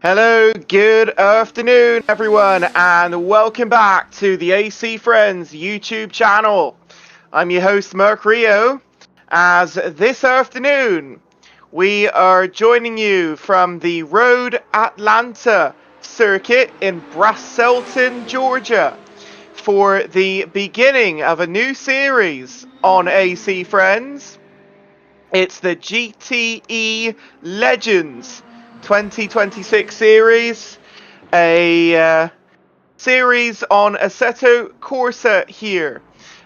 Hello, good afternoon everyone, and welcome back to the AC Friends YouTube channel. I'm your host Mark Rio, as this afternoon we are joining you from the Road Atlanta circuit in Brasselton, Georgia, for the beginning of a new series on AC Friends. It's the GTE Legends 2026 series, a series on Assetto Corsa here.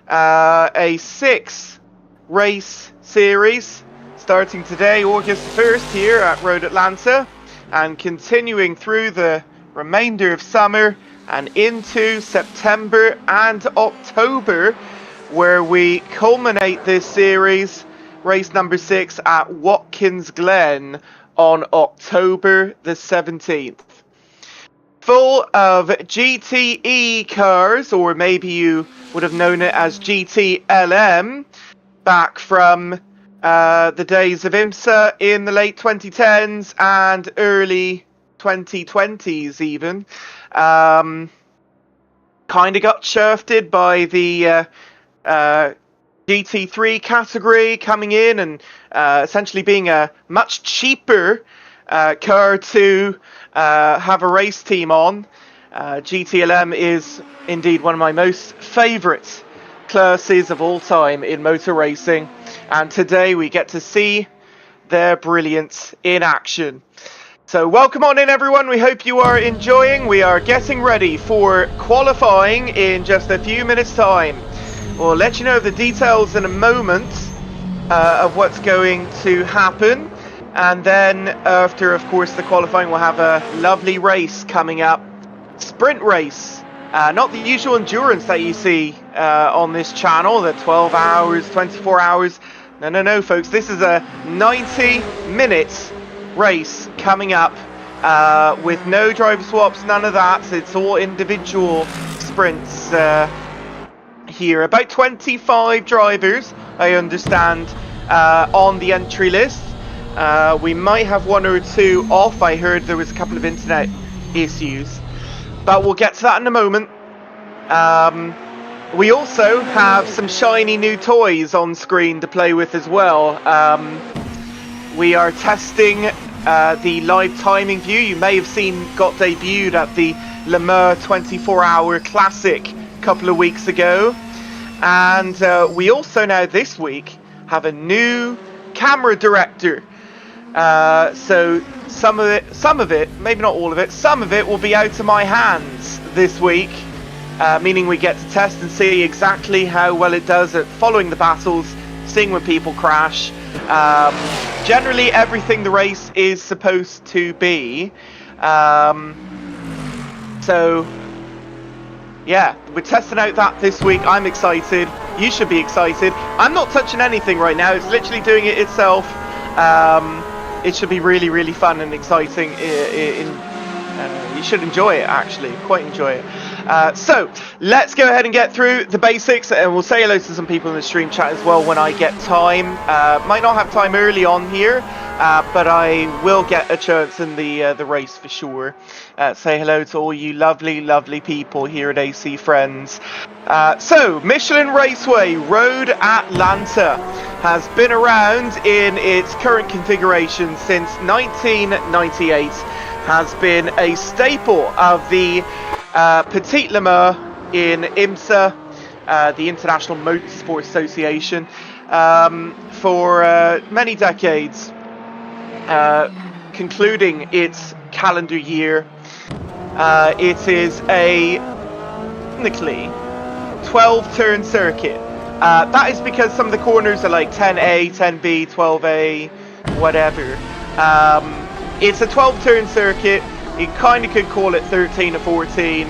A 6-race series starting today, August 1st, here at Road Atlanta, and continuing through the remainder of summer and into September and October, where we culminate this series, race number 6 at Watkins Glen on October the 17th. Full of GTE cars, or maybe you would have known it as GTLM, back from the days of IMSA in the late 2010s and early 2020s even. Kind of got shafted by the GT3 category coming in and essentially being a much cheaper car to have a race team on. GTLM is indeed one of my most favourite classes of all time in motor racing, and today we get to see their brilliance in action. So welcome on in everyone, we hope you are enjoying. We are getting ready for qualifying in just a few minutes time. We'll let you know the details in a moment of what's going to happen. And then after, of course, the qualifying, we'll have a lovely race coming up. Sprint race. Not the usual endurance that you see on this channel, the 12 hours, 24 hours. No, folks. This is a 90-minute race coming up with no driver swaps, none of that. It's all individual sprints here. About 25 drivers, I understand, on the entry list. We might have one or two off. I heard there was a couple of internet issues, but we'll get to that in a moment. We also have some shiny new toys on screen to play with as well. We are testing the live timing view. You may have seen got debuted at the Le Mans 24-hour Classic a couple of weeks ago. And we also now this week have a new camera director. So some of it, maybe not all of it, some of it will be out of my hands this week, meaning we get to test and see exactly how well it does at following the battles, seeing when people crash. Generally everything the race is supposed to be. So yeah, we're testing out that this week. I'm excited. You should be excited. I'm not touching anything right now. It's literally doing it itself. It should be really, really fun and exciting. You should enjoy it, actually. Quite enjoy it. So, let's go ahead and get through the basics, and we'll say hello to some people in the stream chat as well when I get time. Might not have time early on here, but I will get a chance in the race for sure. Say hello to all you lovely, lovely people here at AC Friends. So, Michelin Raceway Road Atlanta has been around in its current configuration since 1998, has been a staple of the Petit Le Mans in IMSA, the International Motorsport Association, for many decades, concluding its calendar year. It is a technically 12-turn circuit. That is because some of the corners are like 10A, 10B, 12A, whatever. It's a 12-turn circuit. You kind of could call it 13 or 14,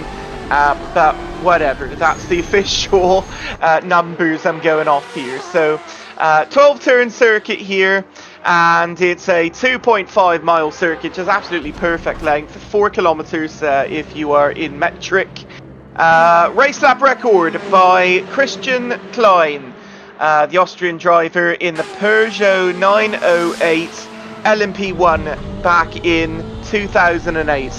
but whatever. That's the official numbers I'm going off here. So, 12-turn circuit here, and it's a 2.5 mile circuit, just absolutely perfect length, 4 kilometers if you are in metric. Race lap record by Christian Klein, the Austrian driver in the Peugeot 908 LMP1 back in 2008.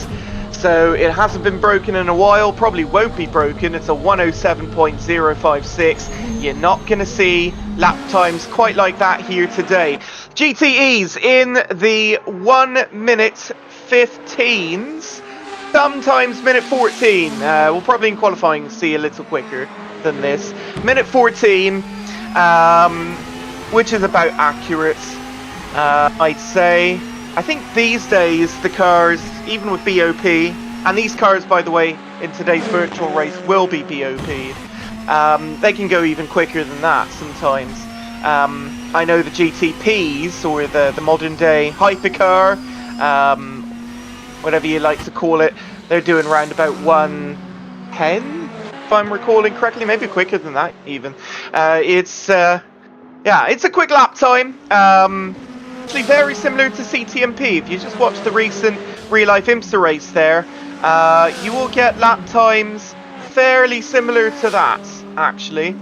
So it hasn't been broken in a while, probably won't be broken. It's a 107.056. You're not going to see lap times quite like that here today. GTEs in the 1 minute 15s, sometimes minute 14. We'll probably in qualifying see a little quicker than this. Minute 14, which is about accurate, I'd say. I think these days the cars, even with BOP, and these cars, by the way, in today's virtual race will be BOP, they can go even quicker than that sometimes. I know the GTPs, or the modern day hypercar, whatever you like to call it, they're doing around about 110, if I'm recalling correctly, maybe quicker than that even. It's a quick lap time. Actually very similar to CTMP. If you just watch the recent real life IMSA race there, you will get lap times fairly similar to that, actually,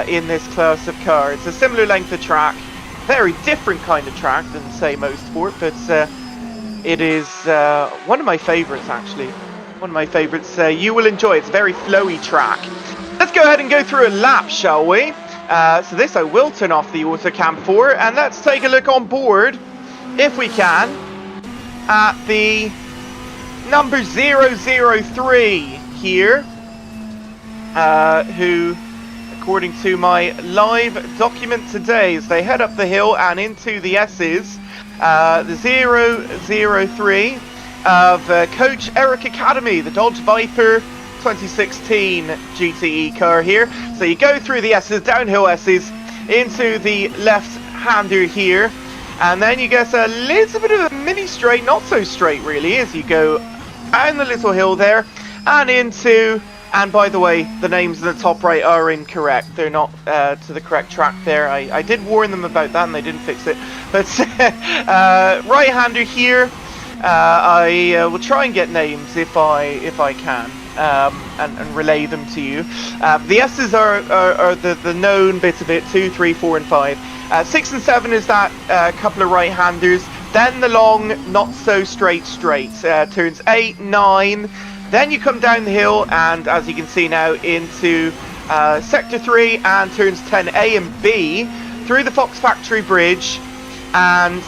in this class of car. It's a similar length of track, very different kind of track than, say, motorsport, but it is one of my favourites, actually. One of my favourites. You will enjoy it. It's a very flowy track. Let's go ahead and go through a lap, shall we? So this I will turn off the autocam for, and let's take a look on board, if we can, at the number 003 here, who, according to my live document today, as they head up the hill and into the S's, the 003 of Coach Eric Academy, the Dodge Viper 2016 GTE car here. So you go through the S's, downhill S's, into the left-hander here, and then you get a little bit of a mini straight, not so straight really, as you go down the little hill there, and into, and by the way, the names in the top right are incorrect. They're not to the correct track there. I did warn them about that and they didn't fix it. But right-hander here, I will try and get names if I can. And relay them to you. The S's are the known bits of it, 2, 3, 4 and 5. 6 and 7 is that couple of right-handers. Then the long, not so straight. Turns 8, 9. Then you come down the hill and, as you can see now, into Sector 3 and turns 10A and B through the Fox Factory Bridge, and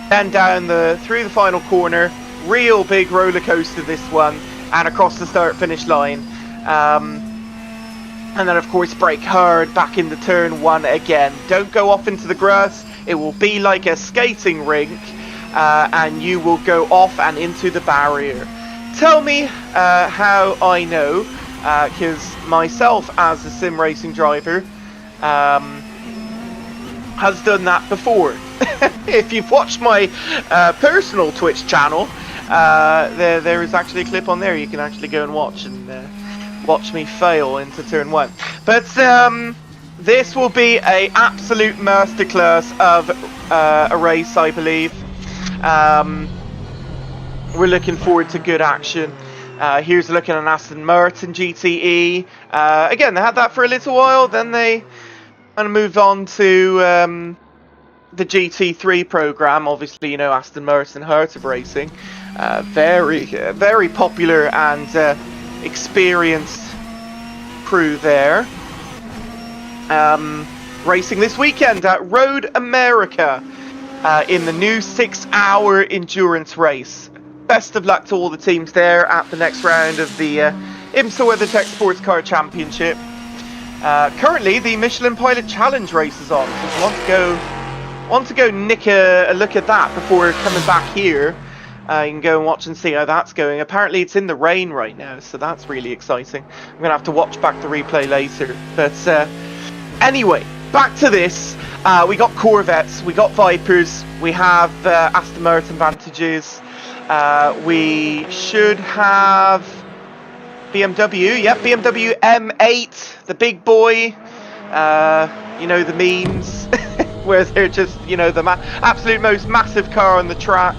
then down through the final corner. Real big roller coaster, this one. And across the start-finish line, and then of course brake hard back into turn 1 again. Don't go off into the grass. It will be like a skating rink, and you will go off and into the barrier. Tell me how I know, because myself as a sim racing driver has done that before. If you've watched my personal Twitch channel, there is actually a clip on there you can actually go and watch me fail into turn 1. But this will be a absolute masterclass of a race, I believe. We're looking forward to good action. Here's looking at an Aston Martin GTE. Again, they had that for a little while, then they kind of moved on to the GT3 program. Obviously, you know, Aston Martin, heart of racing. Very popular and experienced crew there. Racing this weekend at Road America in the new 6-hour endurance race. Best of luck to all the teams there at the next round of the IMSA WeatherTech Sports Car Championship. Currently, the Michelin Pilot Challenge race is on. So if you want to go nick a look at that before coming back here, you can go and watch and see how that's going. Apparently it's in the rain right now, so that's really exciting. I'm going to have to watch back the replay later. But anyway, back to this. We got Corvettes, we got Vipers, we have Aston Martin Vantages. We should have BMW, yep, BMW M8, the big boy. You know, the memes, where they're just, you know, the absolute most massive car on the track.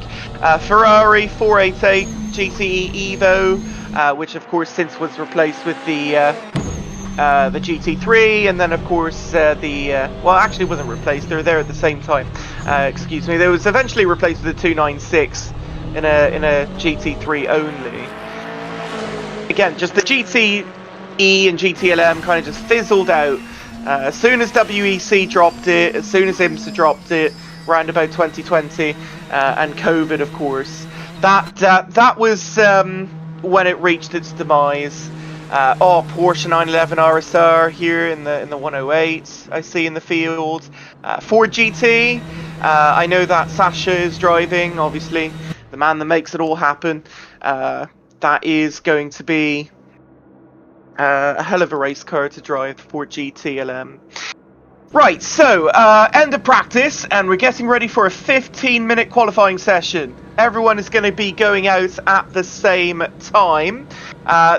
Ferrari 488 GTE Evo, which of course since was replaced with the the GT3, and then of course well, actually it wasn't replaced, they were there at the same time, excuse me. They was eventually replaced with the 296 in a GT3 only. Again, just the GTE and GTLM kind of just fizzled out as soon as WEC dropped it, as soon as IMSA dropped it, around about 2020, and COVID, of course. That was when it reached its demise. Porsche 911 RSR here in the 108 I see in the field. Ford GT, I know that Sasha is driving, obviously, the man that makes it all happen. That is going to be a hell of a race car to drive, the Ford GTLM. Right, so end of practice, and we're getting ready for a 15-minute qualifying session. Everyone is going to be going out at the same time.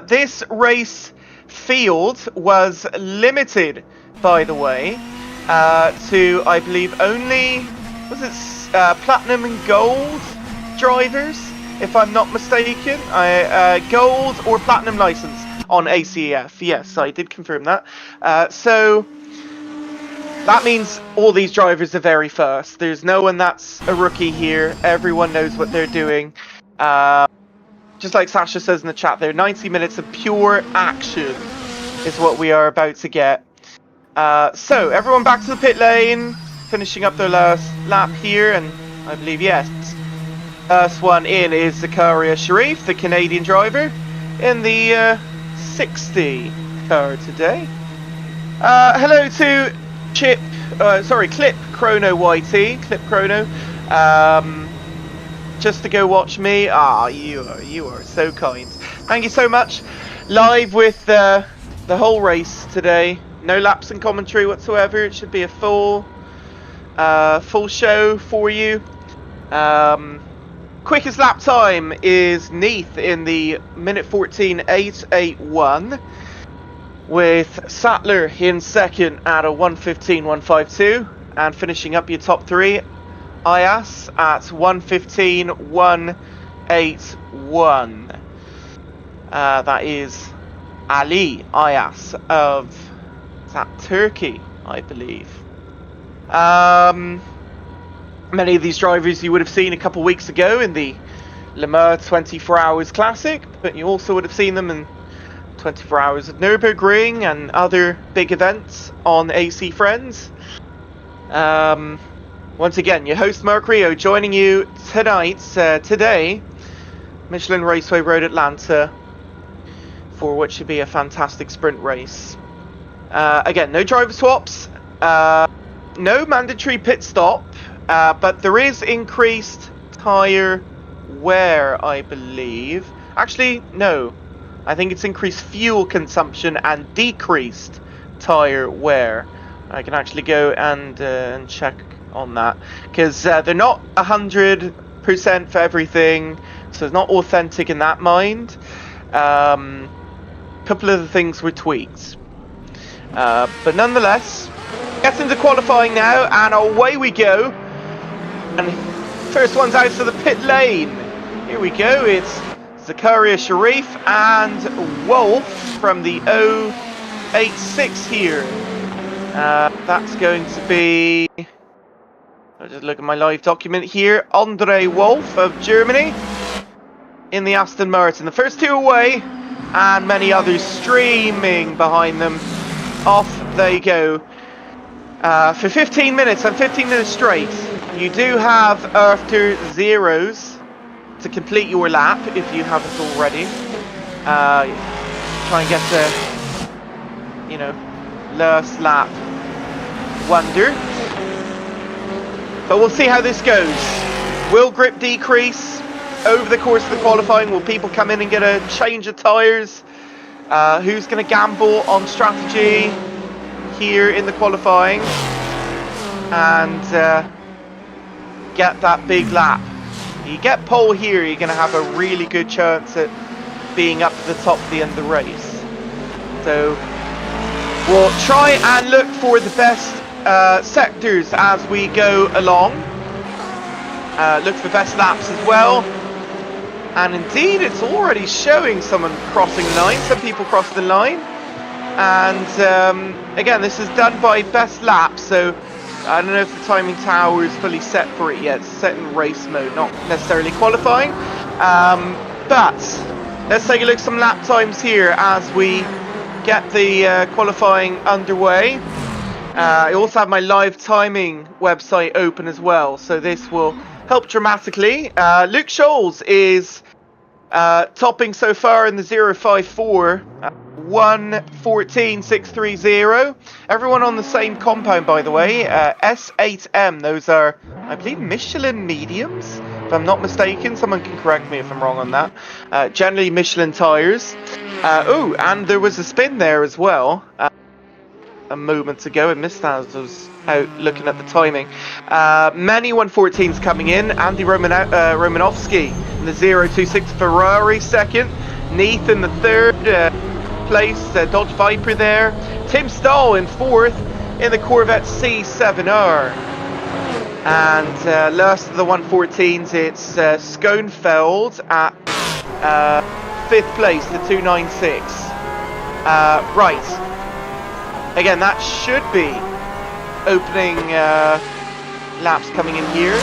This race field was limited, by the way, to, I believe, only, was it platinum and gold drivers, if I'm not mistaken? Gold or platinum license on ACF. Yes, I did confirm that. So that means all these drivers are very first. There's no one that's a rookie here. Everyone knows what they're doing. Just like Sasha says in the chat there, 90 minutes of pure action is what we are about to get. So, everyone back to the pit lane, finishing up their last lap here, and I believe, yes, first one in is Zakaria Sharif, the Canadian driver, in the 60 car today. Hello to Clip Chrono YT, Clip Chrono. Just to go watch me. You are so kind. Thank you so much. Live with the whole race today. No laps and commentary whatsoever. It should be a full show for you. Quickest lap time is Neath in the minute 14.881. With Sattler in second at a 1:15.152, and finishing up your top three, Ayas at 1:15.181. That is Ali Ayas of Turkey, I believe. Many of these drivers you would have seen a couple weeks ago in the Le Mans 24 Hours Classic, but you also would have seen them in 24 Hours of Nürburgring and other big events on AC Friends. Once again, your host Mark Rio joining you today, Michelin Raceway Road Atlanta, for what should be a fantastic sprint race. Again, no driver swaps, no mandatory pit stop, but there is increased tyre wear, I believe. Actually, no. I think it's increased fuel consumption and decreased tyre wear. I can actually go and check on that, because they're not 100% for everything, so it's not authentic in that mind. Couple of the things were tweaked, but nonetheless, get into qualifying now, and away we go. And first one's out to the pit lane. Here we go. It's Zakaria Sharif and Wolf from the 086 here. That's going to be, I'll just look at my live document here, Andre Wolf of Germany in the Aston Martin. The first two away, and many others streaming behind them. Off they go. For 15 minutes and 15 minutes straight. You do have after zeros to complete your lap if you haven't already. Try and get the, last lap wonder. But we'll see how this goes. Will grip decrease over the course of the qualifying? Will people come in and get a change of tyres? Who's going to gamble on strategy here in the qualifying and get that big lap? You get pole here, you're going to have a really good chance at being up to the top of the end of the race. So we'll try and look for the best sectors as we go along. Look for best laps as well. And indeed, it's already showing someone crossing the line. Some people cross the line. And again, this is done by best lap, so I don't know if the timing tower is fully set for it yet. It's set in race mode, not necessarily qualifying. But let's take a look at some lap times here as we get the qualifying underway. I also have my live timing website open as well, so this will help dramatically. Luke Scholes is topping so far in the 054, 1:14.630. Everyone on the same compound, by the way. S8M, those are, I believe, Michelin mediums, if I'm not mistaken. Someone can correct me if I'm wrong on that. Generally Michelin tyres. Oh, and there was a spin there as well. A moment ago, I missed that as I was out looking at the timing. Many 114s coming in. Andy Romanovsky in the 026 Ferrari second. Neath in the third place, Dodge Viper there. Tim Stahl in fourth in the Corvette C7R. And last of the 114s, it's Schoenfeld at fifth place, the 296. Right. Again, that should be opening laps coming in here.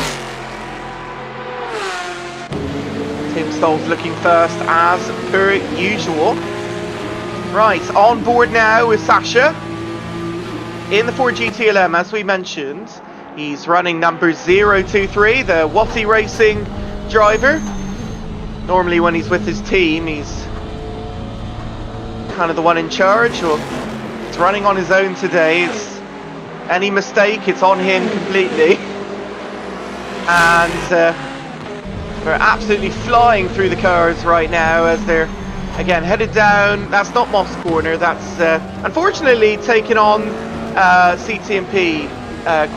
Tim Stahl's looking first as per usual. Right, on board now with Sasha in the Ford GTLM, as we mentioned. He's running number 023, the Watty Racing driver. Normally when he's with his team, he's kind of the one in charge, or he's running on his own today. It's any mistake, it's on him completely. And we're absolutely flying through the cars right now as they're, again, headed down. That's not Moss Corner, that's unfortunately taken on CTMP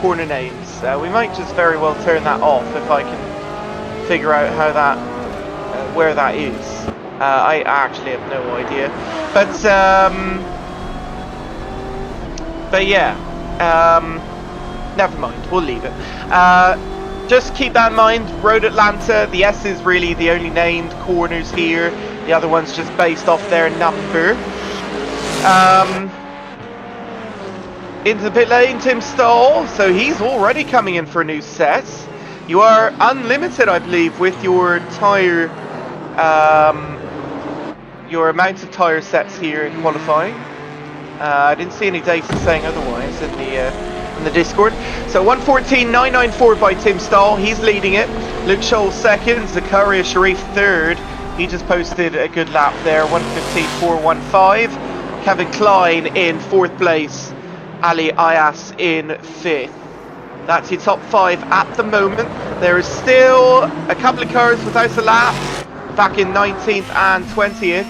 corner names. We might just very well turn that off if I can figure out how that, where that is. I actually have no idea. But yeah, never mind, we'll leave it. Just keep that in mind, Road Atlanta, the S is really the only named corners here. The other one's just based off their number. Into the pit lane, Tim Stahl, so he's already coming in for a new set. You are unlimited, I believe, with your tyre, your amount of tyre sets here in qualifying. I didn't see any data saying otherwise in the Discord. So 1:14.994 by Tim Stahl, he's leading it. Luke Scholes second, Zakaria Sharif third. He just posted a good lap there, 1:15.415. Kevin Klein in fourth place. Ali Ayas in fifth. That's your top five at the moment. There is still a couple of cars without a lap back in 19th and 20th.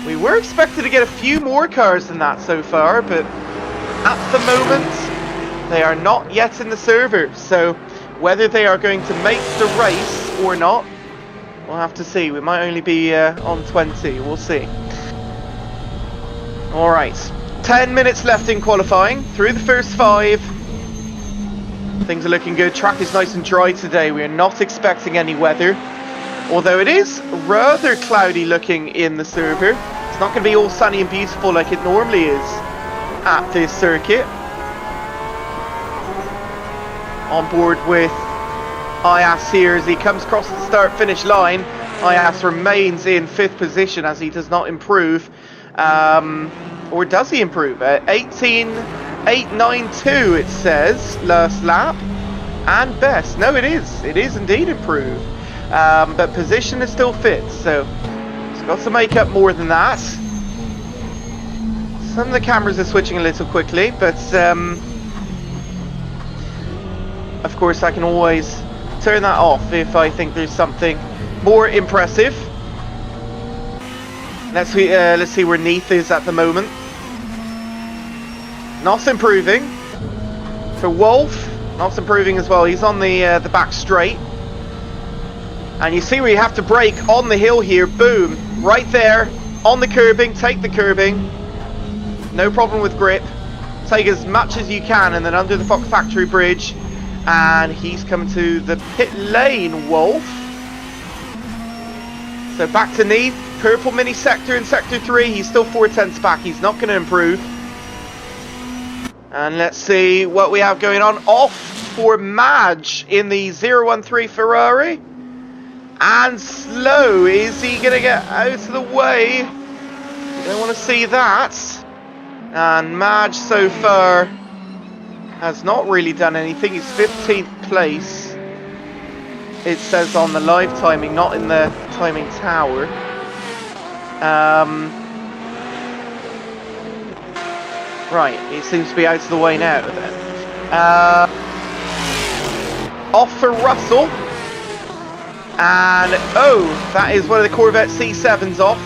We were expected to get a few more cars than that so far, but at the moment they are not yet in the server. So whether they are going to make the race or not, we'll have to see. We might only be on 20, we'll see. Alright, 10 minutes left in qualifying, through the first 5. Things are looking good. Track is nice and dry today. We are not expecting any weather, although it is rather cloudy looking in the server. It's not going to be all sunny and beautiful like it normally is at this circuit. On board with Ayas here as he comes across the start-finish line. Ayas remains in 5th position as he does not improve. Or does he improve? 18.892 it says, last lap. And best. No, it is. It is indeed improved. But position is still 5th, so it's got to make up more than that. Some of the cameras are switching a little quickly, but of course I can always turn that off if I think there's something more impressive. Let's see where Neath is at the moment. Not improving. For Wolf, not improving as well. He's on the back straight. And you see where you have to brake on the hill here. Boom. Right there. On the curbing. Take the curbing. No problem with grip. Take as much as you can. And then under the Fox Factory Bridge. And he's coming to the pit lane, Wolf. So back to Neath, purple mini sector in sector 3, he's still 4/10 back, he's not going to improve. And let's see what we have going on. Off for Madge in the 013 Ferrari. And slow, is he going to get out of the way? You don't want to see that. And Madge so far has not really done anything, he's 15th place. It says on the live timing, not in the timing tower. Right, he seems to be out of the way now then. Off for Russell. And, oh, that is one of the Corvette C7s off.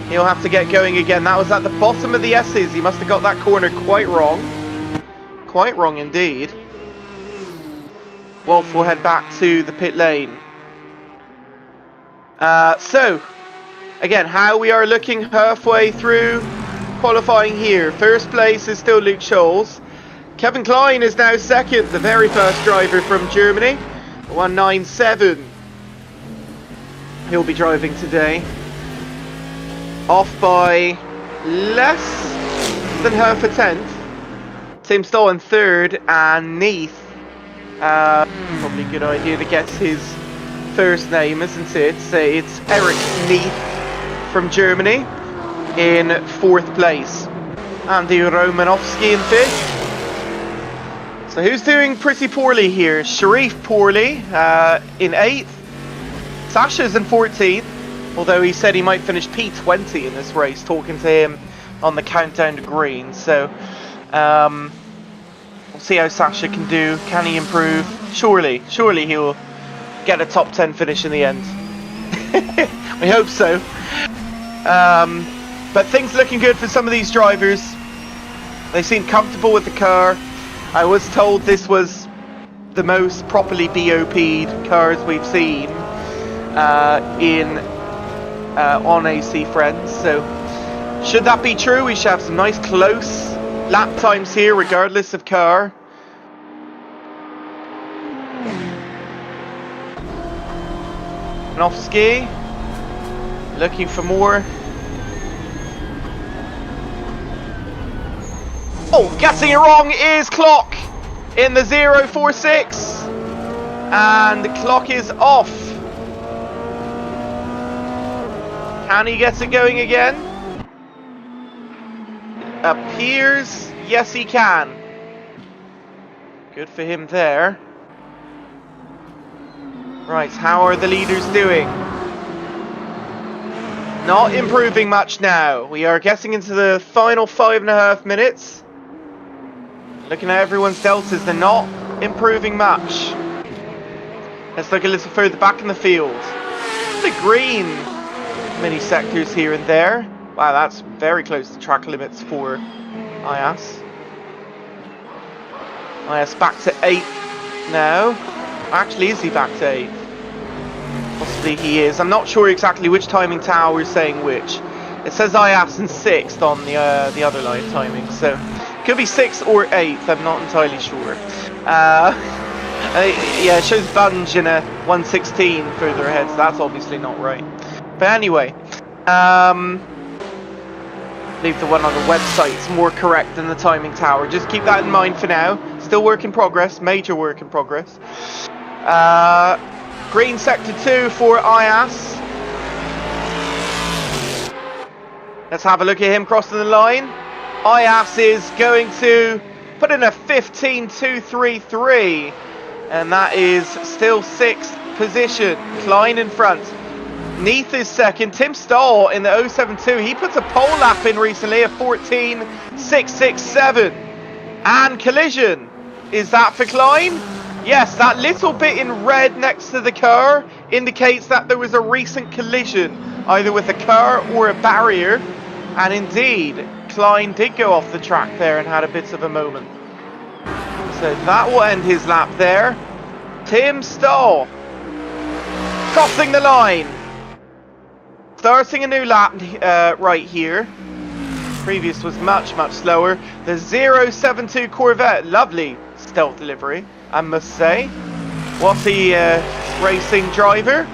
He'll have to get going again. That was at the bottom of the S's. He must have got that corner quite wrong. Quite wrong indeed. Wolf will head back to the pit lane. So, again, how we are looking halfway through qualifying here. First place is still Luke Scholes. Kevin Klein is now second, the very first driver from Germany. 197. He'll be driving today. Off by less than half a tenth. Tim Stoll in third, and Neath. Probably a good idea to get his first name, isn't it? So it's Eric Neath from Germany in fourth place. Andy Romanowski in fifth. So who's doing pretty poorly here? Sharif poorly in 8th. Sasha's in 14th, although he said he might finish P20 in this race, talking to him on the countdown to green. So we'll see how Sasha can do. Can he improve? Surely he'll get a top 10 finish in the end. We hope so. But things looking good for some of these drivers. They seem comfortable with the car. I was told this was the most properly BOP'd cars we've seen on AC Friends. So should that be true, we should have some nice close lap times here regardless of car. Romanowski looking for more. Oh, getting it wrong is Clock in the 046. And the Clock is off. Can he get it going again? Appears, yes he can. Good for him there. Right, how are the leaders doing? Not improving much now. We are getting into the final 5.5 minutes. Looking at everyone's deltas, they're not improving much. Let's look a little further back in the field. The green mini sectors here and there. Wow, that's very close to track limits for IAS. IAS back to 8th now. Actually, is he back to 8th? Possibly he is. I'm not sure exactly which timing tower is saying which. It says IAS in 6th on the other live timing, so could be 6th or 8th, I'm not entirely sure. Yeah, it shows Bunge in a 116 further ahead, so that's obviously not right. But anyway, I believe the one on the website is more correct than the timing tower. Just keep that in mind for now. Still work in progress, major work in progress. Green sector 2 for IAS. Let's have a look at him crossing the line. IAS is going to put in a 15.233, and that is still 6th position. Klein in front. Neath is second. Tim Stoll in the 072. He puts a pole lap in recently, a 14.667. And collision. Is that for Klein? Yes, that little bit in red next to the car indicates that there was a recent collision, either with a car or a barrier. And indeed, Klein did go off the track there and had a bit of a moment. So that will end his lap there. Tim Stoll crossing the line. Starting a new lap right here. Previous was much slower. The 072 Corvette, lovely stealth delivery, I must say. What a racing driver.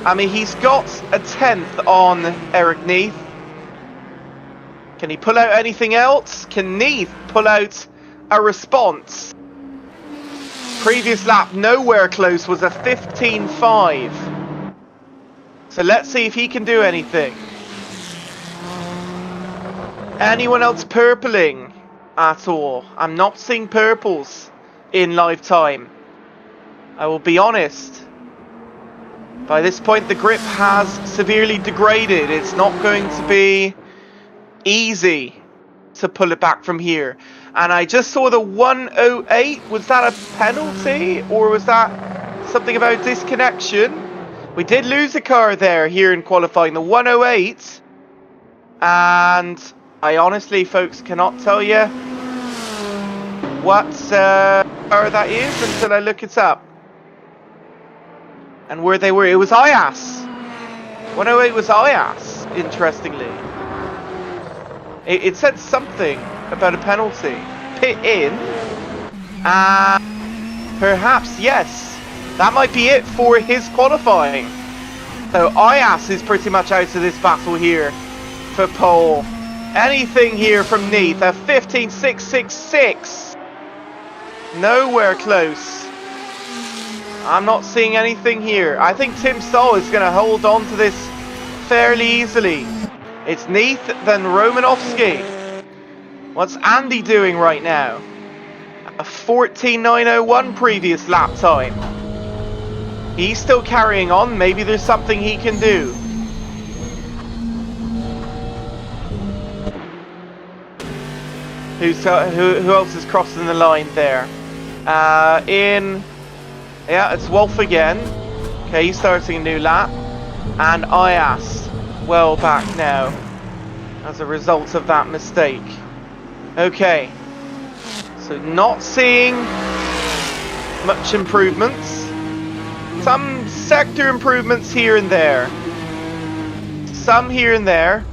I mean, he's got a 10th on Eric Neath. Can he pull out anything else? Can Neath pull out a response? Previous lap, nowhere close, was a 15.5. So let's see if he can do anything. Anyone else purpling at all? I'm not seeing purples in live time. I will be honest. By this point, the grip has severely degraded. It's not going to be easy to pull it back from here. And I just saw the 108. Was that a penalty? Or was that something about disconnection? We did lose a car there here in qualifying. The 108. And I honestly, folks, cannot tell you what car that is until I look it up. And where they were. It was IAS. 108 was IAS, interestingly. It said something about a penalty. Pit in. Perhaps, yes. That might be it for his qualifying. So IAS is pretty much out of this battle here for pole. Anything here from Neath. A 15.666. Nowhere close. I'm not seeing anything here. I think Tim Stoll is going to hold on to this fairly easily. It's Neath, then Romanovsky. What's Andy doing right now? A 14.901 previous lap time. He's still carrying on. Maybe there's something he can do. Who else is crossing the line there? Yeah, it's Wolf again. Okay, he's starting a new lap. And IAS. Well back now as a result of that mistake. Okay, so not seeing much improvements. Some sector improvements here and there. Some here and there.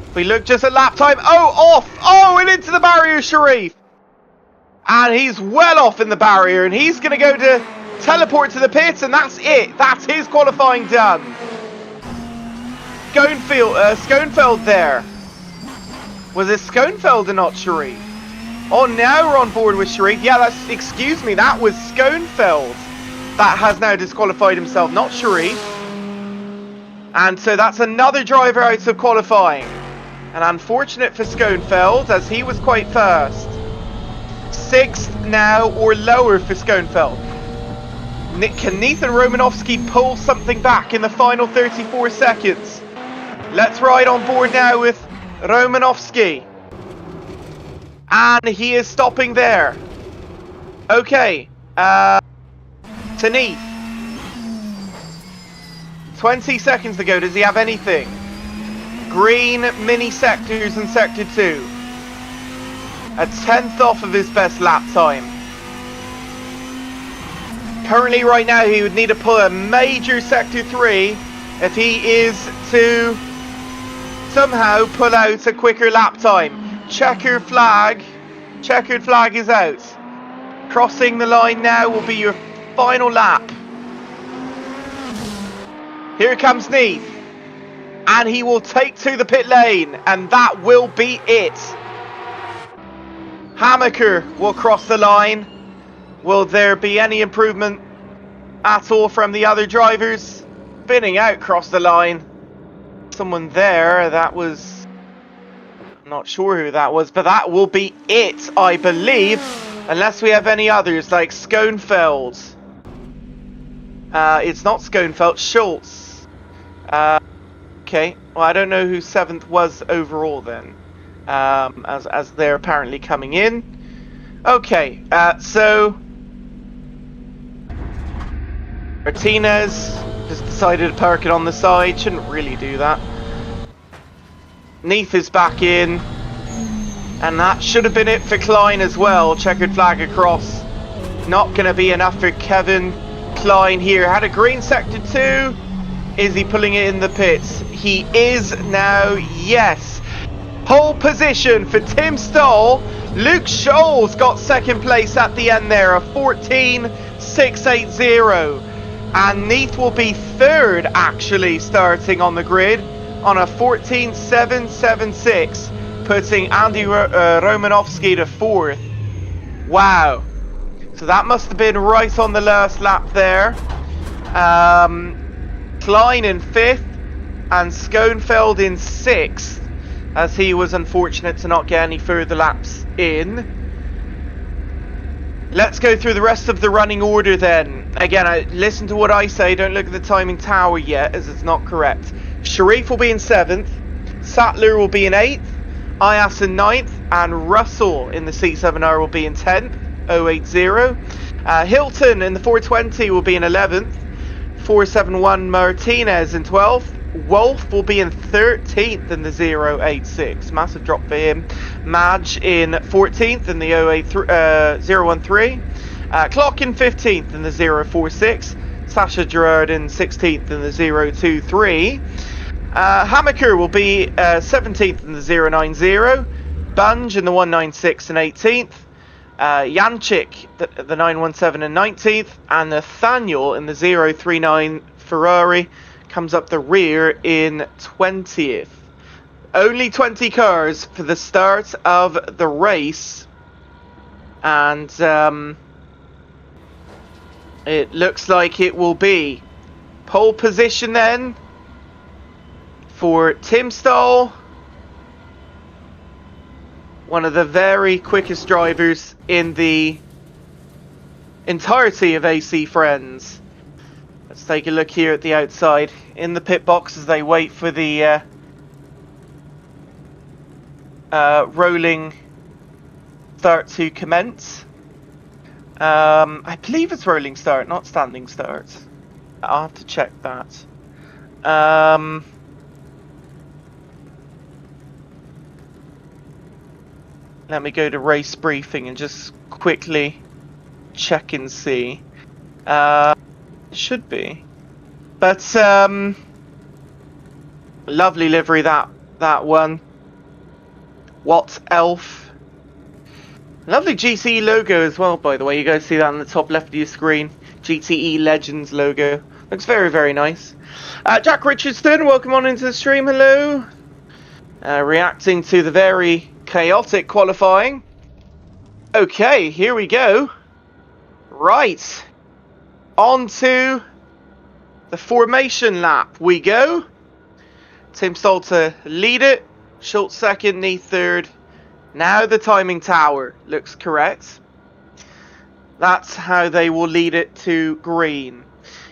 If we look just at lap time, off! Oh, and into the barrier, Sharif! And he's well off in the barrier, and he's going to go to teleport to the pits, and that's it. That's his qualifying done. Schoenfeld there. Was it Schoenfeld and not Sharif? Oh, now we're on board with Sharif. Yeah, excuse me, that was Schoenfeld that has now disqualified himself, not Sharif. And so that's another driver out of qualifying. And unfortunate for Schoenfeld, as he was quite fast. 6th now or lower for Schoenfeld. Can Nathan Romanovsky pull something back in the final 34 seconds? Let's ride on board now with Romanovsky. And he is stopping there. Okay. To Neath. 20 seconds to go. Does he have anything? Green mini sectors in sector 2. A 10th off of his best lap time. Currently right now he would need to pull a major sector 3 if he is to somehow pull out a quicker lap time. Checkered flag is out. Crossing the line now will be your final lap. Here comes Neath. And he will take to the pit lane. And that will be it. Hammaker will cross the line. Will there be any improvement at all from the other drivers? Spinning out across the line. Someone there, that was... not sure who that was, but that will be it, I believe. Unless we have any others, like Schoenfeld. It's not Schoenfeld, Schultz. Okay, well I don't know who 7th was overall then. As they're apparently coming in. Okay, so... Martinez just decided to park it on the side. Shouldn't really do that. Neath is back in. And that should have been it for Klein as well. Checkered flag across. Not going to be enough for Kevin Klein here. Had a green sector 2. Is he pulling it in the pits? He is now, yes. Pole position for Tim Stoll. Luke Scholes got second place at the end there. A 14.680. And Neath will be third, actually, starting on the grid on a 14.776, putting Andy Romanovsky to fourth. Wow. So that must have been right on the last lap there. Klein in fifth and Schoenfeld in sixth, as he was unfortunate to not get any further laps in. Let's go through the rest of the running order then. Again, listen to what I say, don't look at the timing tower yet, as it's not correct. Sharif will be in 7th, Sattler will be in 8th, Ayas in 9th, and Russell in the C7R will be in 10th, 080. Hilton in the 420 will be in 11th, 471 Martinez in 12th, Wolf will be in 13th in the 086, massive drop for him. Madge in 14th in the 013, Clock in 15th in the 046, Sasha Gerard in 16th in the 023, Hamaker will be 17th in the 090, Bunge in the 196 and 18th, Janchik the 917 and 19th, and Nathaniel in the 039 Ferrari comes up the rear in 20th. Only 20 cars for the start of the race, and it looks like it will be pole position then for Tim Stahl, one of the very quickest drivers in the entirety of AC Friends. Let's take a look here at the outside in the pit box as they wait for the rolling start to commence. I believe it's rolling start, not standing start. I'll have to check that. Let me go to race briefing and just quickly check and see. Should be, but lovely livery that one. What elf? Lovely GTE logo as well, by the way. You guys see that on the top left of your screen. GTE Legends logo. Looks very, very nice. Jack Richardson, welcome on into the stream. Hello. Reacting to the very chaotic qualifying. Okay, here we go. Right. On to the formation lap we go. Tim Stahl to lead it. Schultz second, Neath third. Now the timing tower looks correct. That's how they will lead it to green.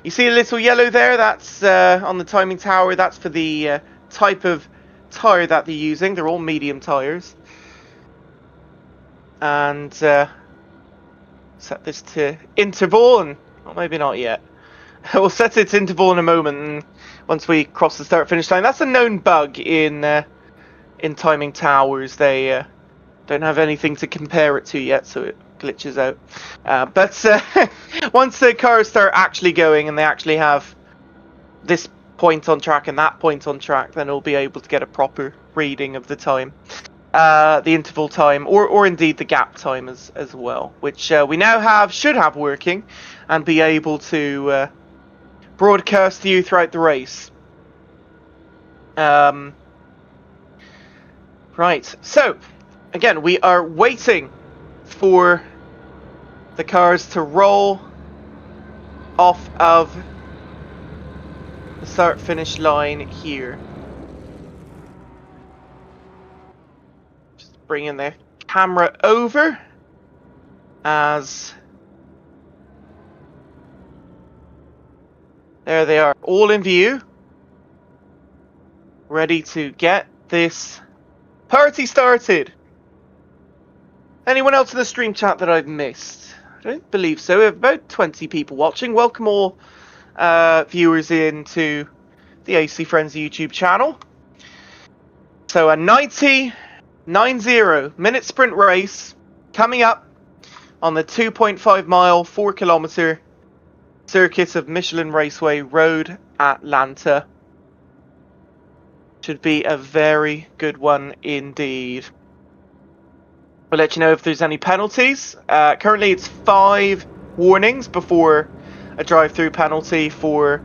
You see a little yellow there? That's on the timing tower. That's for the type of tyre that they're using. They're all medium tyres. And set this to interval, and well, maybe not yet. We'll set it to interval in a moment, and once we cross the start-finish line. That's a known bug in timing towers. They don't have anything to compare it to yet, so it glitches out. But once the cars start actually going, and they actually have this point on track and that point on track, then we'll be able to get a proper reading of the time. The interval time, or indeed the gap time as well, which we now should have working, and be able to broadcast to you throughout the race. Right, so again, we are waiting for the cars to roll off of the start-finish line here. Bringing the camera over as there they are, all in view, ready to get this party started. Anyone else in the stream chat that I've missed? I don't believe so. We have about 20 people watching. Welcome all viewers into the AC Friends YouTube channel. So a 90 minute sprint race coming up on the 2.5 mile, 4 kilometer circuit of Michelin Raceway Road, Atlanta. Should be a very good one indeed. We'll let you know if there's any penalties. Currently it's 5 warnings before a drive-through penalty for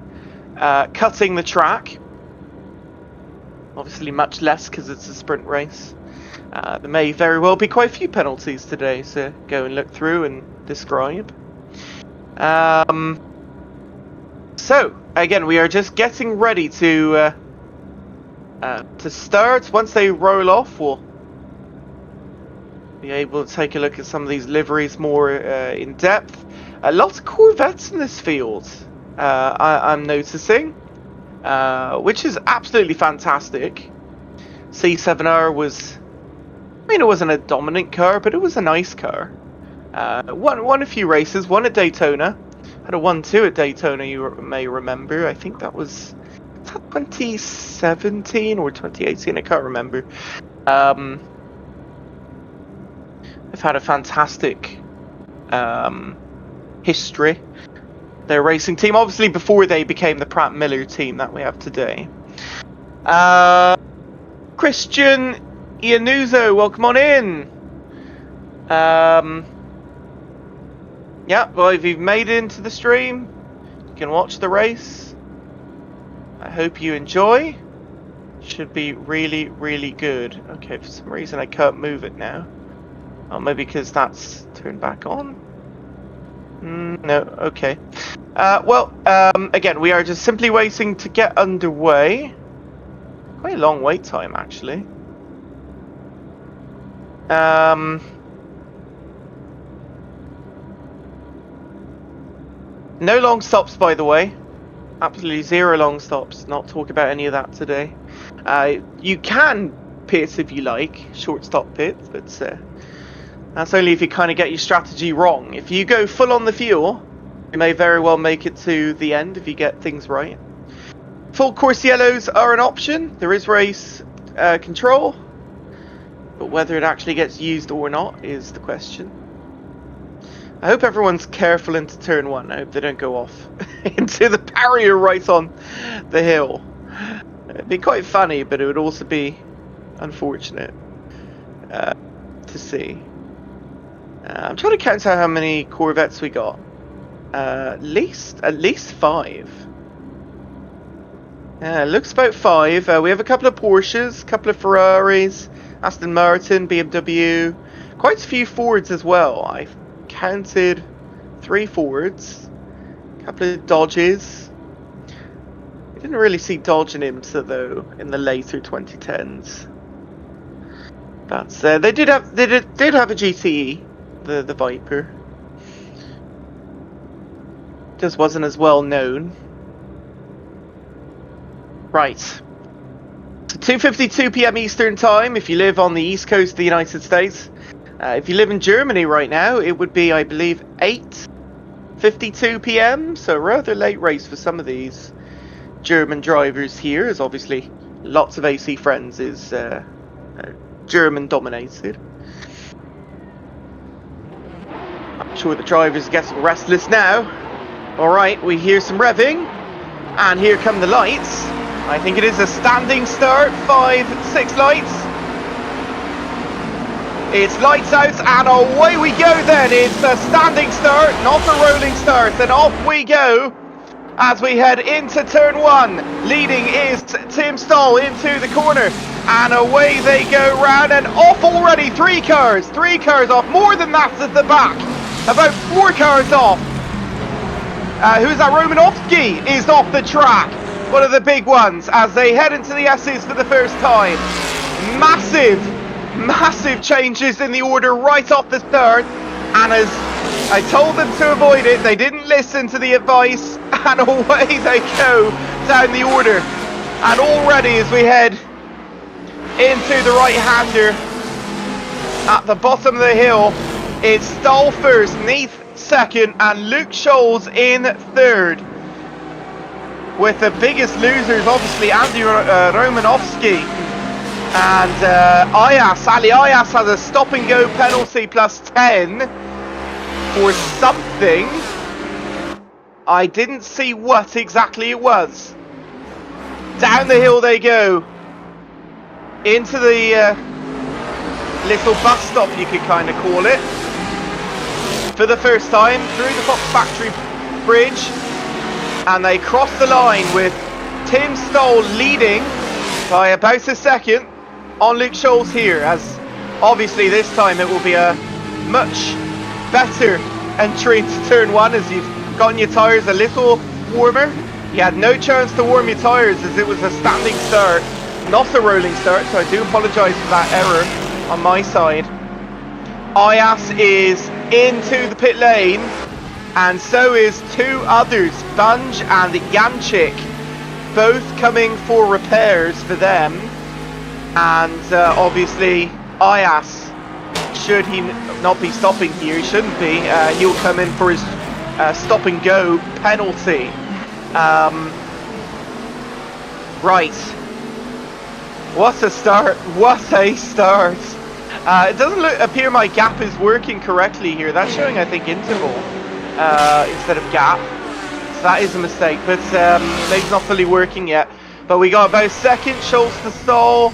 cutting the track. Obviously much less because it's a sprint race. There may very well be quite a few penalties today, so go and look through and describe. So, again, we are just getting ready to start. Once they roll off, we'll be able to take a look at some of these liveries more in depth. Lots of Corvettes in this field, I'm noticing, which is absolutely fantastic. C7R was, I mean, it wasn't a dominant car, but it was a nice car. Won a few races, won at Daytona. Had a 1-2 at Daytona, you may remember. I think that was 2017 or 2018, I can't remember. They've had a fantastic history. Their racing team, obviously before they became the Pratt Miller team that we have today. Christian Iannuzzo, welcome on in. Yeah, well, if you've made it into the stream, you can watch the race. I hope you enjoy. Should be really, really good. Okay, for some reason I can't move it now. Oh, maybe because that's turned back on? No, okay. Again, we are just simply waiting to get underway. Quite a long wait time, actually. No long stops, by the way. Absolutely zero long stops. Not talk about any of that today. You can pit if you like, short stop pit, but that's only if you kind of get your strategy wrong. If you go full on the fuel, you may very well make it to the end if you get things right. Full course yellows are an option. There is race control, but whether it actually gets used or not is the question. I hope everyone's careful into turn one. I hope they don't go off into the barrier right on the hill. It'd be quite funny, but it would also be unfortunate to see. I'm trying to count out how many Corvettes we got. At least 5. Looks about 5. We have a couple of Porsches, a couple of Ferraris, Aston Martin, BMW, quite a few Fords as well. I counted 3 Fords, a couple of Dodges. We didn't really see Dodge and IMSA though in the later 2010s. But they did have a GTE, the Viper. Just wasn't as well known. Right. So 2:52 p.m. Eastern Time if you live on the east coast of the United States. If you live in Germany right now, it would be, I believe, 8:52 p.m. So a rather late race for some of these German drivers here, as obviously lots of AC Friends is German dominated. I'm sure the drivers are getting restless now. Alright, we hear some revving, and here come the lights. I think it is a standing start, 5, 6 lights. It's lights out, and away we go then. It's a standing start, not a rolling start, and off we go as we head into turn 1. Leading is Tim Stoll into the corner, and away they go round and off already. 3 cars off, more than that at the back, about 4 cars off. Who's that? Romanovsky is off the track, one of the big ones, as they head into the S's for the first time. Massive changes in the order right off the start, and as I told them to avoid it, they didn't listen to the advice, and away they go down the order. And already as we head into the right-hander at the bottom of the hill, it's Stoll first, Neath second, and Luke Scholes in third. With the biggest losers, obviously, Andy Romanovsky and Ali Ayas has a stop-and-go penalty plus 10 for something. I didn't see what exactly it was. Down the hill they go. Into the little bus stop, you could kind of call it. For the first time, through the Fox Factory bridge, and they cross the line with Tim Stoll leading by about a second on Luke Scholes here, as obviously this time it will be a much better entry into turn one as you've gotten your tyres a little warmer. You had no chance to warm your tyres as it was a standing start, not a rolling start, so I do apologise for that error on my side. Ayas is into the pit lane, and so is two others, Bunge and Janchik, both coming for repairs for them. And obviously Ayas, should he not be stopping here, he shouldn't be, he'll come in for his stop and go penalty. Right, what a start, what a start. It doesn't appear my gap is working correctly here. That's showing, I think, interval instead of gap, so that is a mistake, but maybe it's not fully working yet. But we got about a second. Scholes to Stoll,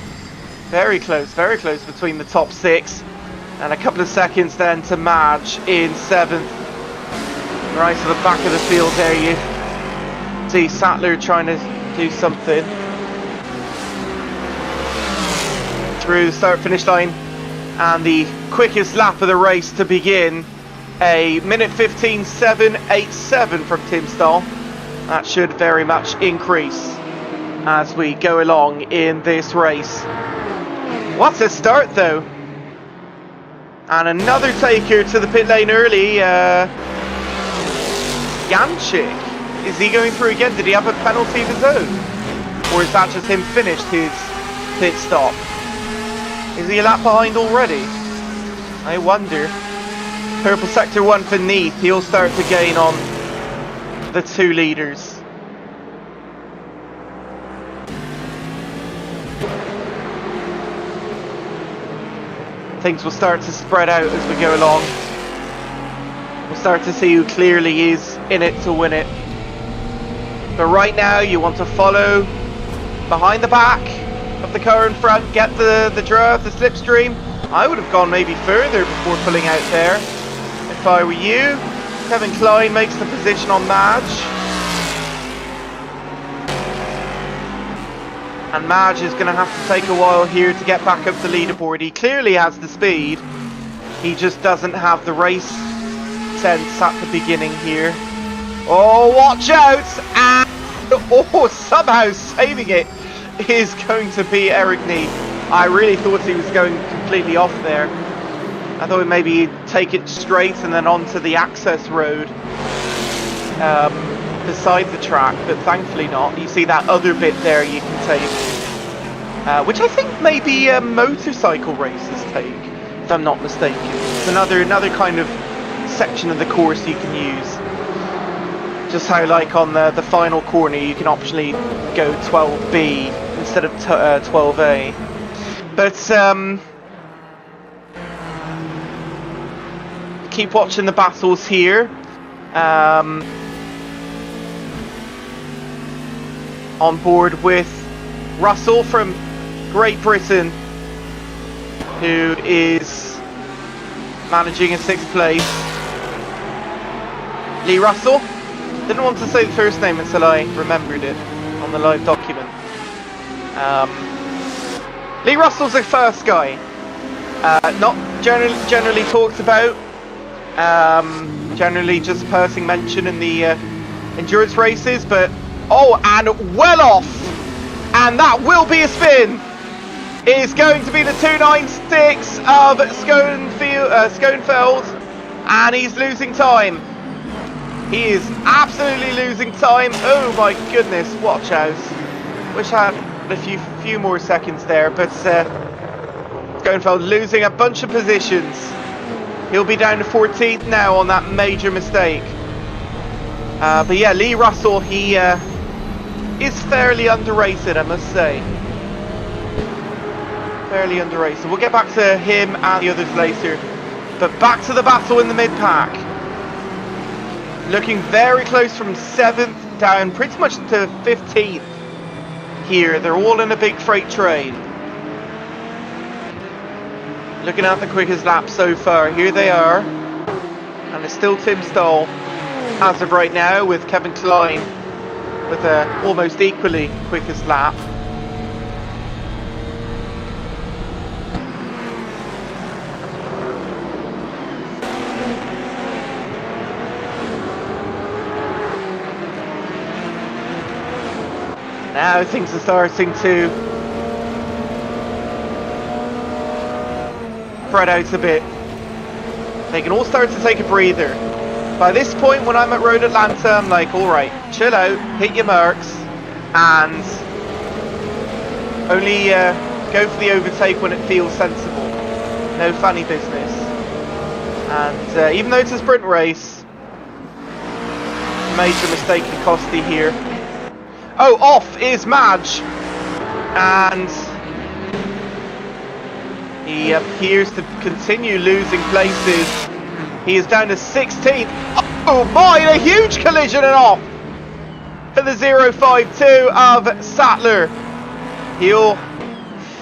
very close between the top six, and a couple of seconds then to Madge in 7th. Right to the back of the field there, you see Sattler trying to do something through the start finish line. And the quickest lap of the race to begin, a minute 15.787 from Tim Stoll. That should very much increase as we go along in this race. What a start though. And another taker to the pit lane early, Janchik. Is he going through again? Did he have a penalty of his own? Or is that just him finished his pit stop? Is he a lap behind already? I wonder. Purple sector 1 for Neath. He'll start to gain on the two leaders. Things will start to spread out as we go along. We'll start to see who clearly is in it to win it. But right now you want to follow behind the back of the car in front, get the draft, the slipstream. I would have gone maybe further before pulling out there if I were you. Kevin Klein makes the position on Madge, and Madge is going to have to take a while here to get back up the leaderboard. He clearly has the speed, he just doesn't have the race sense at the beginning here. Oh, watch out! And somehow saving it is going to be Eric Neath. I really thought he was going completely off there. I thought maybe he'd take it straight and then onto the access road beside the track, but thankfully not. You see that other bit there you can take, which I think maybe motorcycle races take, if I'm not mistaken. It's another kind of section of the course you can use. Just how, like, on the final corner you can optionally go 12B instead of 12A. But keep watching the battles here. On board with Russell from Great Britain, who is managing in 6th place. Lee Russell. Didn't want to say the first name until I remembered it on the live document. Lee Russell's the first guy. Not generally talked about. Generally just passing mention in the endurance races, but and well off, and that will be a spin. It is going to be the 296 of Schoenfeld, and he's losing time. He is absolutely losing time. Oh my goodness, watch out. Wish I had a few more seconds there, but Schoenfeld losing a bunch of positions. He'll be down to 14th now on that major mistake. But yeah, Lee Russell, he is fairly underrated, I must say. Fairly underrated. We'll get back to him and the others later. But back to the battle in the mid-pack. Looking very close from 7th down pretty much to 15th here. They're all in a big freight train. Looking at the quickest lap so far. Here they are. And it's still Tim Stoll as of right now, with Kevin Klein with a almost equally quickest lap. Now things are starting to spread out a bit. They can all start to take a breather. By this point, when I'm at Road Atlanta, I'm like, alright, chill out, hit your marks, and only go for the overtake when it feels sensible. No funny business. And even though it's a sprint race, major mistake for Costi here. Oh, off is Madge, and he appears to continue losing places. He is down to 16th. Oh boy, a huge collision and off for the 052 of Sattler. He'll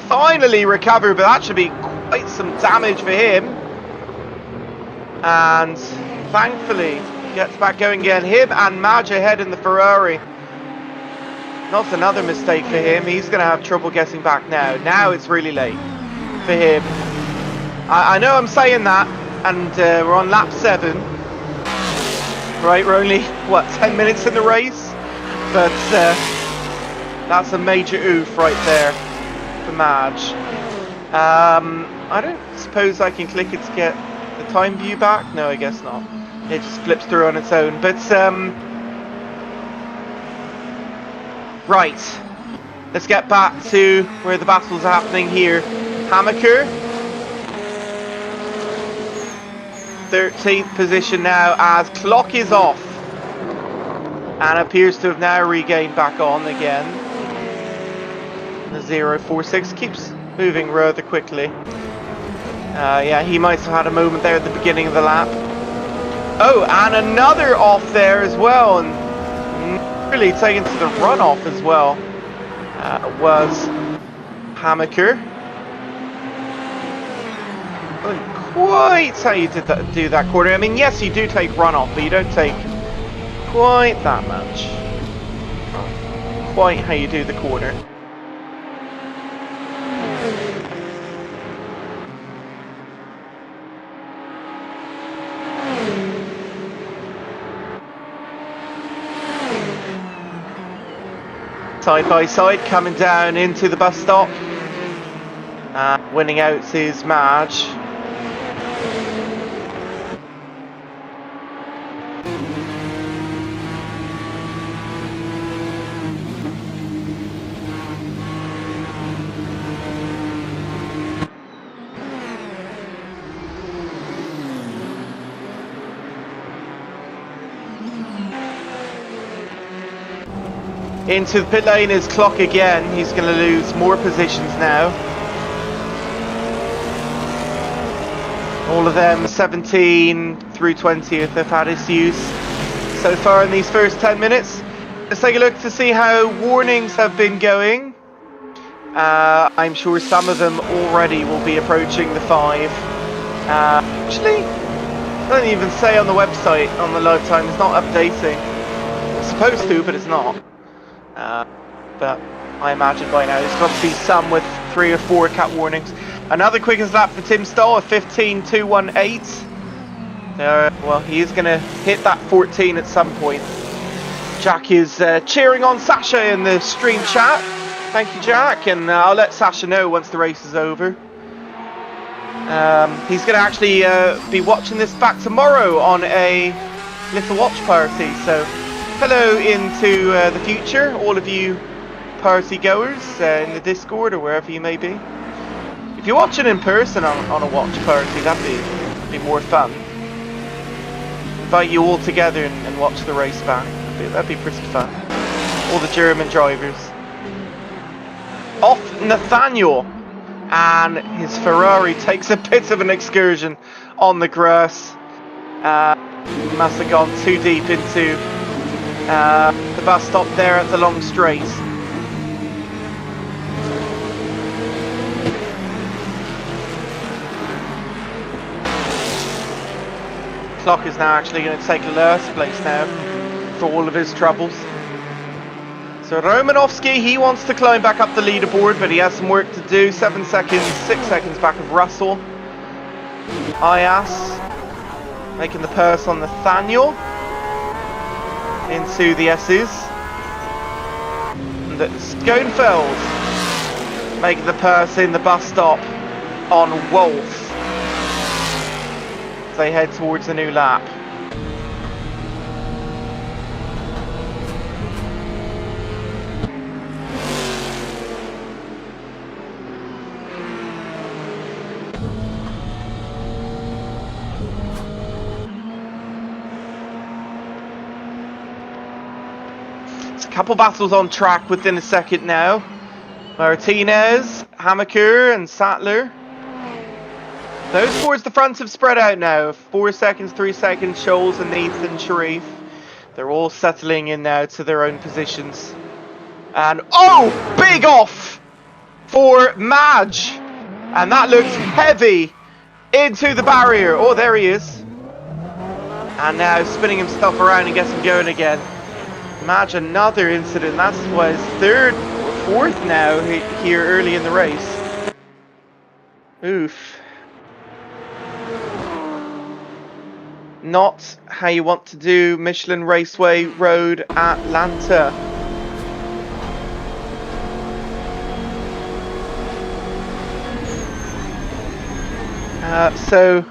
finally recover, but that should be quite some damage for him. And thankfully gets back going again. Him and Madge ahead in the Ferrari. Not another mistake for him. He's going to have trouble getting back now. Now it's really late for him. I know I'm saying that, and we're on lap 7. Right, we're only, what, 10 minutes in the race? But that's a major oof right there for Madge. I don't suppose I can click it to get the time view back? No, I guess not. It just flips through on its own. But, right. Let's get back to where the battles are happening here. Hammaker. 13th position now as clock is off. And appears to have now regained back on again. The 046 keeps moving rather quickly. Yeah, he might have had a moment there at the beginning of the lap. Oh, and another off there as well, and really taken to the runoff as well. Was Hammaker. Wasn't quite how you do that corner. I mean, yes, you do take runoff, but you don't take quite that much. Not quite how you do the corner. Side by side, coming down into the bus stop. Winning out is Madge. Into the pit lane is Clock again. He's going to lose more positions now. All of them 17 through 20th have had issues so far in these first 10 minutes. Let's take a look to see how warnings have been going. I'm sure some of them already will be approaching the 5. Actually, it doesn't even say on the website on the live time. It's not updating. It's supposed to, but it's not. But I imagine by now there's got to be some with 3 or 4 cat warnings. Another quickest lap for Tim Stoll, a 15.218. Well, he is going to hit that 14 at some point. Jack is cheering on Sasha in the stream chat. Thank you, Jack, and I'll let Sasha know once the race is over. He's going to actually be watching this back tomorrow on a little watch party, so hello into the future, all of you party goers in the Discord or wherever you may be. If you're watching in person on a watch party, that'd be more fun. Invite you all together and watch the race back. That'd be pretty fun. All the German drivers. Off Nathaniel, and his Ferrari takes a bit of an excursion on the grass. Must have gone too deep into the bus stop there at the long straight. Clock is now actually going to take last place now for all of his troubles. So Romanovsky, he wants to climb back up the leaderboard, but he has some work to do. 7 seconds, 6 seconds back of Russell. Ayas making the purse on Nathaniel into the S's. And Schoenfeld making the purse in the bus stop on Wolf as they head towards a new lap. Couple battles on track within a second now. Martinez, Hamaker and Sattler. Those towards the front have spread out now. 4 seconds, 3 seconds, Scholes and Nathan Sharif. They're all settling in now to their own positions. And oh, big off for Madge. And that looks heavy into the barrier. Oh, there he is. And now spinning himself around and gets him going again. Madge, another incident. That's what his third or fourth now here early in the race. Oof. Not how you want to do Michelin Raceway Road Atlanta. So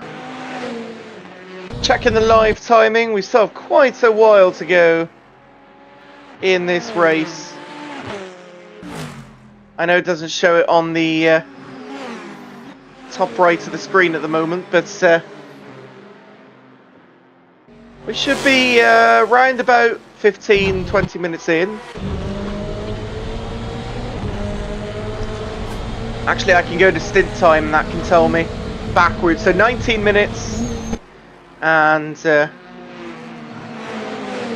checking the live timing, we still have quite a while to go in this race. I know it doesn't show it on the top right of the screen at the moment, but we should be around about 15-20 minutes in. Actually, I can go to stint time and that can tell me backwards. So 19 minutes, and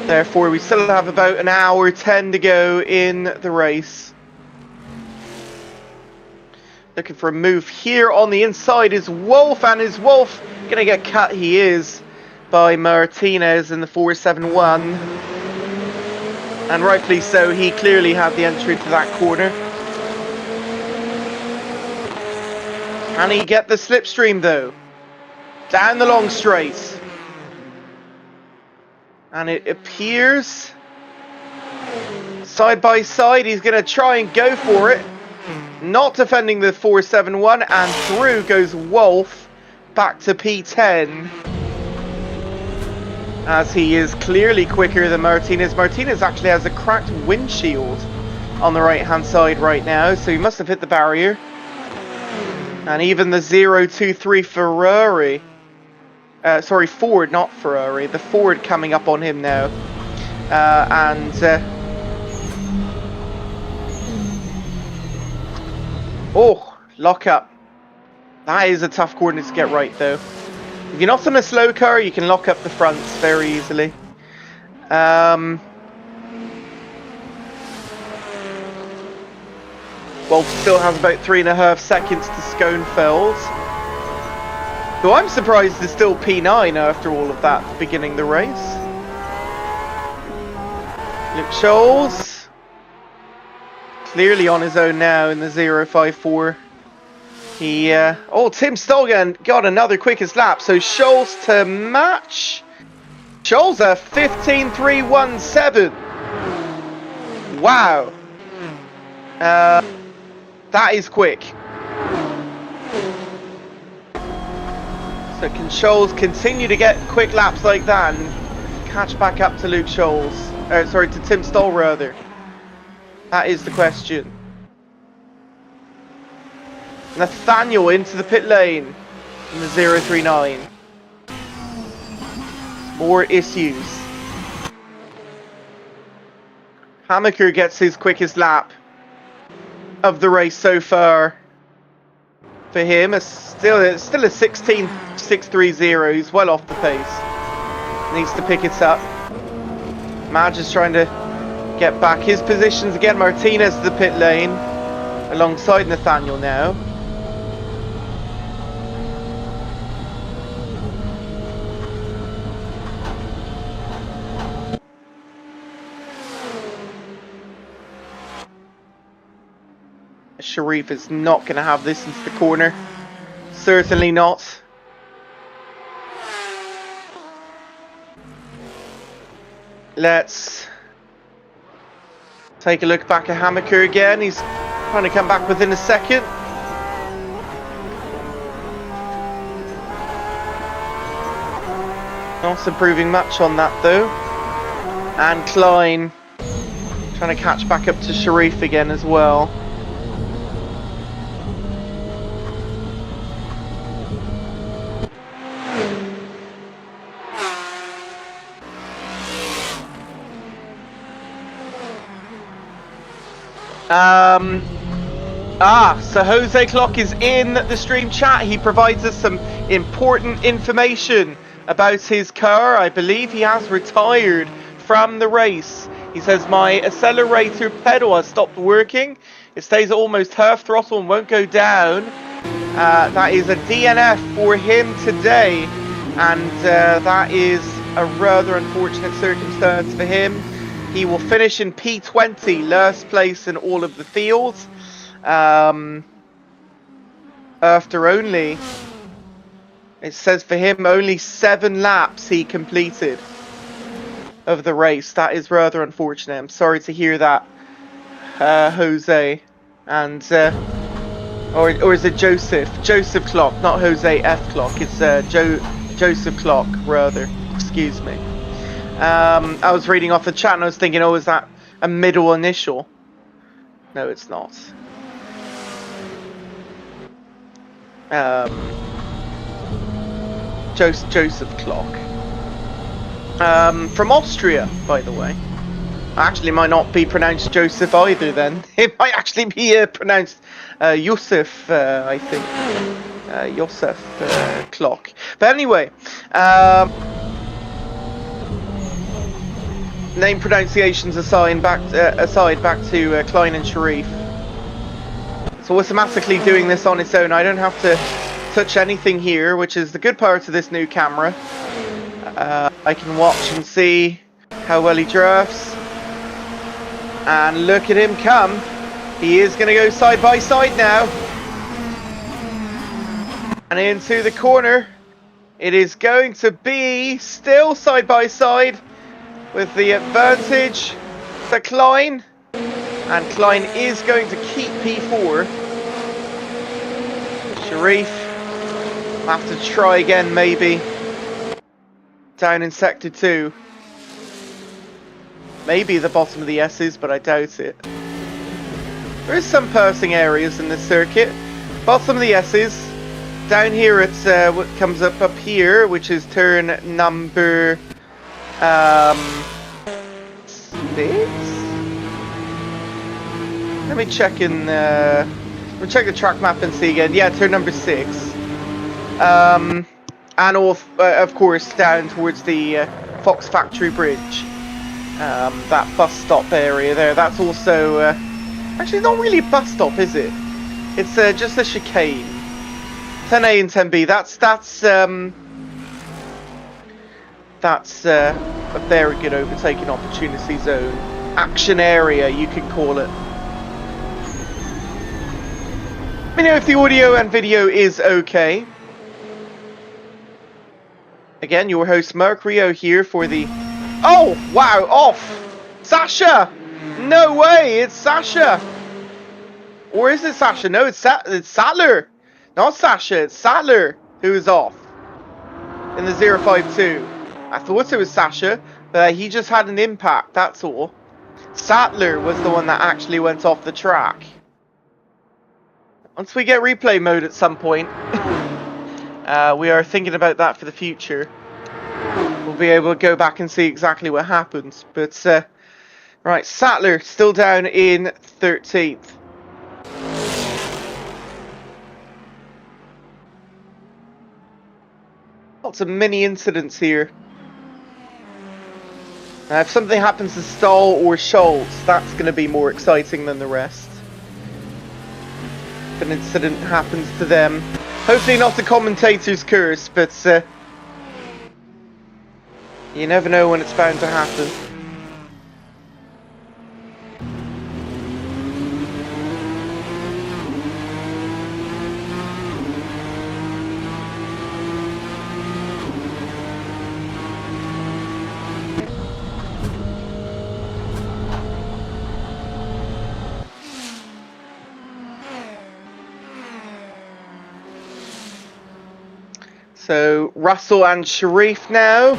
therefore we still have about an hour 10 to go in the race. Looking for a move here on the inside is Wolf, and is Wolf gonna get cut? He is, by Martinez in the 471, and rightfully so. He clearly had the entry to that corner. Can he get the slipstream though? Down the long straight. And it appears side by side he's going to try and go for it. Not defending the 471, and through goes Wolf back to P10. As he is clearly quicker than Martinez. Martinez actually has a cracked windshield on the right hand side right now, so he must have hit the barrier. And even the 023 Ferrari, sorry, Ford, not Ferrari, the Ford coming up on him now. Oh, lock up. That is a tough corner to get right though. If you're not on a slow car, you can lock up the fronts very easily. Wolf still has about 3.5 seconds to Schoenfeld. Though I'm surprised there's still P9 after all of that beginning the race. Luke Scholes clearly on his own now in the 054. He oh, Tim Stolgan got another quickest lap, so Scholes to match. Scholes a 15.317. Wow. That is quick. So can Scholes continue to get quick laps like that and catch back up to Luke Scholes? Sorry, to Tim Stoll rather. That is the question. Nathaniel into the pit lane in the 039. More issues. Hamaker gets his quickest lap of the race so far. For him, it's still a 16.630. He's well off the pace. Needs to pick it up. Madge is trying to get back his positions again. Martinez to the pit lane alongside Nathaniel now. Sharif is not going to have this into the corner. Certainly not. Let's take a look back at Hammaker again. He's trying to come back within a second. Not improving much on that though. And Klein trying to catch back up to Sharif again as well. So Jose Clock is in the stream chat. He provides us some important information about his car. I believe he has retired from the race. He says, my accelerator pedal has stopped working. It stays at almost half throttle and won't go down. That is a DNF for him today. And that is a rather unfortunate circumstance for him. He will finish in P20, last place in all of the fields. After only, it says for him, only 7 laps he completed of the race. That is rather unfortunate. I'm sorry to hear that, Jose. And, or is it Joseph? Joseph Clock, not Jose F. Clock. It's Joseph Clock, rather. Excuse me. I was reading off the chat and I was thinking, oh, is that a middle initial? No, it's not. Joseph Clock. From Austria, by the way. Actually, might not be pronounced Joseph either then. It might actually be pronounced Yusuf, I think. Yosef Clock. But anyway, name pronunciations aside, back to Klein and Sharif. It's automatically doing this on its own. I don't have to touch anything here, which is the good part of this new camera. I can watch and see how well he drafts. And look at him come. He is going to go side by side now. And into the corner. It is going to be still side by side with the advantage to Klein. And Klein is going to keep P4. Sharif will have to try again maybe. Down in Sector 2. Maybe the bottom of the S's, but I doubt it. There is some passing areas in this circuit. Bottom of the S's. Down here it's what comes up here, which is turn number 6? Let me check we'll check the track map and see again. Yeah, turn number 6. And of course down towards the Fox Factory Bridge. That bus stop area there. That's also actually not really a bus stop, is it? It's just a chicane. 10A and 10B. That's a very good overtaking opportunity zone. Action area, you could call it. Let me know if the audio and video is okay. Again, your host Mark Rio here for the... Oh, wow, off! Sasha! No way, it's Sasha! Or is it Sasha? No, it's Sattler! Not Sasha, it's Sattler who is off in the 052. I thought it was Sasha, but he just had an impact, that's all. Sattler was the one that actually went off the track. Once we get replay mode at some point, we are thinking about that for the future. We'll be able to go back and see exactly what happens. But, right, Sattler still down in 13th. Lots of mini incidents here. Now, if something happens to Stahl or Schultz, that's going to be more exciting than the rest. If an incident happens to them. Hopefully not the commentator's curse, but you never know when it's bound to happen. So Russell and Sharif now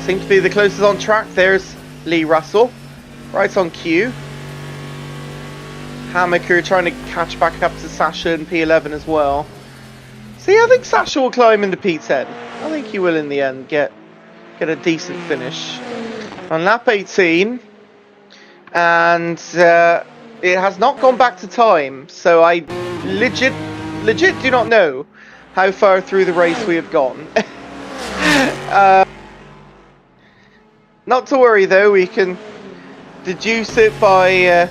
seem to be the closest on track. There's Lee Russell, right on cue. Hammaker trying to catch back up to Sasha and P11 as well. See, I think Sasha will climb into P10. I think he will in the end get a decent finish on lap 18, and it has not gone back to time. So I legit do not know how far through the race we have gone. Not to worry though, we can deduce it by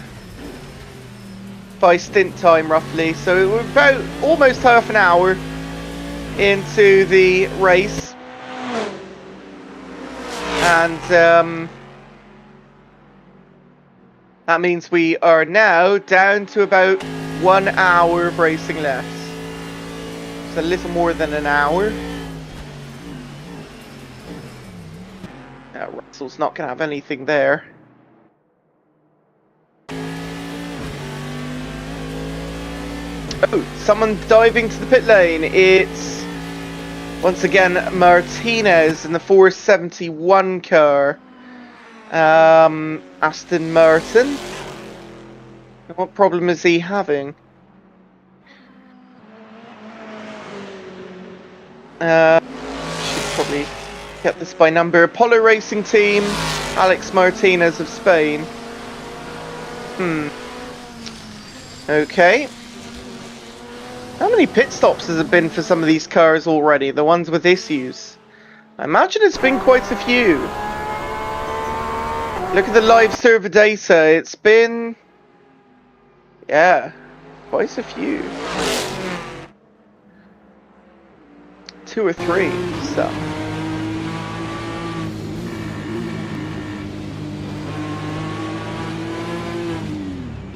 stint time roughly. So we're about almost half an hour into the race, and that means we are now down to about 1 hour of racing left. It's a little more than an hour. Russell's not going to have anything there. Oh, someone diving to the pit lane. It's once again Martinez in the 471 car. Aston Martin. What problem is he having? Should probably get this by number. Apollo Racing Team, Alex Martinez of Spain. Okay. How many pit stops has it been for some of these cars already? The ones with issues? I imagine it's been quite a few. Look at the live server data. It's been... yeah, quite a few. 2 or 3, so...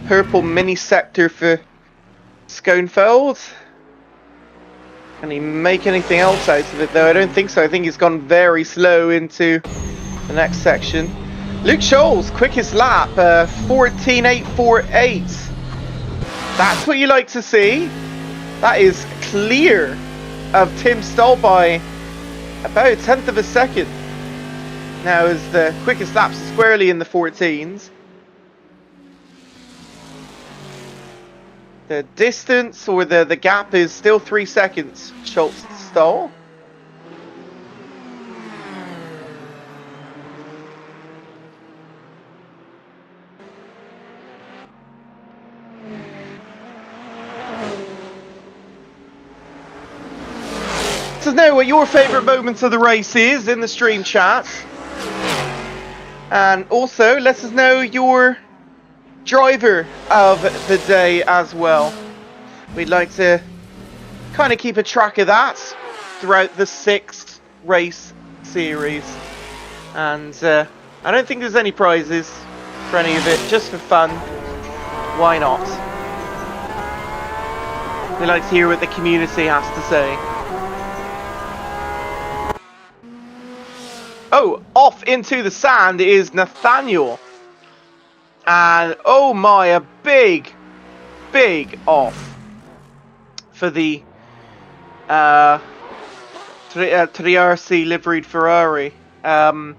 Purple mini sector for Schoenfeld. Can he make anything else out of it though? I don't think so. I think he's gone very slow into the next section. Luke Scholl's quickest lap, 14.848. That's what you like to see. That is clear of Tim Stoll by about a tenth of a second. Now is the quickest lap squarely in the 14s. The distance, or the gap, is still 3 seconds. Schultz to Stoll. Let us know what your favourite moments of the race is in the stream chat. And also, let us know your driver of the day as well. We'd like to kind of keep a track of that throughout the 6th race series. And I don't think there's any prizes for any of it, just for fun. Why not? We like to hear what the community has to say. Oh, off into the sand is Nathaniel. And oh my, a big off for the Triarci liveried Ferrari. Normally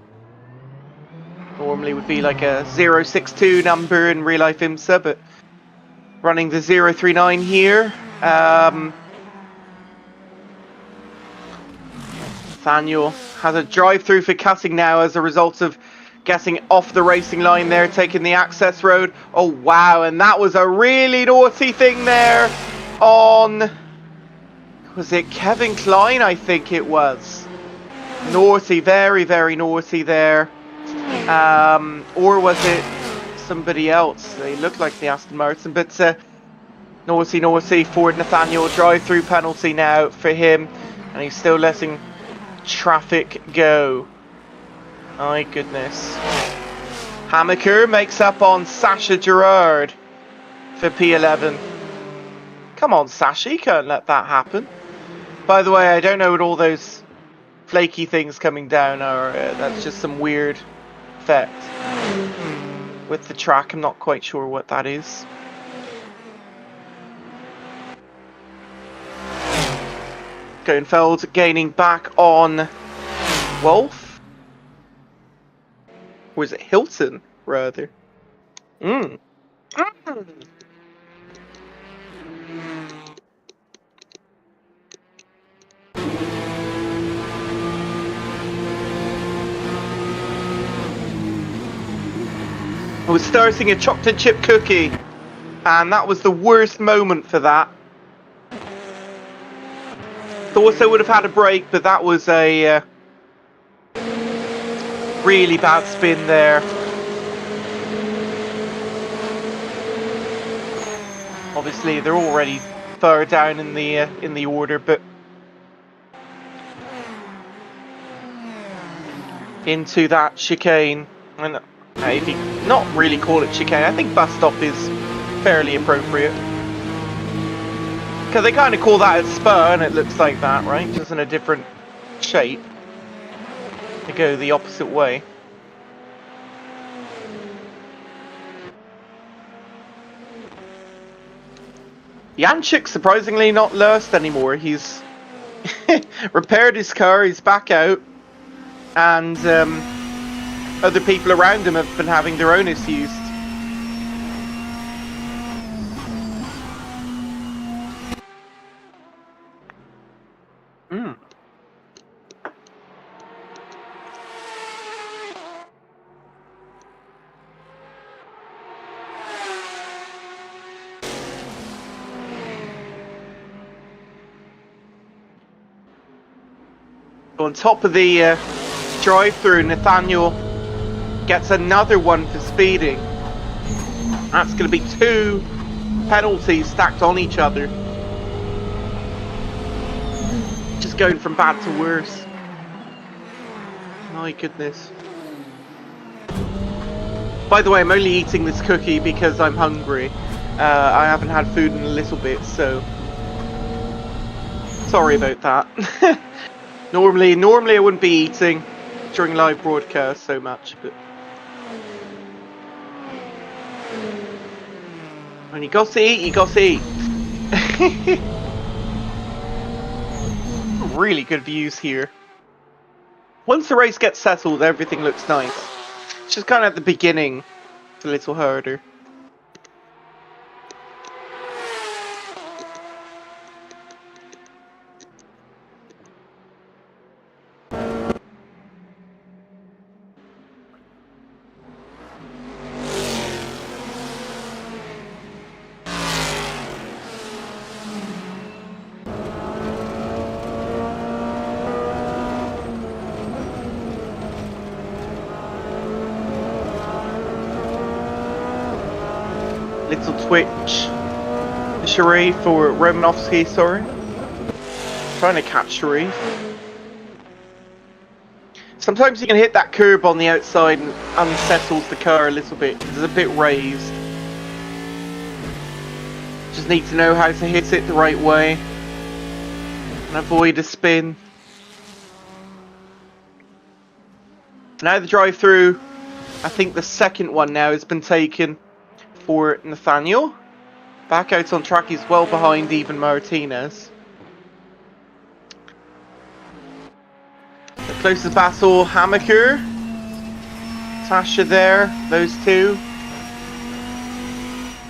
would be like a 062 number in real life IMSA, but running the 039 here. Nathaniel has a drive-through for cutting now as a result of getting off the racing line there, taking the access road. Oh wow, and that was a really naughty thing there on... was it Kevin Klein? I think it was. Naughty, very, very naughty there. Or was it somebody else? They looked like the Aston Martin, but naughty for Nathaniel. Drive-through penalty now for him, and he's still letting traffic go. My goodness. Hammaker makes up on Sasha Gerard for P11. Come on, Sasha, you can't let that happen. By the way, I don't know what all those flaky things coming down are. That's just some weird effect with the track. I'm not quite sure what that is. Schoenfeld gaining back on Wolf. Or is it Hilton, rather? Mm. I was starting a chocolate chip cookie, and that was the worst moment for that. Thought I would have had a break, but that was a really bad spin there. Obviously, they're already far down in the order, but into that chicane, and if you not really call it chicane, I think bus stop is fairly appropriate. Because they kind of call that a spur, and it looks like that, right? Just in a different shape. They go the opposite way. Janchik's surprisingly not lost anymore. He's repaired his car, he's back out, and other people around him have been having their own issues. On top of the drive-through, Nathaniel gets another one for speeding. That's going to be 2 penalties stacked on each other. Just going from bad to worse. My goodness. By the way, I'm only eating this cookie because I'm hungry. I haven't had food in a little bit, so sorry about that. Normally I wouldn't be eating during live broadcast so much, but when you got to eat, you got to eat. Really good views here. Once the race gets settled, everything looks nice. It's just kind of at the beginning, it's a little harder. Little twitch. Sharif or Romanovsky, sorry. Trying to catch Sharif. Sometimes you can hit that curb on the outside and unsettles the car a little bit. It's a bit raised. Just need to know how to hit it the right way and avoid a spin. Now the drive-through, I think the second one now has been taken for Nathaniel. Back out on track, he's well behind even Martinez. The closest battle, Hamaker. Tasha there, those two.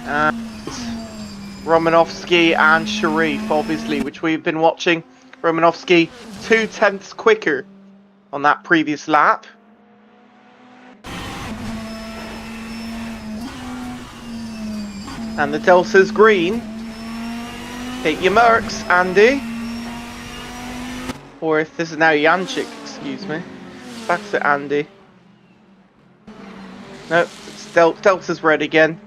And Romanovsky and Sharif, obviously, which we've been watching. Romanovsky 0.2 quicker on that previous lap. And the Delta's green. Hit your marks, Andy. Or if this is now Janchik, excuse me. Back to Andy. No, it's Delta's red again.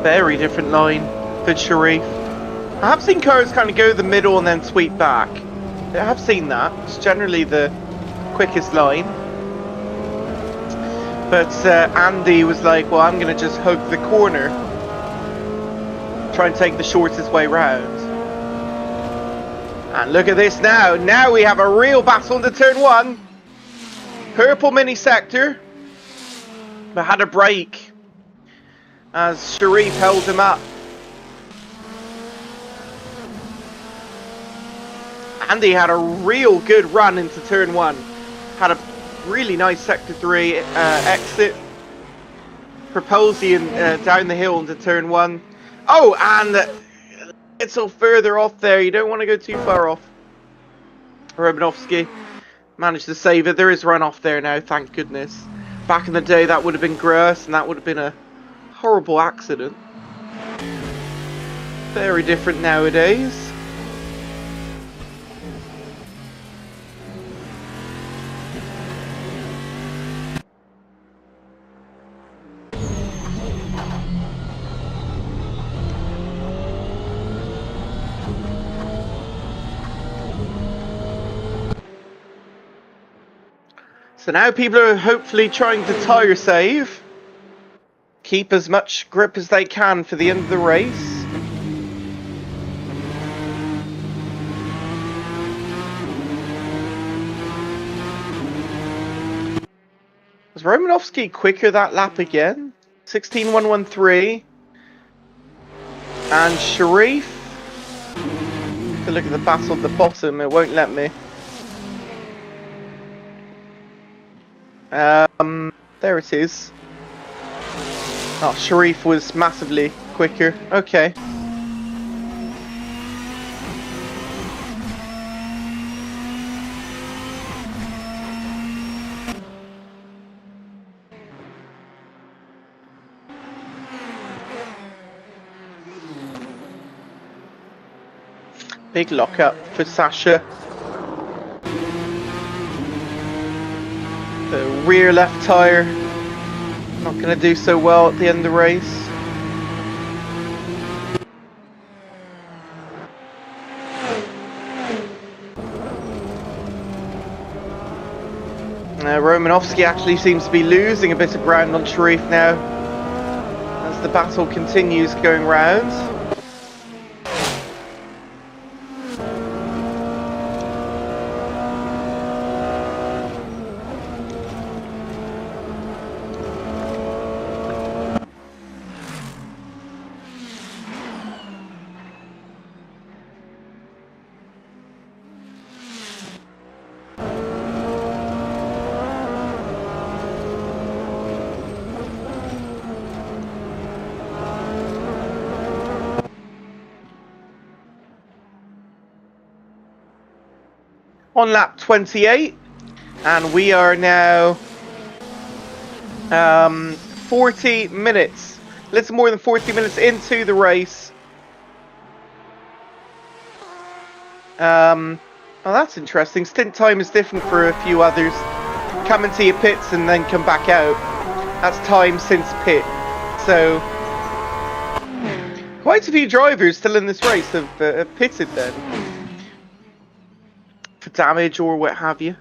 Very different line for Sharif. I have seen cars kind of go the middle and then sweep back. I have seen that. It's generally the quickest line. But Andy was like, well, I'm going to just hug the corner. Try and take the shortest way round. And look at this now. Now we have a real battle into turn 1. Purple mini sector. But had a break as Sharif held him up. Andy had a real good run into turn 1. Had a really nice sector 3 exit. Proposian down the hill into turn 1. Oh, and it's a little further off there. You don't want to go too far off. Romanovsky managed to save it. There is runoff there now, thank goodness. Back in the day, that would have been gross, and that would have been a horrible accident. Very different nowadays. So now people are hopefully trying to tire save. Keep as much grip as they can for the end of the race. Was Romanovsky quicker that lap again? 16.113. And Sharif. If I look at the battle at the bottom, it won't let me. There it is. Oh, Sharif was massively quicker. Okay. Big lockup for Sasha. The rear left tyre not going to do so well at the end of the race. Romanovsky actually seems to be losing a bit of ground on Sharif now as the battle continues going round. On lap 28, and we are now 40 minutes, little more than 40 minutes into the race. Oh, that's interesting. Stint time is different for a few others. Come into your pits and then come back out. That's time since pit. So, quite a few drivers still in this race have pitted then. For damage or what have you.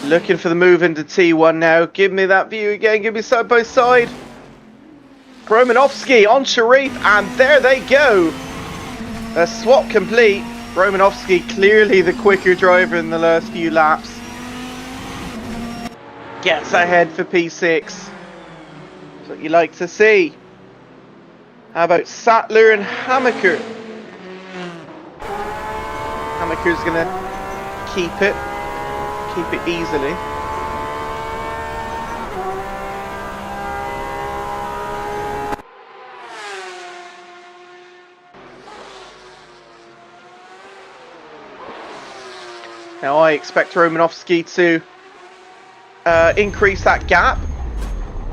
Looking for the move into T1 now. Give me that view again. Give me side by side. Romanovsky on Sharif, and there they go. A swap complete. Romanovsky clearly the quicker driver in the last few laps. Gets ahead for P6. That's what you like to see. How about Sattler and Hammaker? Hammaker's gonna keep it easily. Now I expect Romanovsky to increase that gap,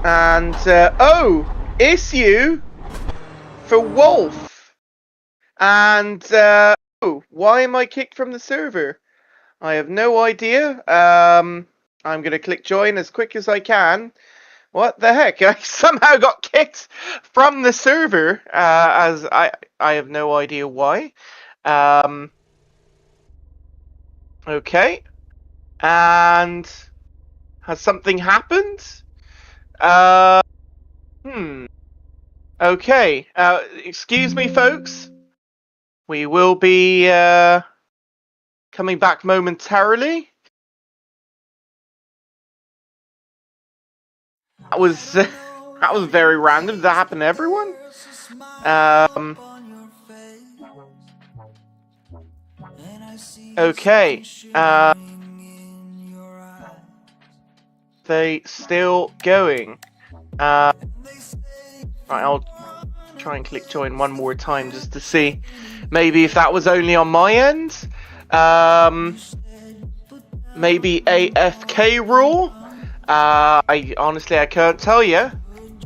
and oh, issue for Wolf, and oh, why am I kicked from the server? I have no idea. I'm going to click join as quick as I can. What the heck? I somehow got kicked from the server, as I have no idea why. Okay. And has something happened? Okay. Excuse me, folks. We will be coming back momentarily. That was that was very random. Did that happen to everyone? Okay. They still going. Right, I'll try and click join one more time just to see maybe if that was only on my end. Maybe AFK rule. I honestly can't tell you.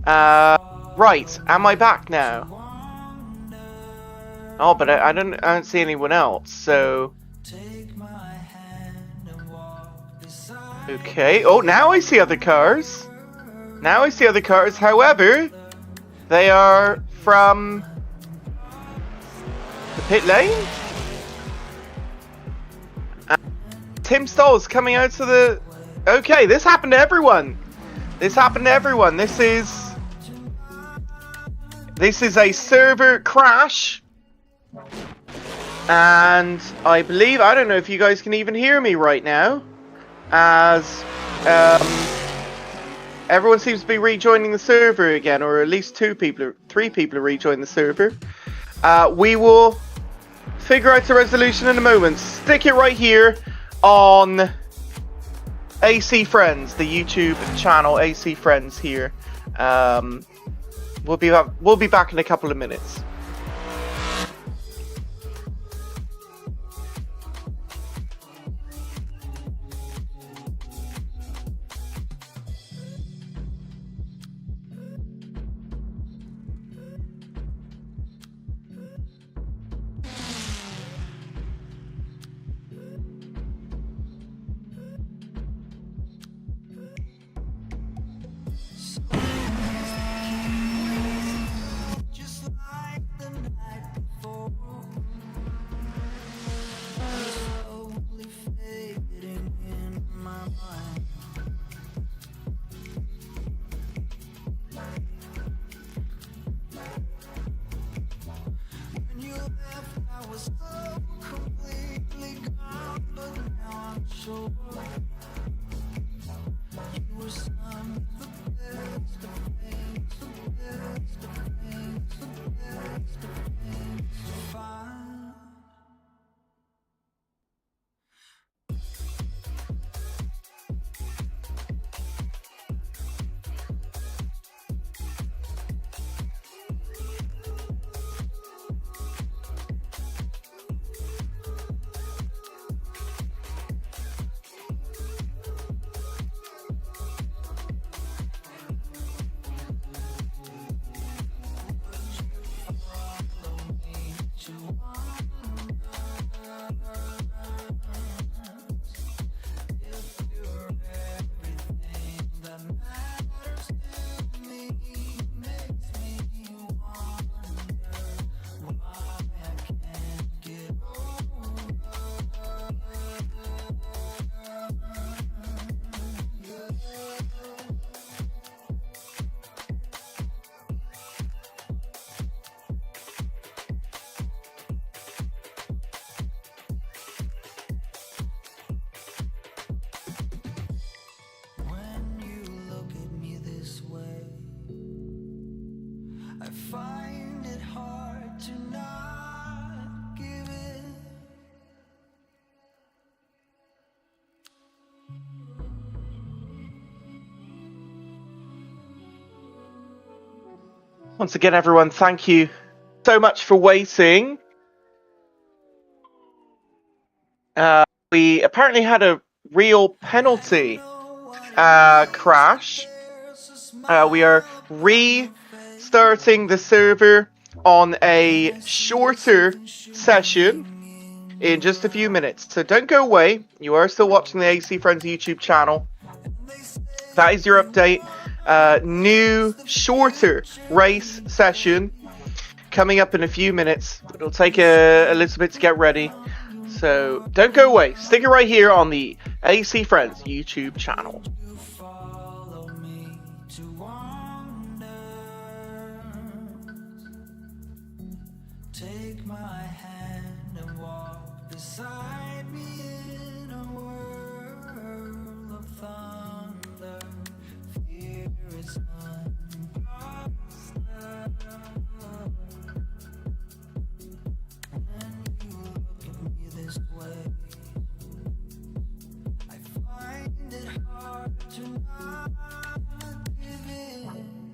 Right, am I back now? Oh, but I don't see anyone else. So okay. Oh, now I see other cars. Now I see other cars. However, they are from the pit lane. Tim Stoll's coming out to the. Okay, this happened to everyone. This happened to everyone. This is a server crash, and I believe, I don't know if you guys can even hear me right now, as everyone seems to be rejoining the server again, or at least 3 people are rejoining the server. We will figure out the resolution in a moment. Stick it right here on AC Friends, the YouTube channel AC Friends here. We'll be back in a couple of minutes. Once again, everyone, thank you so much for waiting. We apparently had a real penalty crash. We are restarting the server on a shorter session in just a few minutes. So don't go away. You are still watching the AC Friends YouTube channel. that is your update. New, shorter race session coming up in a few minutes. It'll take a little bit to get ready. So don't go away. Stick it right here on the AC Friends YouTube channel. Take my hand and walk beside me in a world of thunder. Fear is when you look at me this way, I find it hard to not give in.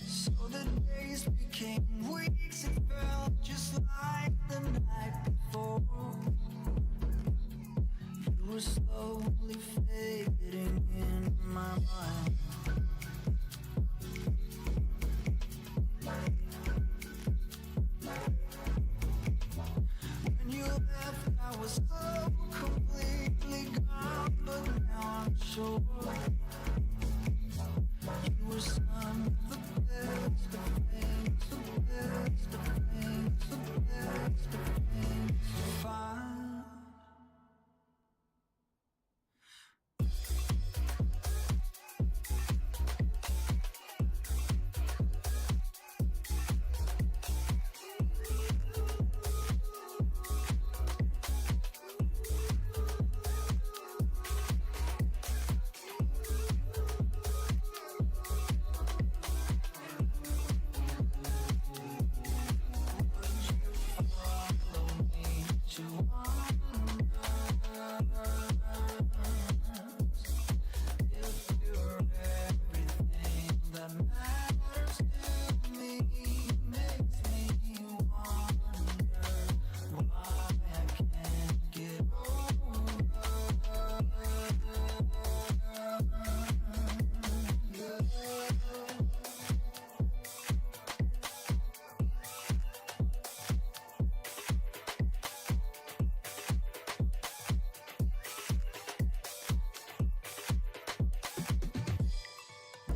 So the days became weeks, it felt just like the night before. You were slowly fading in my mind. When you left, I was so completely gone, but now I'm sure you were some of the best of things, the best of things, the best of things to find.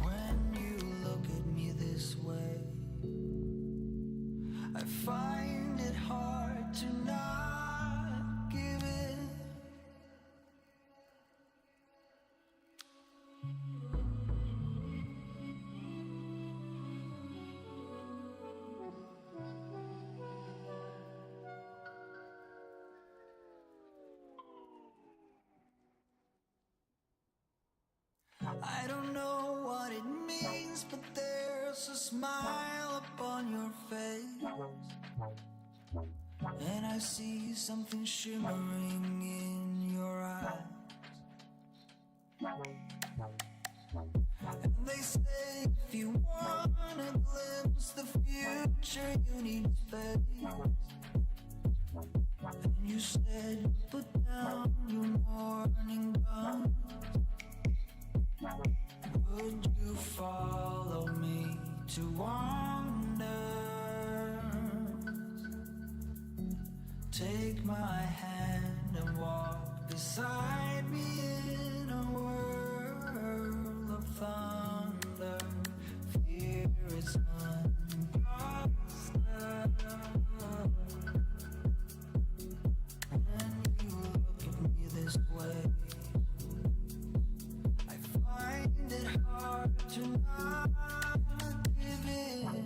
When you look at me this way, I find it hard to not give in. I don't know what it means, but there's a smile upon your face, and I see something shimmering in your eyes. And they say if you want to glimpse the future, you need faith. And you said put down your morning gun. Would you follow me to wander? Take my hand and walk beside me in a world of thunder. Fear is impossible. When you look at me this way, I find it hard to not give in.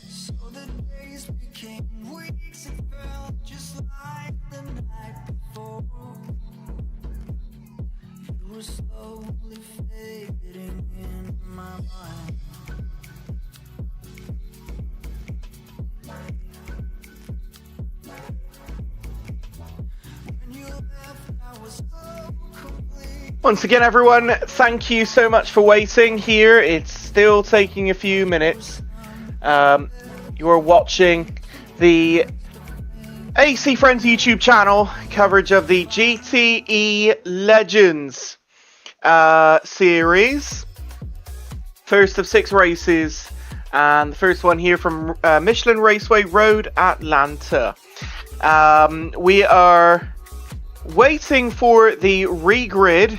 So the days became weeks, it felt just like the night before. You were slowly fading in my mind. When you left, I was so complete. Once again, everyone, thank you so much for waiting here. It's still taking a few minutes. You are watching the AC Friends YouTube channel coverage of the GTE Legends series. First of 6 races, and the first one here from Michelin Raceway Road, Atlanta. We are waiting for the regrid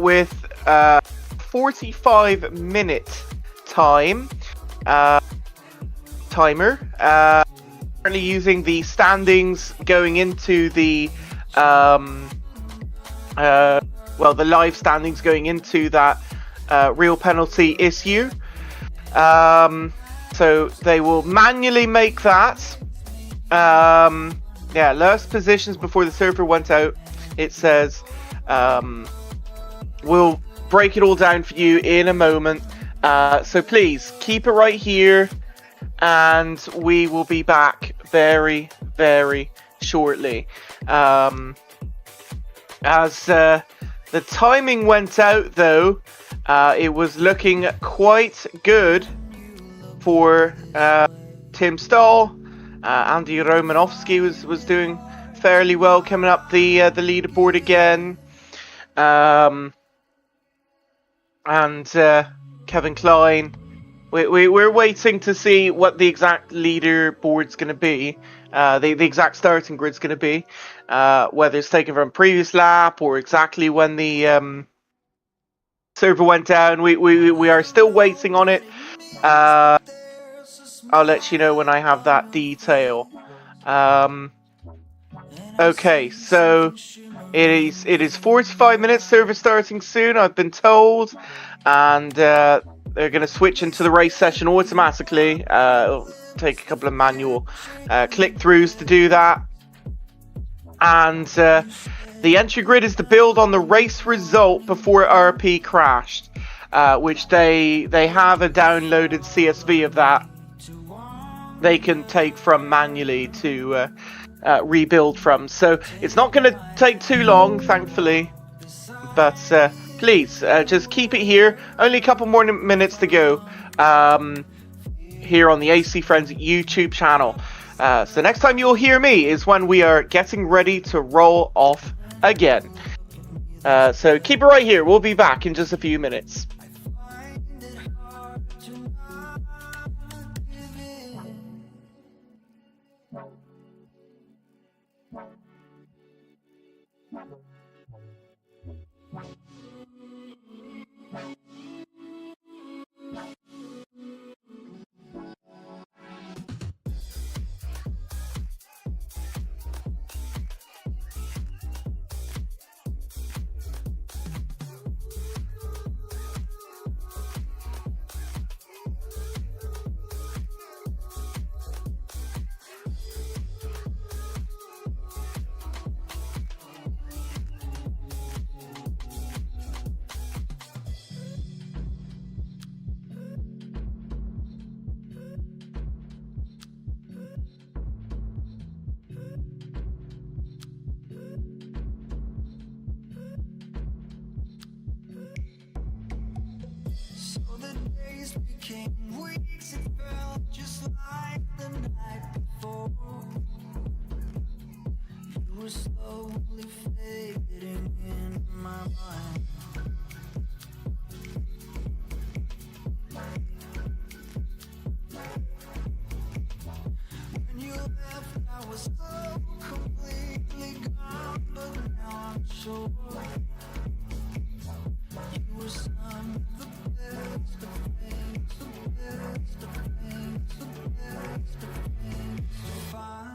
with 45-minute time timer. Currently using the standings going into the the live standings going into that real penalty issue. So they will manually make that. Yeah, last positions before the server went out. It says we'll break it all down for you in a moment. So please keep it right here, and we will be back very, very shortly. As the timing went out, though, it was looking quite good for Tim Stahl. Andy Romanowski was doing fairly well, coming up the leaderboard again. And Kevin Klein. We're waiting to see what the exact leaderboard's going to be, the exact starting grid's going to be, whether it's taken from previous lap or exactly when the server went down. We are still waiting on it. I'll let you know when I have that detail. Okay, so it is 45 minutes. Server starting soon, I've been told, and they're going to switch into the race session automatically. It'll take a couple of manual click-throughs to do that. And the entry grid is to build on the race result before RP crashed, which they have a downloaded CSV of that they can take from manually to rebuild from. So it's not going to take too long, thankfully. But please, just keep it here. Only a couple more minutes to go here on the AC Friends YouTube channel. So next time you'll hear me is when we are getting ready to roll off again. So keep it right here. We'll be back in just a few minutes. came weeks, it felt just like the night before. You were slowly fading in my mind. When you left, I was so completely gone, but now I'm sure you were some of the best of things, the best of things, the best of things to find.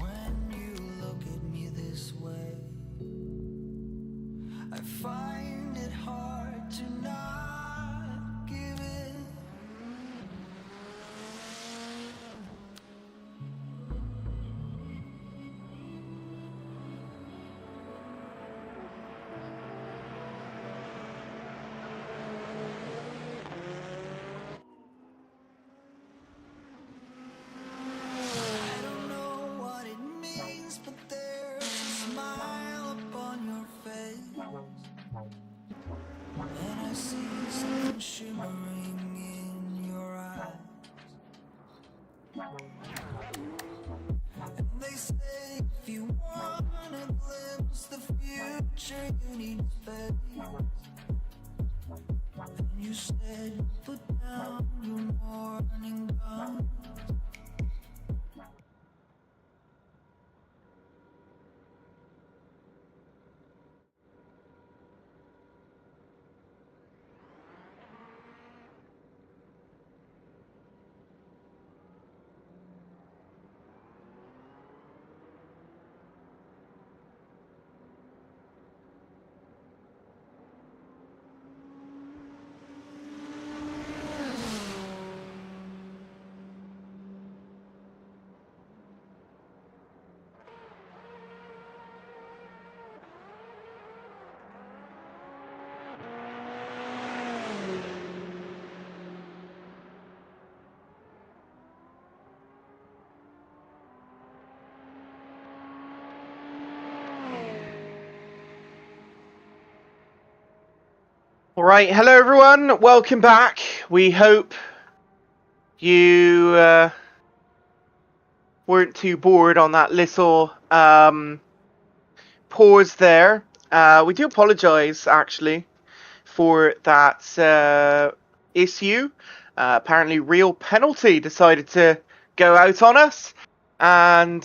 When you look at me this way, I find it hard to not give in. I don't know what it means, but there's a smile upon your face, and I see something shimmering in your eyes. And they say if you want to glimpse the future, you need faith. And you said, put down your morning gun. All right, hello everyone. Welcome back. We hope you weren't too bored on that little pause there. We do apologise actually for that issue. Apparently, Real Penalty decided to go out on us, and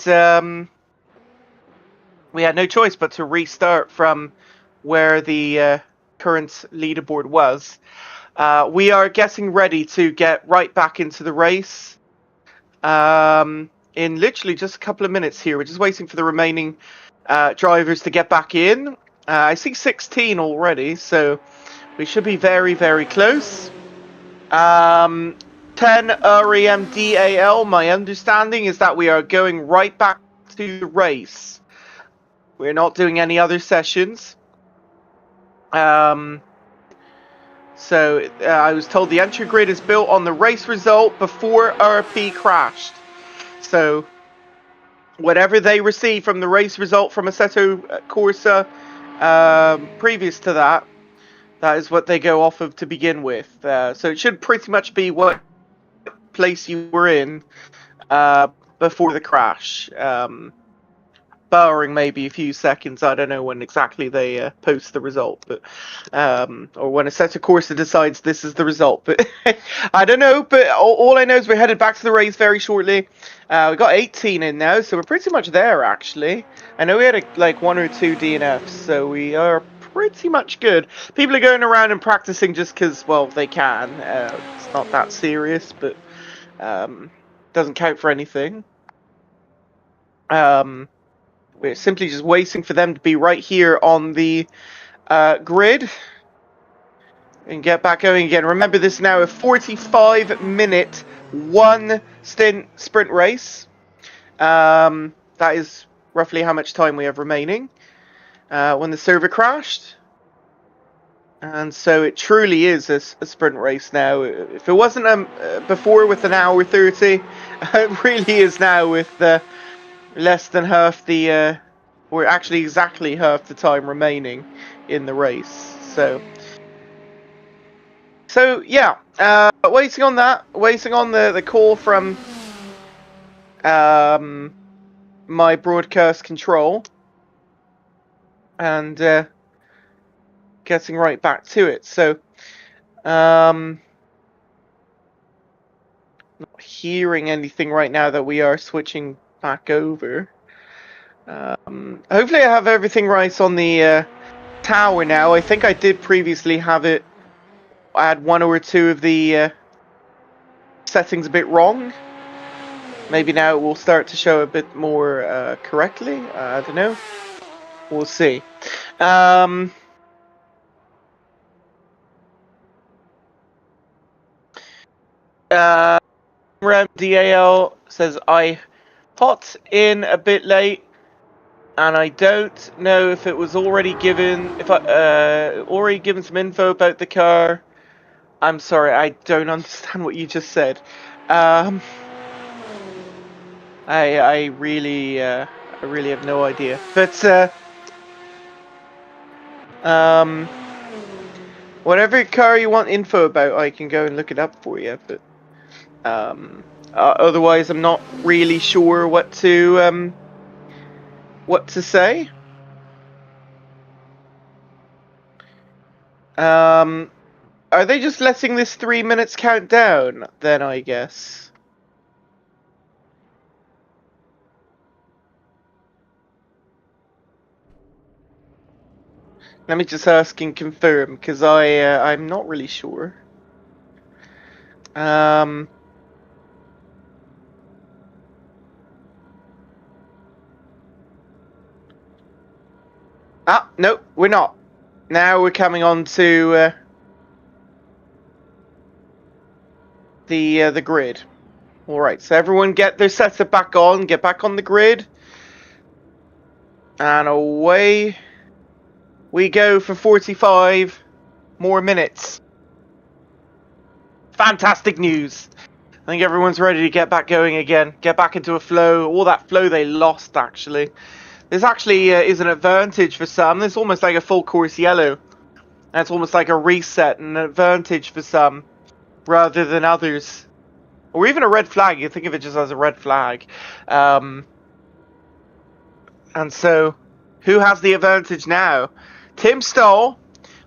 we had no choice but to restart from where the current leaderboard was. We are getting ready to get right back into the race in literally just a couple of minutes here. We're just waiting for the remaining drivers to get back in. I see 16 already, so we should be very, very close. 10 REMDAL, my understanding is that we are going right back to the race. We're not doing any other sessions. So I was told the entry grid is built on the race result before RP crashed. So whatever they receive from the race result from Assetto Corsa previous to that, that is what they go off of to begin with. So it should pretty much be what place you were in before the crash. barring maybe a few seconds. I don't know when exactly they post the result, but or when a set of course decides this is the result. But I don't know. But all I know is we're headed back to the race very shortly. We got 18 in now, so we're pretty much there actually. I know we had like 1 or 2 DNFs, so we are pretty much good. People are going around and practicing just because, well, they can. It's not that serious, but doesn't count for anything. We're simply just waiting for them to be right here on the grid and get back going again. Remember, this is now a 45-minute one stint sprint race. That is roughly how much time we have remaining when the server crashed. And so it truly is a sprint race now. If it wasn't before with an hour 30, it really is now with less than half the, or actually exactly half the time remaining in the race. So yeah, waiting on that, waiting on the call from my broadcast control, and getting right back to it. So, not hearing anything right now that we are switching back over. Hopefully I have everything right on the tower now. I think I did previously have it. I had 1 or 2 of the settings a bit wrong. Maybe now it will start to show a bit more correctly. I don't know. We'll see. DAL says I popped in a bit late, and I don't know if it was already given. If I already given some info about the car. I'm sorry, I don't understand what you just said. I really have no idea. But whatever car you want info about, I can go and look it up for you. But otherwise, I'm not really sure what to say. Are they just letting this 3 minutes count down, then, I guess? Let me just ask and confirm, because I'm not really sure. Ah, no, we're not. Now we're coming on to the grid. Alright, so everyone get their setup back on, get back on the grid. And away we go for 45 more minutes. Fantastic news. I think everyone's ready to get back going again. Get back into a flow. All that flow they lost, actually. This actually is an advantage for some. This is almost like a full course yellow. And it's almost like a reset and an advantage for some, rather than others. Or even a red flag. You think of it just as a red flag. And so, who has the advantage now? Tim Stoll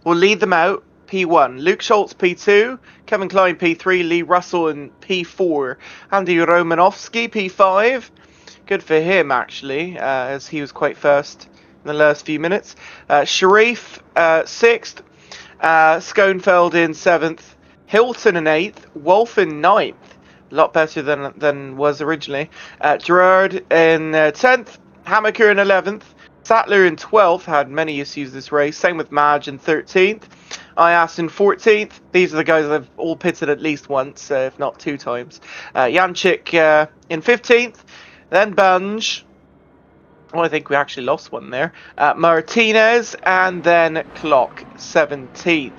will lead them out, P1. Luke Schultz, P2. Kevin Klein, P3. Lee Russell in P4. Andy Romanowski, P5. Good for him, actually, as he was quite fast in the last few minutes. Sharif, 6th. Schoenfeld in 7th. Hilton in 8th. Wolf in 9th. A lot better than was originally. Gerard in 10th. Hamaker in 11th. Sattler in 12th. Had many issues this race. Same with Madge in 13th. Ias in 14th. These are the guys that have all pitted at least once, if not 2 times. Janchik in 15th. Then Bunge. Oh, I think we actually lost one there. Martinez. And then Clock, 17th.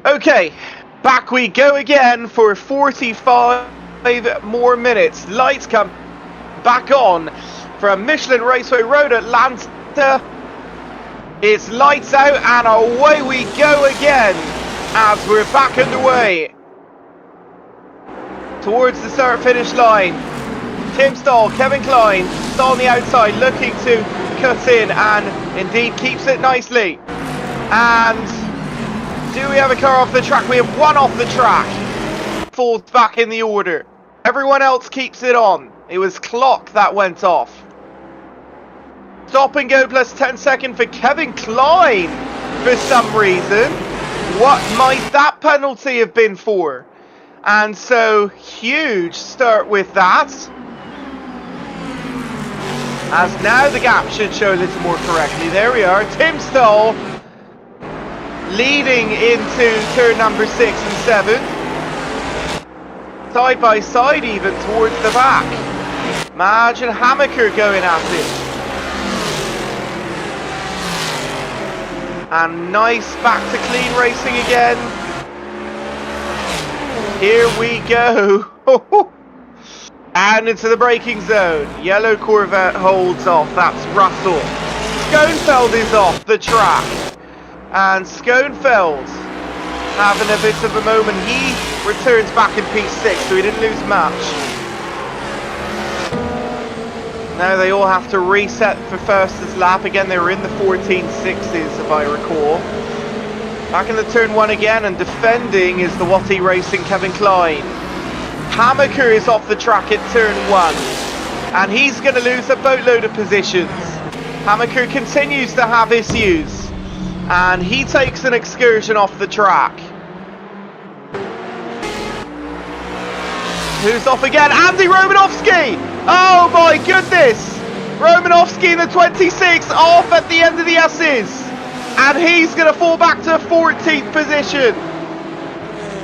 Okay. Back we go again for 45 more minutes. Lights come back on from Michelin Raceway Road, Atlanta. It's lights out and away we go again as we're back underway towards the start-finish line. Tim Stahl, Kevin Klein, Stahl on the outside, looking to cut in, and indeed keeps it nicely. And do we have a car off the track? We have one off the track. Falls back in the order. Everyone else keeps it on. It was Clock that went off. Stop and go plus 10 second for Kevin Klein for some reason. What might that penalty have been for? And so, huge start with that. As now the gap should show a little more correctly. There we are. Tim Stahl leading into turn number 6 and 7. Side by side even towards the back. Madge and Hammaker going at it. And nice back to clean racing again. Here we go. And into the braking zone. Yellow Corvette holds off. That's Russell. Schoenfeld is off the track. And Schoenfeld having a bit of a moment. He returns back in P6, so he didn't lose much. Now they all have to reset for first lap. Again, they were in the 14.6s, if I recall. Back in the turn 1 again, and defending is the Watty Racing Kevin Klein. Hammaker is off the track at turn 1, and he's going to lose a boatload of positions. Hammaker continues to have issues, and he takes an excursion off the track. Who's off again? Andy Romanovsky! Oh my goodness! Romanovsky in the 26 off at the end of the S's. And he's going to fall back to 14th position.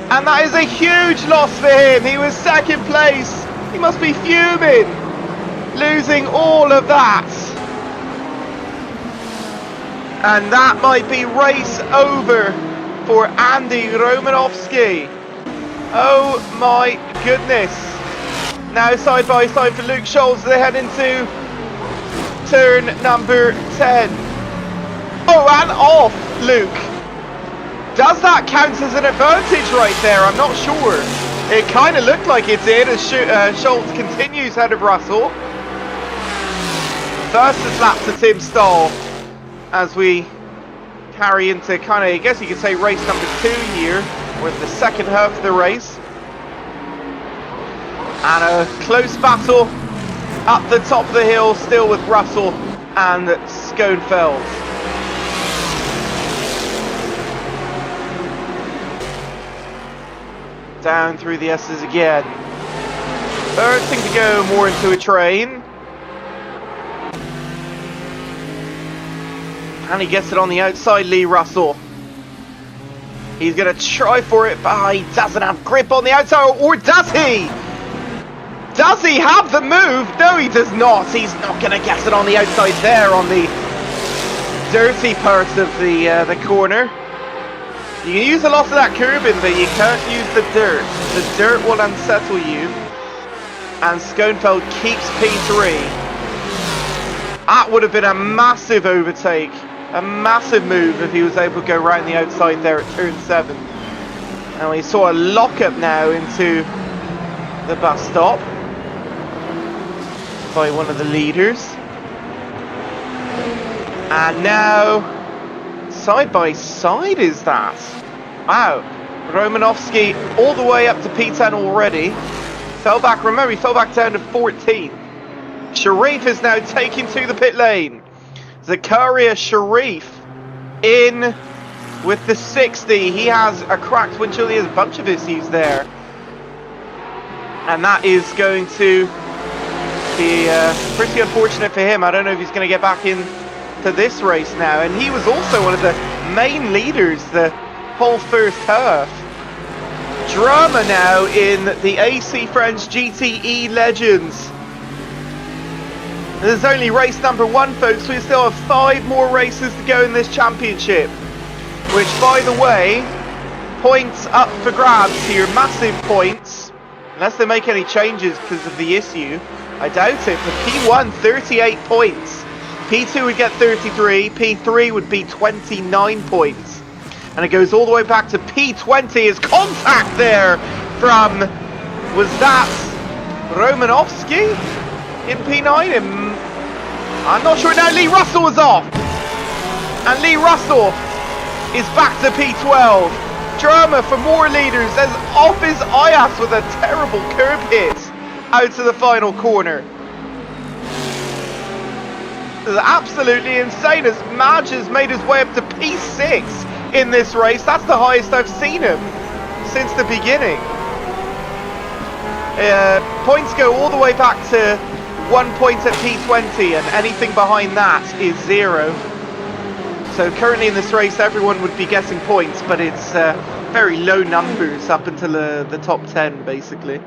And that is a huge loss for him. He was second place. He must be fuming, losing all of that. And that might be race over for Andy Romanovsky. Oh my goodness. Now side by side for Luke Scholes. They head into turn number 10. Oh, and off, Luke. Does that count as an advantage right there? I'm not sure. It kind of looked like it did as Schultz continues ahead of Russell. Fastest lap to Tim Stahl as we carry into kind of, I guess you could say, race number 2 here, with the second half of the race. And a close battle up the top of the hill, still with Russell and Schoenfeld. Down through the S's again. First thing to go more into a train. And he gets it on the outside, Lee Russell. He's going to try for it, but he doesn't have grip on the outside, or does he? Does he have the move? No, he does not. He's not going to get it on the outside there on the dirty part of the corner. You can use a lot of that curbing, but you can't use the dirt. The dirt will unsettle you. And Schoenfeld keeps P3. That would have been a massive overtake. A massive move if he was able to go right on the outside there at turn 7. And we saw a lock-up now into the bus stop by one of the leaders. And now, side by side is that? Wow. Romanovsky all the way up to P10 already. Fell back, remember, he fell back down to 14. Sharif is now taking to the pit lane. Zakaria Sharif in with the 60. He has a cracked windshield. He has a bunch of issues there. And that is going to be pretty unfortunate for him. I don't know if he's going to get back into this race now. And he was also one of the main leaders the whole first half. Drama now in the AC French GTE Legends. This is only race number 1, folks. We still have 5 more races to go in this championship. Which, by the way, points up for grabs here. Massive points. Unless they make any changes because of the issue. I doubt it. For P1, 38 points. P2 would get 33. P3 would be 29 points. And it goes all the way back to P20 as contact there from... Was that Romanovsky? in P9. I'm not sure now. Lee Russell is off. And Lee Russell is back to P12. Drama for more leaders as off his IAS with a terrible curb hit out to the final corner. This is absolutely insane as Madge has made his way up to P6 in this race. That's the highest I've seen him since the beginning. Points go all the way back to 1 point at P20 and anything behind that is 0. So currently in this race everyone would be getting points, but it's very low numbers up until the top 10 basically.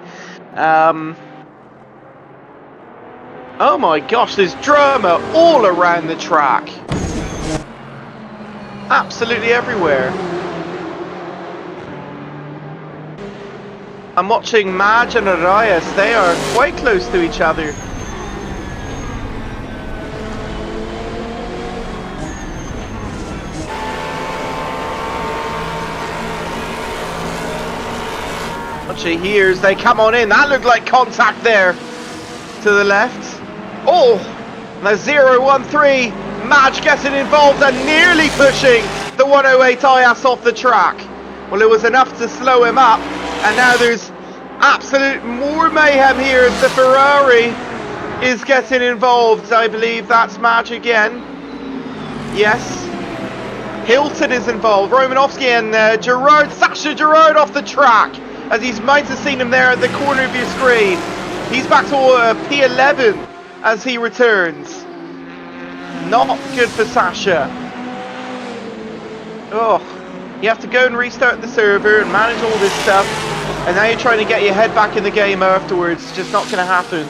Oh my gosh, there's drama all around the track. Absolutely everywhere. I'm watching Madge and Arias, they are quite close to each other. Watching here as they come on in, that looked like contact there to the left. Oh, the 013, Madge getting involved and nearly pushing the 108 IAS off the track. Well, it was enough to slow him up, and now there's absolute more mayhem here as the Ferrari is getting involved. I believe that's Madge again. Yes. Hilton is involved. Romanovsky and Gerard, Sasha Gerard off the track, as you might have seen him there at the corner of your screen. He's back to P11 as he returns. Not good for Sasha. Oh, you have to go and restart the server and manage all this stuff, and now you're trying to get your head back in the game afterwards. Just not going to happen.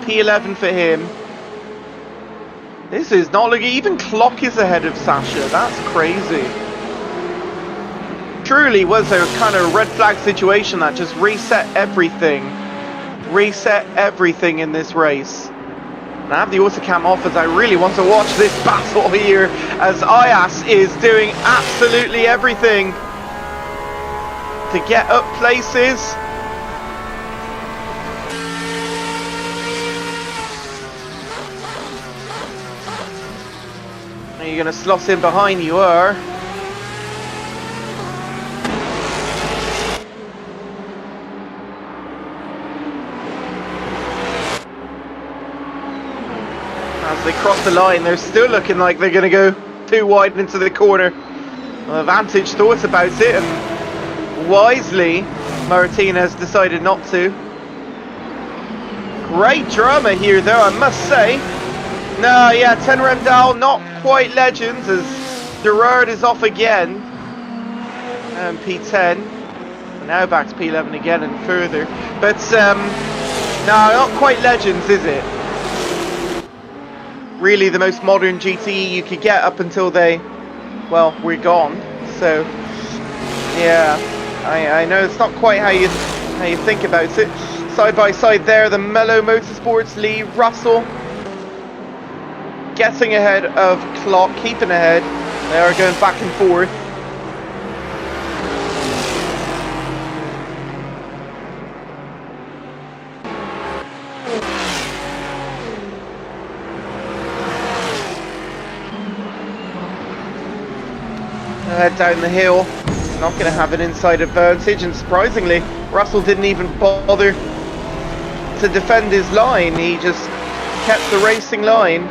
P11 for him. This is not looking, even Clock is ahead of Sasha. That's crazy. Truly was a kind of red flag situation that just reset everything. Reset everything in this race. And I have the autocam off as I really want to watch this battle here as IAS is doing absolutely everything to get up places. Are you going to slot in behind? You are. As they cross the line, they're still looking like they're going to go too wide into the corner. Well, Vantage thought about it, and wisely Martinez decided not to. Great drama here though, I must say. No, yeah, Ten Rendal not quite legends as Gerard is off again. And P10. And now back to P11 again and further. But no, not quite legends, is it? Really the most modern GTE you could get up until they, well, we're gone. So yeah, I know it's not quite how you think about it. Side by side there, the Mellow Motorsports, Lee Russell getting ahead of Clock, keeping ahead. They are going back and forth. Head down the hill, not going to have an inside advantage, and surprisingly Russell didn't even bother to defend his line. He just kept the racing line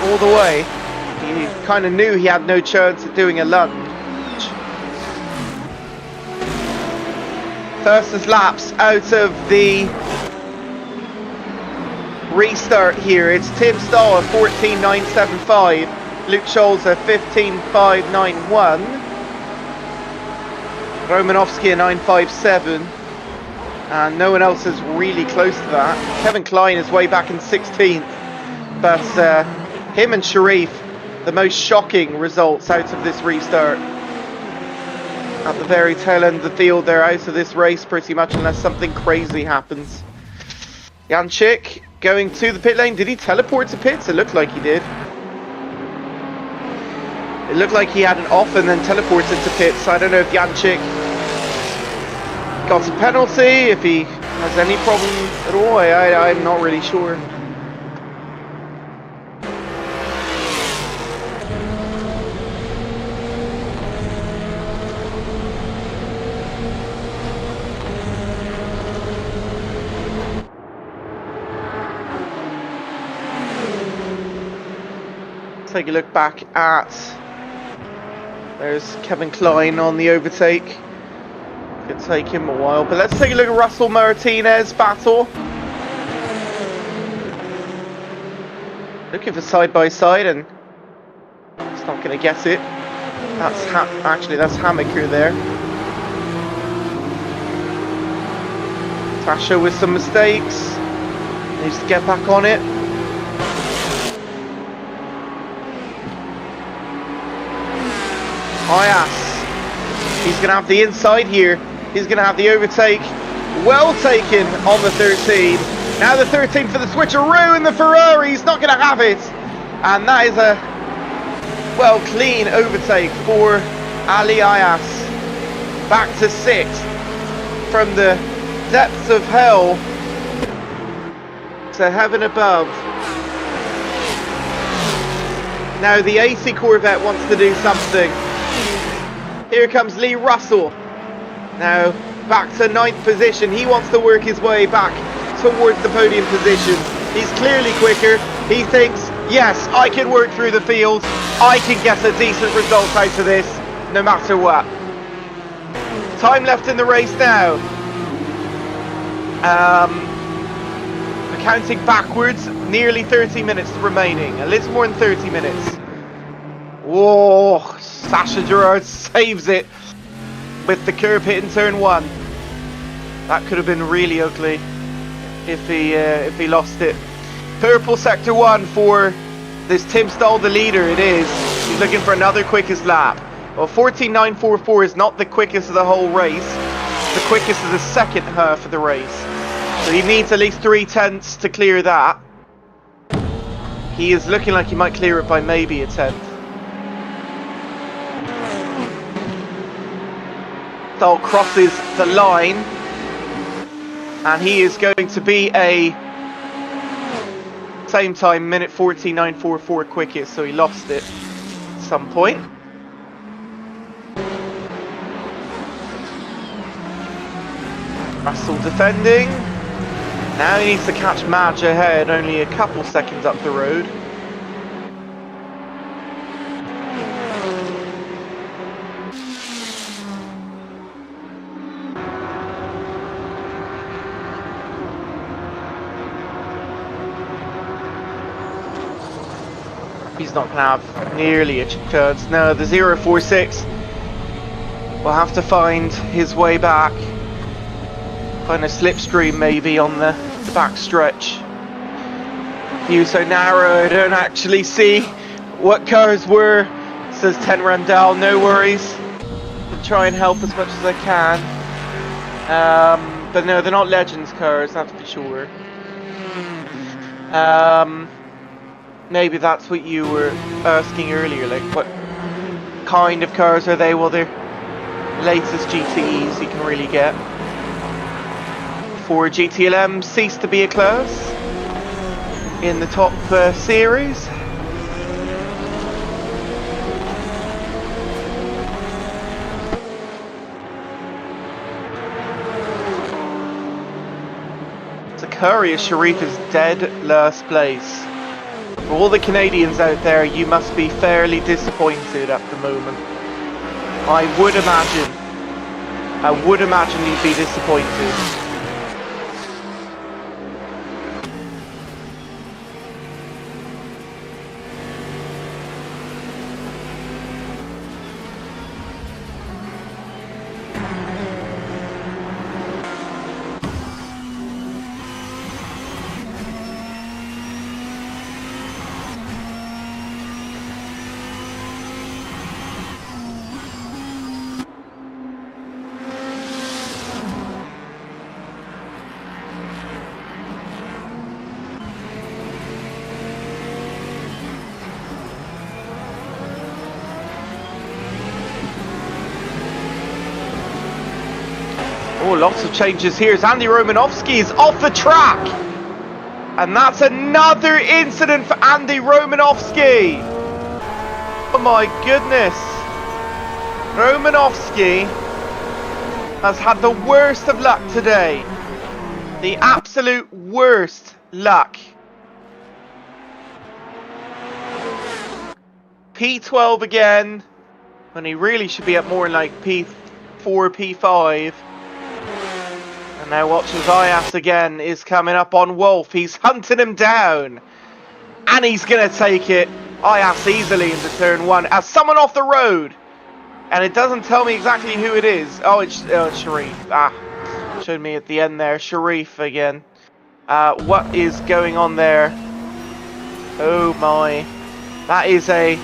all the way. He kind of knew he had no chance at doing a lunge. Fastest laps out of the restart here. It's Tim Stahl at 14.975. Luke Scholes at 15.591. Romanovsky at 9.57. And no one else is really close to that. Kevin Klein is way back in 16th. But him and Sharif, the most shocking results out of this restart. At the very tail end of the field, they're out of this race pretty much unless something crazy happens. Janchik going to the pit lane. Did he teleport to pits? It looked like he did. It looked like he had an off and then teleported to pits. I don't know if Janchik got a penalty, if he has any problem at all. I'm not really sure. Take a look back at, there's Kevin Klein on the overtake. Could take him a while, but let's take a look at Russell Martinez battle. Looking for side by side, and it's not going to get it. That's actually that's Hammaker there. Tasha with some mistakes, needs to get back on it. Ayas, he's going to have the inside here. He's going to have the overtake. Well taken on the 13. Now the 13 for the switcheroo, and the Ferrari's not going to have it. And that is a, well, clean overtake for Ali Ayas. Back to 6th from the depths of hell to heaven above. Now the AC Corvette wants to do something. Here comes Lee Russell. Now back to 9th position. He wants to work his way back towards the podium position. He's clearly quicker. He thinks, yes, I can work through the field. I can get a decent result out of this, no matter what. Time left in the race now. Counting backwards, nearly 30 minutes remaining. A little more than 30 minutes. Whoa, Sasha Gerard saves it with the curb hit in turn 1. That could have been really ugly if he lost it. Purple sector 1 for this Tim Stahl, the leader. It is. He's looking for another quickest lap. Well, 14.944 is not the quickest of the whole race. The quickest of the second half of the race. So he needs at least 3/10 to clear that. He is looking like he might clear it by maybe a 10th. Stahl crosses the line, and he is going to be a same time minute 14.944 quickest, so he lost it at some point. Russell defending. Now he needs to catch Madge ahead, only a couple seconds up the road. He's not going to have nearly a chance. No, the 046 will have to find his way back. Find a slipstream maybe on the back stretch. View so narrow, I don't actually see what cars were, says Ten Randall. No worries. I'll try and help as much as I can. But no, they're not Legends cars, that's for sure. Maybe that's what you were asking earlier, like what kind of cars are they? Well, they're latest GTEs you can really get. For GTLM ceased to be a class in the top series. Zakaria Sharif is dead last place. For all the Canadians out there, you must be fairly disappointed at the moment. I would imagine you'd be disappointed. Oh, lots of changes here as Andy Romanovsky is off the track. And that's another incident for Andy Romanovsky. Oh my goodness. Romanovsky has had the worst of luck today. The absolute worst luck. P12 again, when he really should be up more like P4, P5. And now watch as Ayas again is coming up on Wolf. He's hunting him down. And he's going to take it. Ayas easily into turn 1 as someone off the road. And it doesn't tell me exactly who it is. Oh, it's Sharif. Ah, showed me at the end there. Sharif again. What is going on there? Oh my. That is a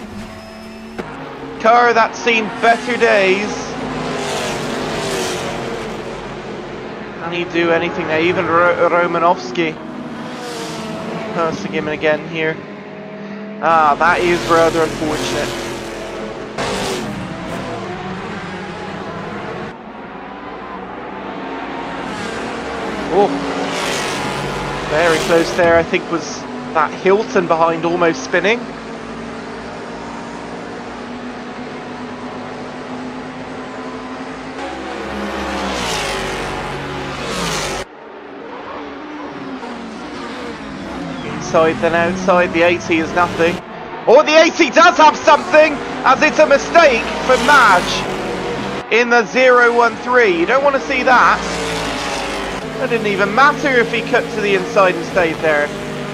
car that's seen better days. Can he do anything there? Even Romanovsky passing him again here. Ah, that is rather unfortunate. Oh, very close there. I think was that Hilton behind almost spinning. Inside then outside, the 80 is nothing. Or the 80 does have something, as it's a mistake for Madge in the 013. You don't want to see that. It didn't even matter if he cut to the inside and stayed there,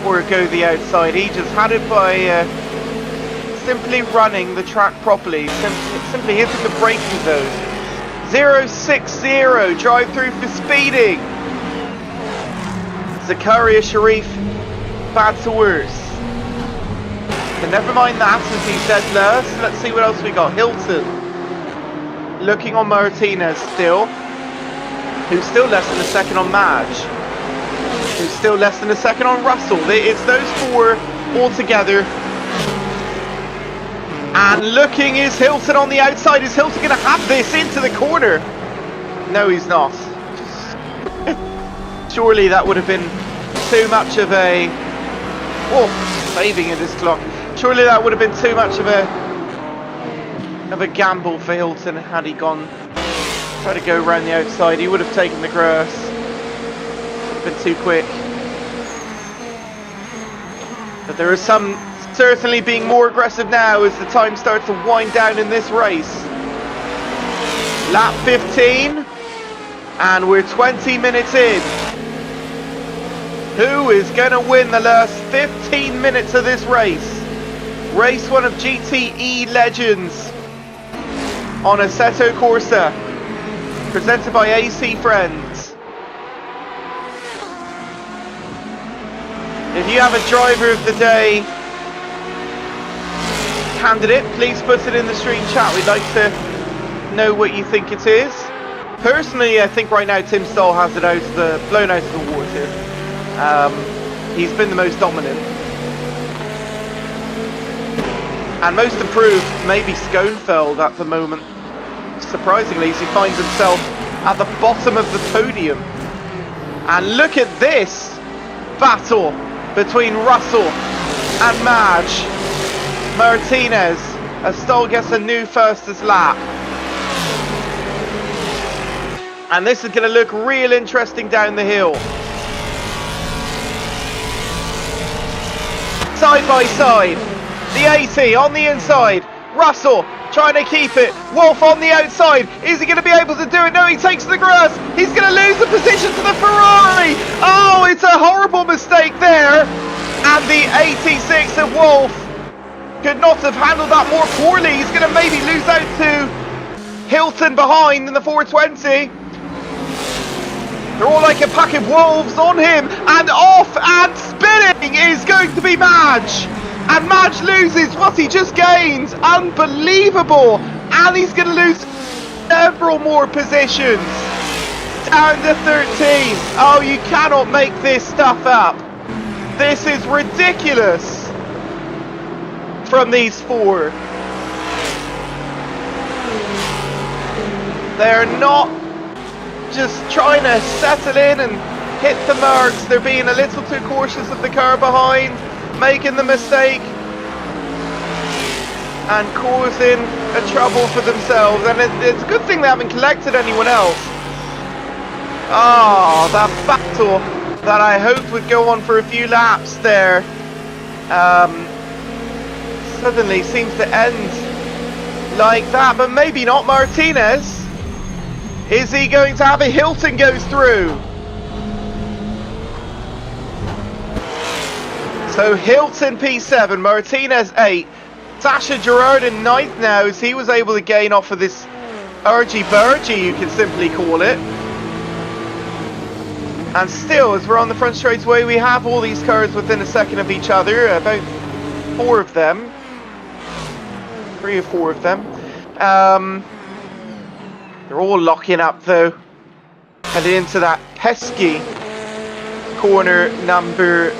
or go the outside. He just had it by simply running the track properly, simply hitting the braking zone. 060, drive through for speeding. Zakaria Sharif, bad to worse. But never mind that, as he said last. Let's see what else we got. Hilton looking on Martinez still, who's still less than a second on Madge, who's still less than a second on Russell. It's those four all together. And looking is Hilton on the outside. Is Hilton going to have this into the corner? No, he's not. Surely that would have been too much of a... Oh, saving in this clock. Surely that would have been too much of a gamble for Hilton had he gone, tried to go around the outside. He would have taken the grass. Been too quick. But there is some certainly being more aggressive now as the time starts to wind down in this race. Lap 15, and we're 20 minutes in. Who is going to win the last 15 minutes of this race? Race 1 of GTE Legends on Assetto Corsa, presented by AC Friends. If you have a driver of the day candidate, please put it in the stream chat. We'd like to know what you think it is. Personally, I think right now Tim Stoll has it blown out of the water. He's been the most dominant. And most improved, maybe Schoenfeld at the moment. Surprisingly, as he finds himself at the bottom of the podium. And look at this battle between Russell and Madge. Martinez, as Stoll gets a new fastest lap. And this is going to look real interesting down the hill. Side by side, the 80 on the inside, Russell trying to keep it, Wolf on the outside, is he going to be able to do it? No, he takes the grass, he's going to lose the position to the Ferrari. Oh, it's a horrible mistake there, and the 86 of Wolf could not have handled that more poorly. He's going to maybe lose out to Hilton behind in the 420. They're all like a pack of wolves on him, and off and spinning is going to be Madge. And Madge loses what he just gained. Unbelievable. And he's going to lose several more positions. Down to 13. Oh, you cannot make this stuff up. This is ridiculous from these four. They're not just trying to settle in and hit the marks. They're being a little too cautious of the car behind, making the mistake and causing a trouble for themselves. And it's a good thing they haven't collected anyone else. Oh, that battle that I hoped would go on for a few laps there suddenly seems to end like that, but maybe not. Martinez, is he going to have it? Hilton goes through. So Hilton P7, Martinez 8, Sasha Gerard in 9th now, as he was able to gain off of this urgy-burgy, you can simply call it. And still, as we're on the front straightaway, we have all these cars within a second of each other, about 4 of them. 3 or 4 of them. They're all locking up though, heading into that pesky corner number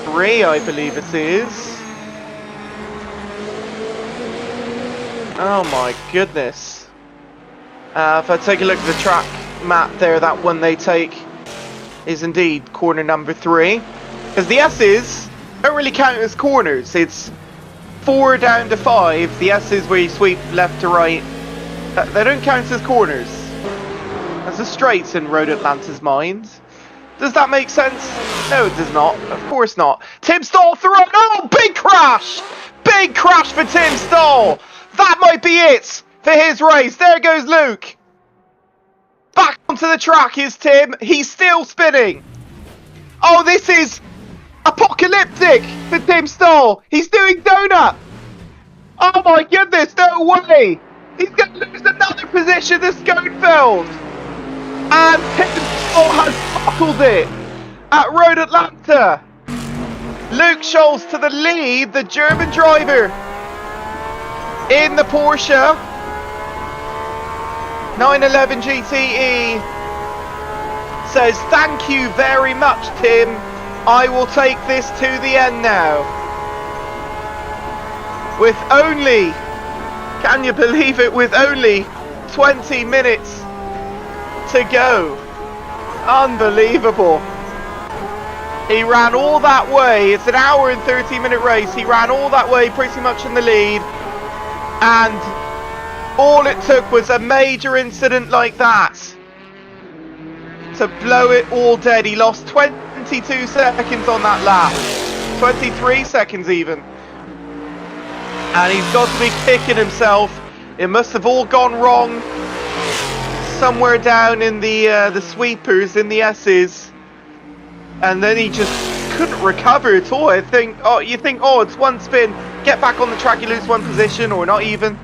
3, I believe it is. Oh my goodness. If I take a look at the track map there, that one they take is indeed corner number 3. Because the S's don't really count as corners. It's 4 down to 5. The S's where you sweep left to right. They don't count as corners. As the straights in Road Atlanta's mind. Does that make sense? No, it does not. Of course not. Tim Stall through. Oh, big crash! Big crash for Tim Stall. That might be it for his race. There goes Luke. Back onto the track is Tim. He's still spinning. Oh, this is apocalyptic for Tim Stall. He's doing donut. Oh my goodness, no way. He's going to lose another position to Schoenfeld. And Tim Stall has buckled it at Road Atlanta. Luke Scholz to the lead, the German driver in the Porsche 911 GTE says, thank you very much, Tim. I will take this to the end now. With only, can you believe it, with only 20 minutes to go. Unbelievable. He ran all that way. It's an hour and 30-minute race. He ran all that way pretty much in the lead. And all it took was a major incident like that to blow it all dead. He lost 22 seconds on that lap. 23 seconds even. And he's got to be kicking himself. It must have all gone wrong somewhere down in the sweepers, in the S's. And then he just couldn't recover at all. You think, oh, it's one spin, get back on the track, you lose one position, or not even.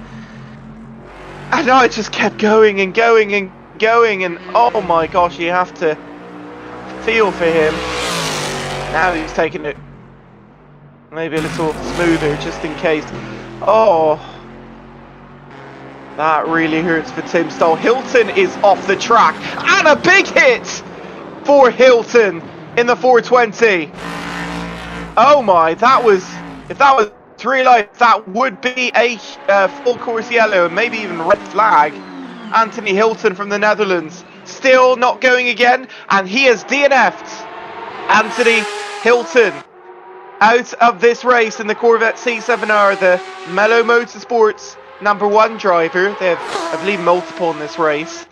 And no, it just kept going and going and going, and oh my gosh, you have to feel for him. Now he's taking it maybe a little smoother, just in case. Oh, that really hurts for Tim Stall. Hilton is off the track, and a big hit for Hilton in the 420. Oh my, that was, if that was real life, that would be a full course yellow and maybe even red flag. Anthony Hilton from the Netherlands still not going again, and he has DNF'd. Anthony Hilton out of this race in the Corvette C7R, the Mellow Motorsports #1 driver. They have, I believe, multiple in this race.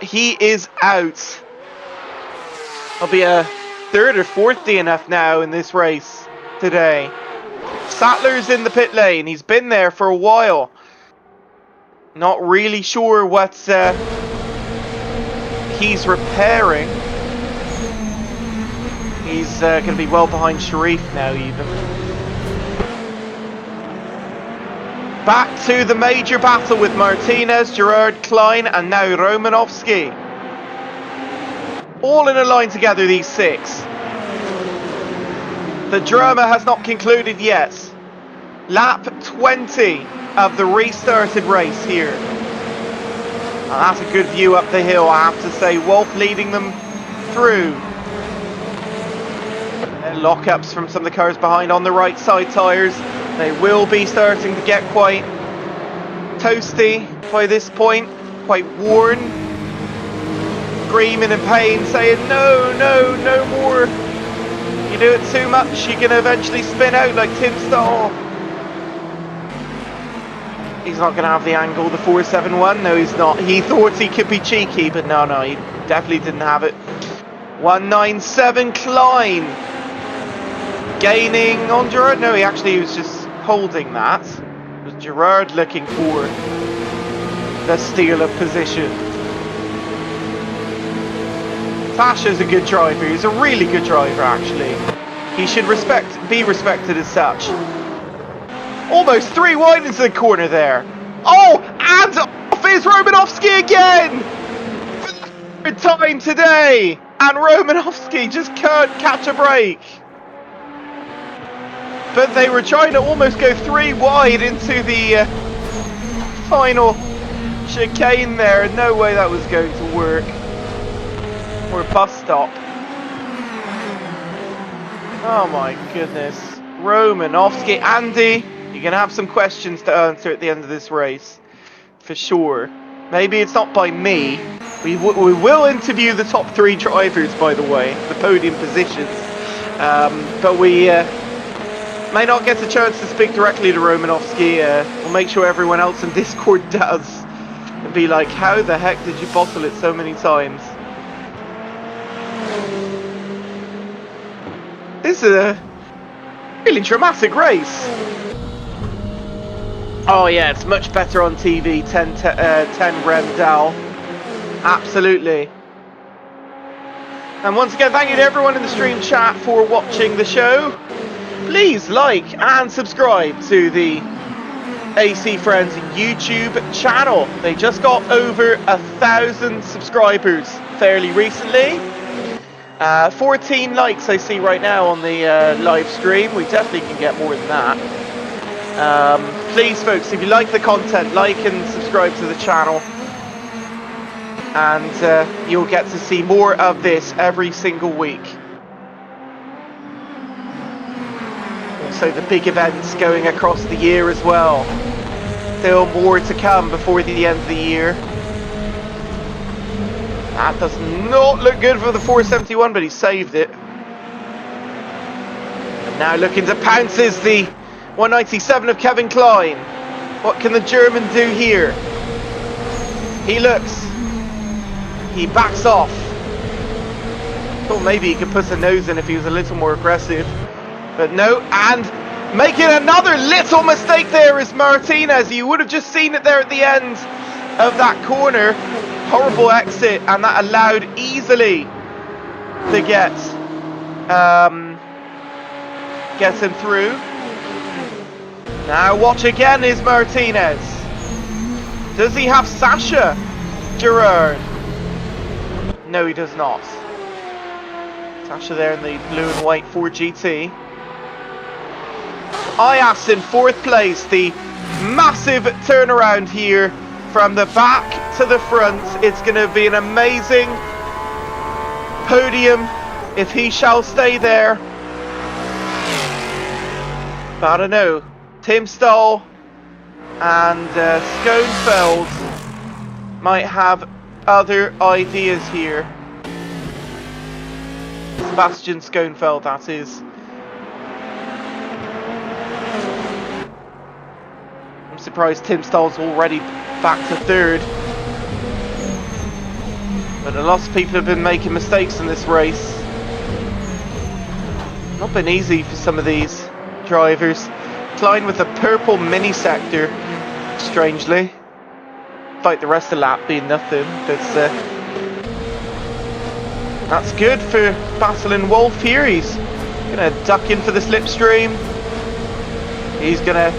He is out. I'll be a 3rd or 4th DNF now in this race today. Sattler's in the pit lane. He's been there for a while. Not really sure what he's repairing. He's going to be well behind Sharif now even. Back to the major battle with Martinez, Gerard, Klein and now Romanovsky. All in a line together, these 6. The drama has not concluded yet. Lap 20 of the restarted race here. And that's a good view up the hill, I have to say. Wolf leading them through. Lockups from some of the cars behind on the right side tyres. They will be starting to get quite toasty by this point, quite worn. screaming in pain, saying, no, no, no more. You do it too much, you're going to eventually spin out like Tim Stahl. He's not going to have the angle, the 471. No, he's not. He thought he could be cheeky, but no, he definitely didn't have it. 197 Klein. Gaining on Gerard. No, he was just holding that. It was Gerard looking for the steal of position. Tasha's a good driver. He's a really good driver, actually. He should be respected as such. Almost 3 wide into the corner there. Oh, and off is Romanovsky again! For the 3rd time today! And Romanovsky just can't catch a break. But they were trying to almost go 3 wide into the final chicane there. No way that was going to work. Or bus stop. Oh my goodness. Romanovsky. Andy, you're going to have some questions to answer at the end of this race. For sure. Maybe it's not by me. We will interview the top 3 drivers, by the way. The podium positions. But we may not get a chance to speak directly to Romanovsky. We'll make sure everyone else in Discord does. And be like, how the heck did you bottle it so many times? This is a really dramatic race. Oh yeah, it's much better on TV, 10 Rem Dal. Absolutely. And once again, thank you to everyone in the stream chat for watching the show. Please like and subscribe to the AC Friends YouTube channel. They just got over 1,000 subscribers fairly recently. 14 likes I see right now on the live stream. We definitely can get more than that. Please folks, if you like the content, like and subscribe to the channel. And you'll get to see more of this every single week. Also the big events going across the year as well. Still more to come before the end of the year. That does not look good for the 471, but he saved it. And now looking to pounce is the 197 of Kevin Klein. What can the German do here? He looks. He backs off. Thought maybe he could put a nose in if he was a little more aggressive. But no, and making another little mistake there is Martinez. You would have just seen it there at the end of that corner. Horrible exit, and that allowed easily to get him through. Now watch again is Martinez. Does he have Sasha Gerard? No, he does not. Sasha there in the blue and white Ford GT. Ayas in 4th place. The massive turnaround here. From the back to the front, it's going to be an amazing podium if he shall stay there. But I don't know. Tim Stahl and Schoenfeld might have other ideas here. Sebastian Schoenfeld, that is. I'm surprised Tim Stahl's already back to 3rd. But a lot of people have been making mistakes in this race. Not been easy for some of these drivers. Klein with the purple mini sector, strangely. Like the rest of the lap being nothing, but that's good for Battling Wolf here. He's gonna duck in for the slipstream. He's gonna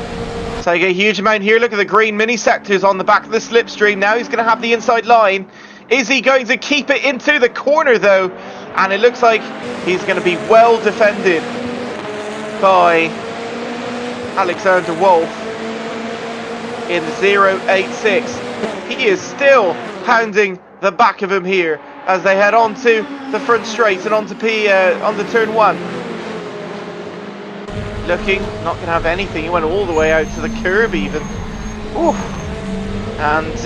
take a huge amount here. Look at the green mini sectors on the back of the slipstream. Now he's going to have the inside line. Is he going to keep it into the corner though? And it looks like he's going to be well defended by Alexander Wolf in 086. He is still pounding the back of him here as they head onto the front straight and onto turn 1. Looking, not going to have anything. He went all the way out to the curb even. Ooh. And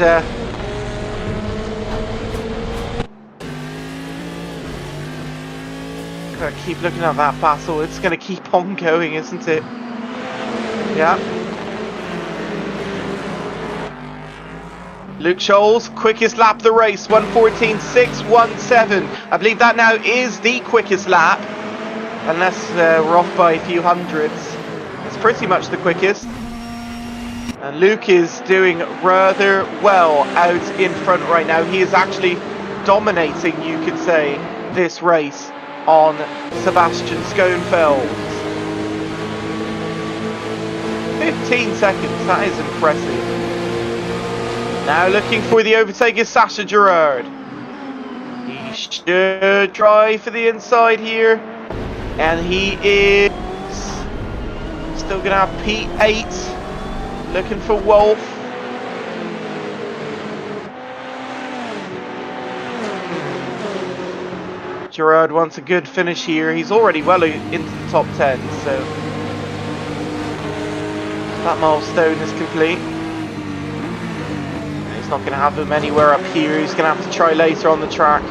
But keep looking at that battle. It's going to keep on going, isn't it? Yeah. Luke Scholes, quickest lap of the race, 1:14.617. I believe that now is the quickest lap, unless we're off by a few hundreds. It's pretty much the quickest. And Luke is doing rather well out in front right now. He is actually dominating, you could say, this race on Sebastian Schoenfeld. 15 seconds, that is impressive. Now looking for the overtake is Sasha Gerard. He should drive for the inside here. And he is still going to have P8. Looking for Wolf. Gerard wants a good finish here. He's already well into the top 10, so that milestone is complete. He's not going to have him anywhere up here. He's going to have to try later on the track.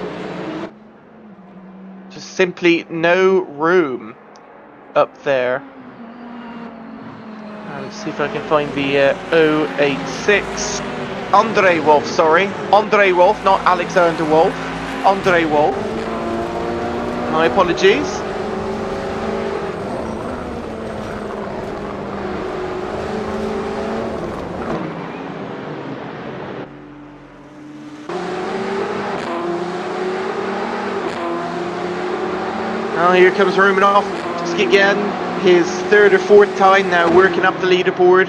Just simply no room up there. Let's see if I can find the 086. Andre Wolf, sorry. Andre Wolf, not Alexander Wolf. Andre Wolf. My apologies. Oh, here comes Romanoff. Just again, his third or fourth time now working up the leaderboard.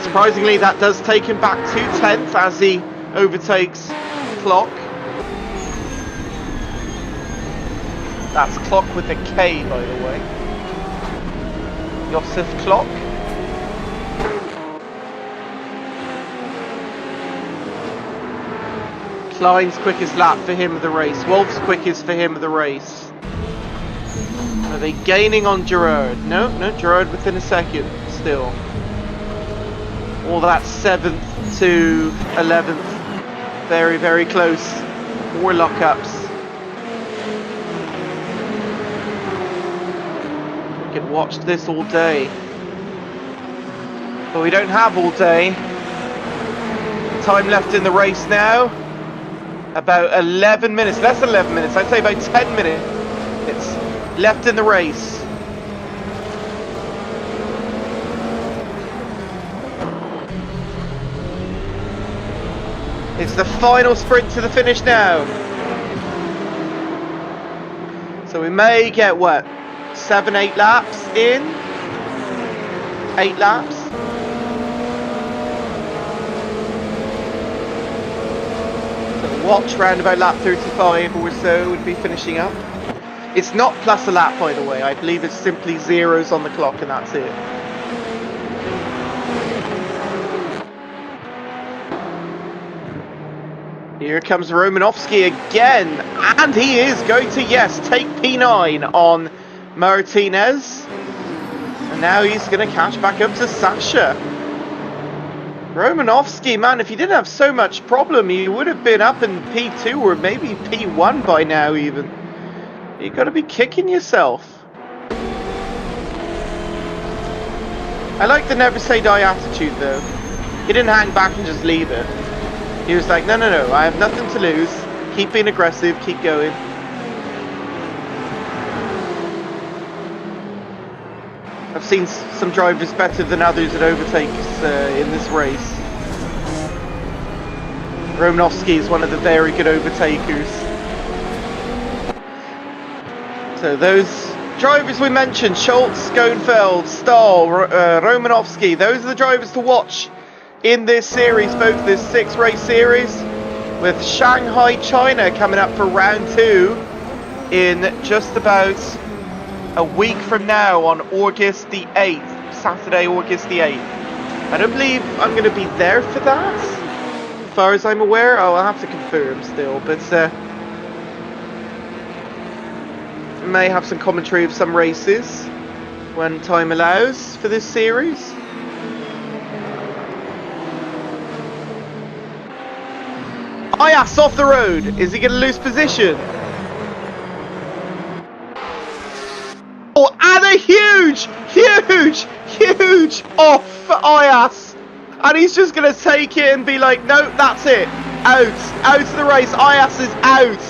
Surprisingly, that does take him back 2/10 as he overtakes Clock. That's Clock with a K, by the way. Josef Clock. Klein's quickest lap for him of the race. Wolf's quickest for him of the race. Are they gaining on Gerard? No, Gerard within a second still. All that 7th to 11th. Very, very close. More lockups. We could watch this all day. But we don't have all day. Time left in the race now. About 11 minutes. Less than 11 minutes. I'd say about 10 minutes. It's left in the race. It's the final sprint to the finish now. So we may get, what, 7, 8 laps in? 8 laps? So watch round about lap 35 or so would be finishing up. It's not plus a lap, by the way. I believe it's simply zeros on the clock and that's it. Here comes Romanovsky again, and he is going to, yes, take P9 on Martinez. And now he's going to catch back up to Sasha. Romanovsky, man, if he didn't have so much problem, he would have been up in P2 or maybe P1 by now even. You got to be kicking yourself. I like the never say die attitude though. He didn't hang back and just leave it. He was like, no, I have nothing to lose. Keep being aggressive, keep going. I've seen some drivers better than others at overtakes in this race. Romanovsky is one of the very good overtakers. So those drivers we mentioned, Schultz, Schoenfeld, Stahl, Romanovsky, those are the drivers to watch in this series, both this 6-race series, with Shanghai, China coming up for round 2 in just about a week from now on August the 8th, Saturday, August the 8th. I don't believe I'm going to be there for that, as far as I'm aware. Oh, I'll have to confirm still, but may have some commentary of some races when time allows for this series. Ayas off the road. Is he going to lose position? And a huge off for Ayas. And he's just going to take it and be like, no, that's it. Out of the race. Ayas is out.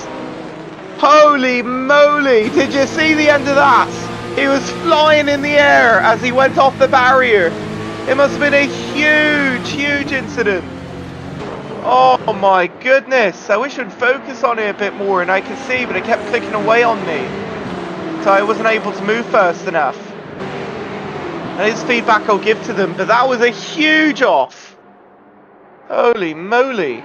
Holy moly. Did you see the end of that? He was flying in the air as he went off the barrier. It must have been a huge incident. Oh my goodness. I wish I'd focus on it a bit more and I could see, but it kept clicking away on me. So I wasn't able to move fast enough. That is feedback I'll give to them, but that was a huge off. Holy moly.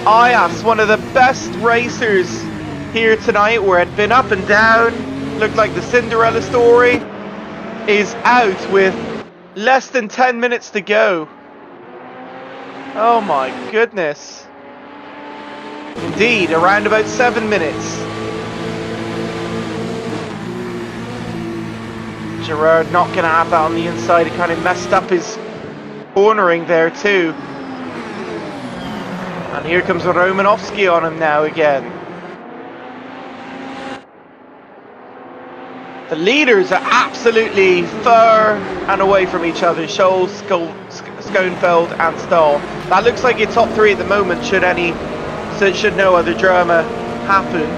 Ayas, one of the best racers here tonight, where it had been up and down, looked like the Cinderella story, is out with less than 10 minutes to go. Oh my goodness. Indeed, around about 7 minutes. Gerard not going to have that on the inside. It kind of messed up his cornering there too. And here comes Romanovsky on him now again. The leaders are absolutely far and away from each other. Scholl, Schoenfeld and Stahl. That looks like your top three at the moment, should no other drama happen.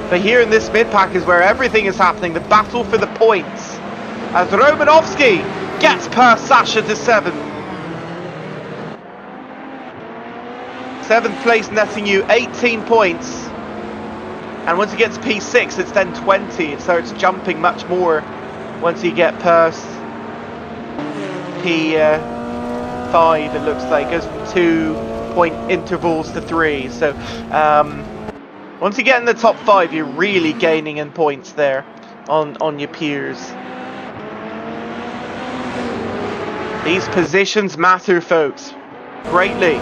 But here in this mid-pack is where everything is happening. The battle for the points. As Romanovsky gets past Sasha to 7th. 7th place netting you 18 points. And once you get to P6, it's then 20. It starts jumping much more once you get past P5, it looks like. It goes from 2 point intervals to 3. So once you get in the top 5, you're really gaining in points there on your peers. These positions matter, folks, greatly.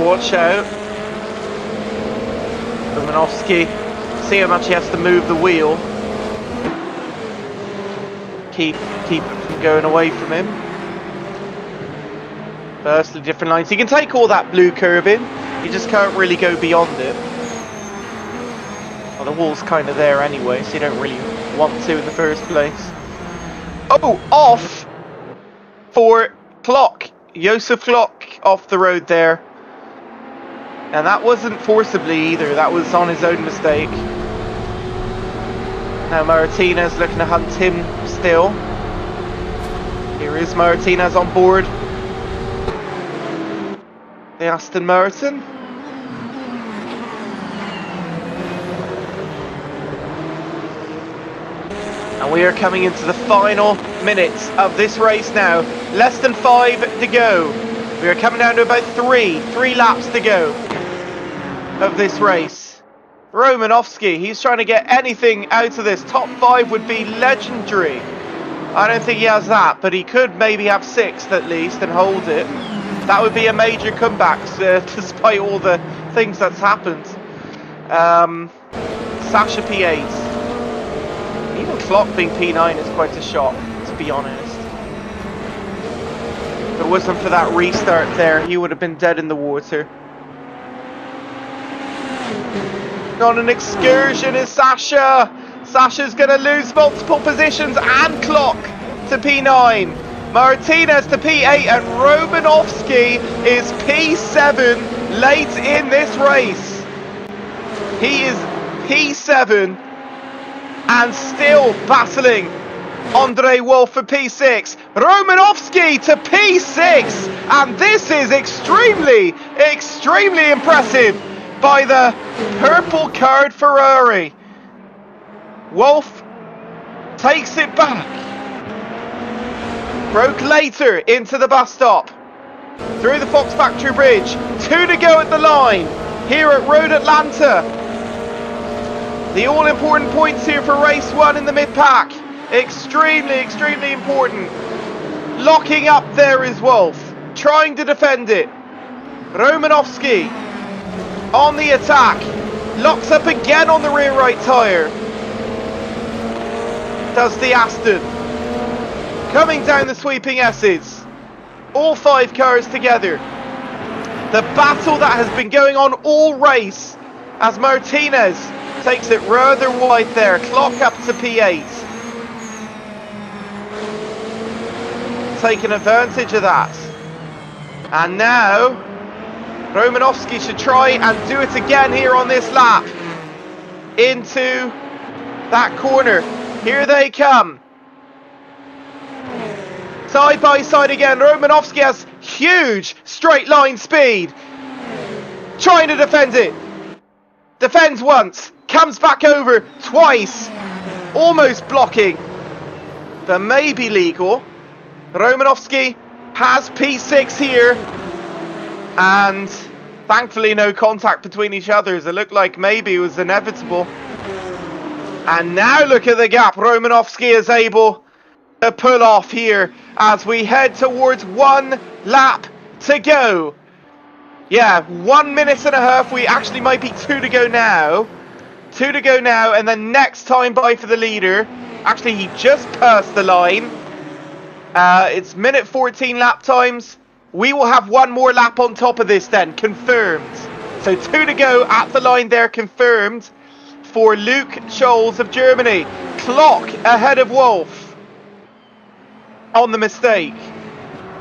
Watch out. Romanovsky, see how much he has to move the wheel. Keep it from going away from him. Firstly, different lines. He can take all that blue curve in. He just can't really go beyond it. Well, the wall's kind of there anyway, so you don't really want to in the first place. Oh, off for Klock. Josef Klock off the road there. And that wasn't forcibly either, that was on his own mistake. Now Martinez looking to hunt him still. Here is Martinez on board. The Aston Martin. And we are coming into the final minutes of this race now. Less than 5 to go. We are coming down to about 3 laps to go of this race. Romanovsky, he's trying to get anything out of this. Top 5 would be legendary. I don't think he has that, but he could maybe have 6th at least and hold it. That would be a major comeback, despite all the things that's happened. Sasha P8. Even Klock being P9 is quite a shock, to be honest. If it wasn't for that restart there, he would have been dead in the water. On an excursion is Sasha. Sasha's going to lose multiple positions, and Klock to P9. Martinez to P8, and Romanovsky is P7 late in this race. He is P7 and still battling Andre Wolf for P6. Romanovsky to P6, and this is extremely impressive by the purple card Ferrari. Wolf takes it back. Broke later into the bus stop. Through the Fox Factory Bridge. 2 to go at the line here at Road Atlanta. The all-important points here for race 1 in the mid-pack. Extremely important. Locking up there is Wolf, trying to defend it. Romanovski on the attack. Locks up again on the rear right tyre. Does the Aston. Coming down the sweeping S's. All 5 cars together. The battle that has been going on all race as Martinez takes it rather wide there. Clock up to P8. Taking advantage of that. And now Romanovski should try and do it again here on this lap. Into that corner. Here they come. Side by side again. Romanovski has huge straight line speed. Trying to defend it. Defends once. Comes back over twice. Almost blocking. But maybe legal. Romanovski has P6 here. And thankfully no contact between each others. It looked like maybe it was inevitable. And now look at the gap Romanovski is able to pull off here as we head towards 1 lap to go. Yeah, 1 minute and a half. We actually might be 2 to go now. 2 to go now, and then next time by for the leader. Actually, he just passed the line. It's minute 14 lap times. We will have 1 more lap on top of this then, confirmed. So 2 to go at the line there, confirmed for Luke Scholz of Germany. Clock ahead of Wolf on the mistake.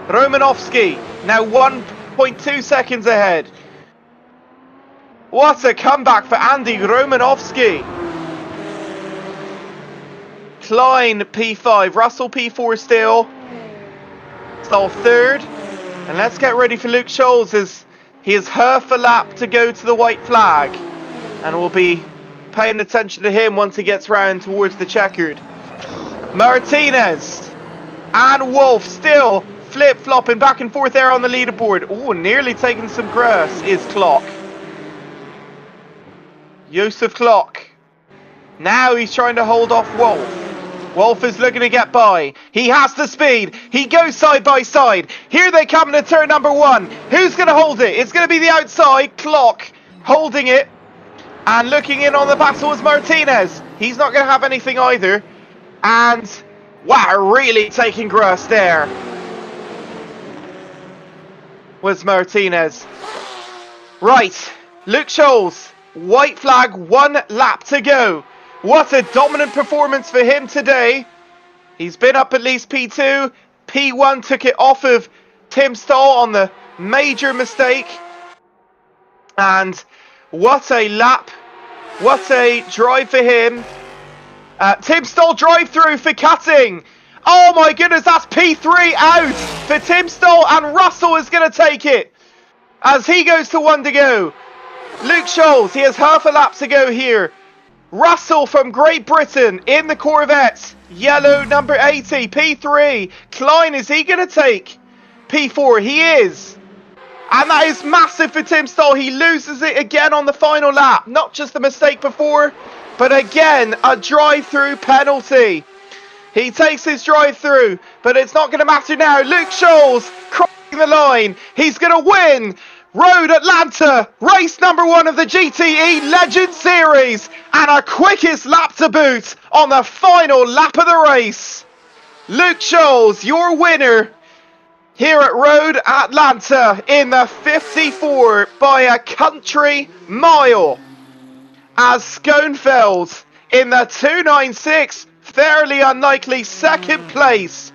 Romanovski now 1.2 seconds ahead. What a comeback for Andy Romanovski. Klein P5, Russell P4 still. Stoll 3rd. And let's get ready for Luke Scholz as he has half a lap to go to the white flag. And we'll be paying attention to him once he gets round towards the checkered. Martinez and Wolf still flip-flopping back and forth there on the leaderboard. Oh, nearly taking some grass is Clock. Joseph Clock. Now he's trying to hold off Wolf. Wolf is looking to get by. He has the speed. He goes side by side. Here they come into turn number 1. Who's going to hold it? It's going to be the outside. Clock holding it. And looking in on the battle is Martinez. He's not going to have anything either. And wow, really taking grass there was Martinez. Right, Luke Scholz. White flag, 1 lap to go. What a dominant performance for him today. He's been up at least P2. P1 took it off of Tim Stoll on the major mistake. And what a lap. What a drive for him. Tim Stoll drive through for cutting. Oh my goodness, that's P3 out for Tim Stoll. And Russell is going to take it as he goes to 1 to go. Luke Scholz, he has half a lap to go here. Russell from Great Britain in the Corvette. Yellow number 80, P3. Klein, is he going to take P4? He is. And that is massive for Tim Stoll. He loses it again on the final lap. Not just the mistake before, but again, a drive-through penalty. He takes his drive-through, but it's not going to matter now. Luke Scholz crossing the line. He's going to win Road Atlanta, race number 1 of the GTE Legend Series, and our quickest lap to boot on the final lap of the race. Luke Scholz, your winner here at Road Atlanta in the 54 by a country mile, as Schoenfeld in the 296, fairly unlikely second place,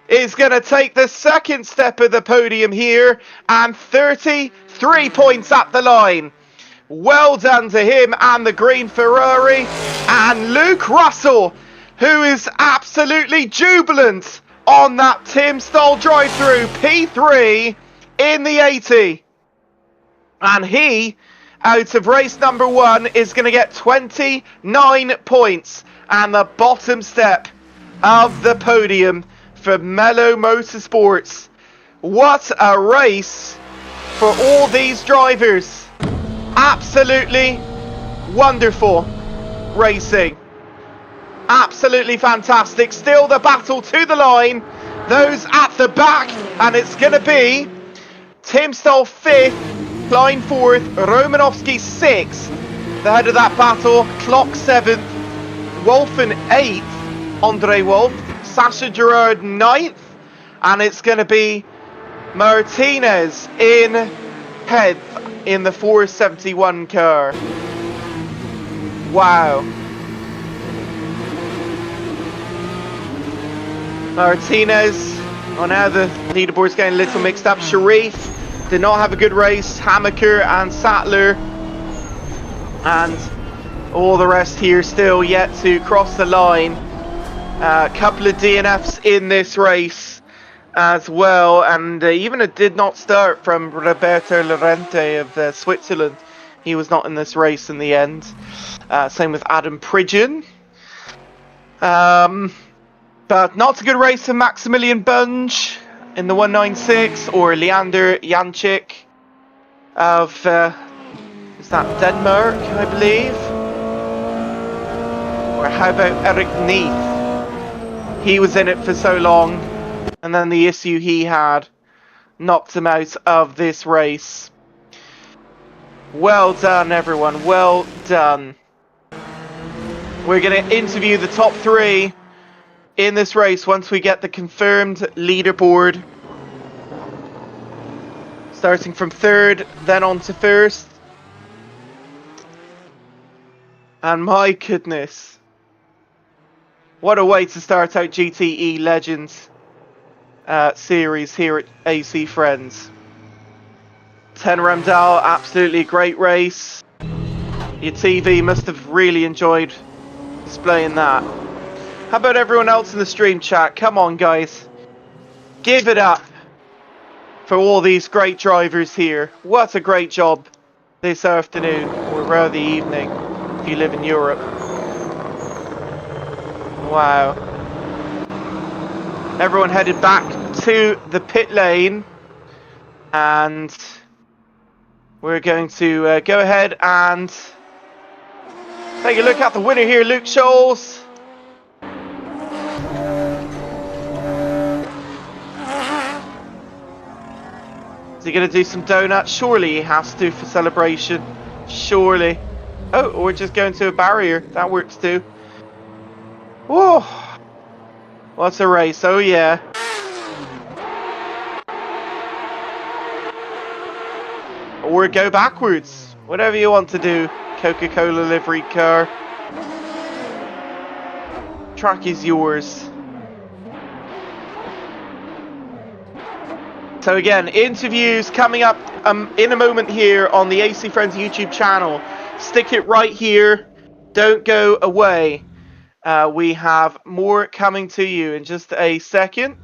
is going to take the second step of the podium here, and 33 points at the line. Well done to him and the green Ferrari. And Luke Russell, who is absolutely jubilant on that Tim Stoll drive-through, P3 in the 80. And he, out of race number 1, is going to get 29 points and the bottom step of the podium for Mello Motorsports. What a race for all these drivers. Absolutely wonderful racing. Absolutely fantastic. Still the battle to the line. Those at the back, and it's going to be Tim Stoll 5th Klein 4th, Romanovsky 6th. The head of that battle, Clock 7th, Wolfen 8th, Andre Wolf, Sasha Gerard 9th, and it's going to be Martinez in 10th in the 471 car. Wow. Martinez, oh now the leaderboard's getting a little mixed up. Sharif did not have a good race, Hammaker and Sattler, and all the rest here still yet to cross the line. A couple of DNFs in this race as well, and even a did not start from Roberto Lorente of Switzerland. He was not in this race in the end. Same with Adam Pridgeon. But not a good race for Maximilian Bunge in the 196, or Leander Janchik of, is that Denmark, I believe? Or how about Eric Neath? He was in it for so long, and then the issue he had knocked him out of this race. Well done, everyone. Well done. We're going to interview the top 3 in this race once we get the confirmed leaderboard. Starting from 3rd, then on to 1st. And my goodness, what a way to start out GTE Legends series here at AC Friends. 10 Ramdal, absolutely great race. Your TV must have really enjoyed displaying that. How about everyone else in the stream chat? Come on, guys. Give it up for all these great drivers here. What a great job this afternoon, or rather evening, if you live in Europe. Wow. Everyone headed back to the pit lane, and we're going to go ahead and take a look at the winner here, Luke Scholes. Is he going to do some donuts? Surely he has to for celebration. Surely. Oh, or just going to a barrier. That works too. Whoa. What's a race? Oh yeah. Or go backwards. Whatever you want to do. Coca-Cola livery car. Track is yours. So again, interviews coming up in a moment here on the AC Friends YouTube channel. Stick it right here. Don't go away. We have more coming to you in just a second.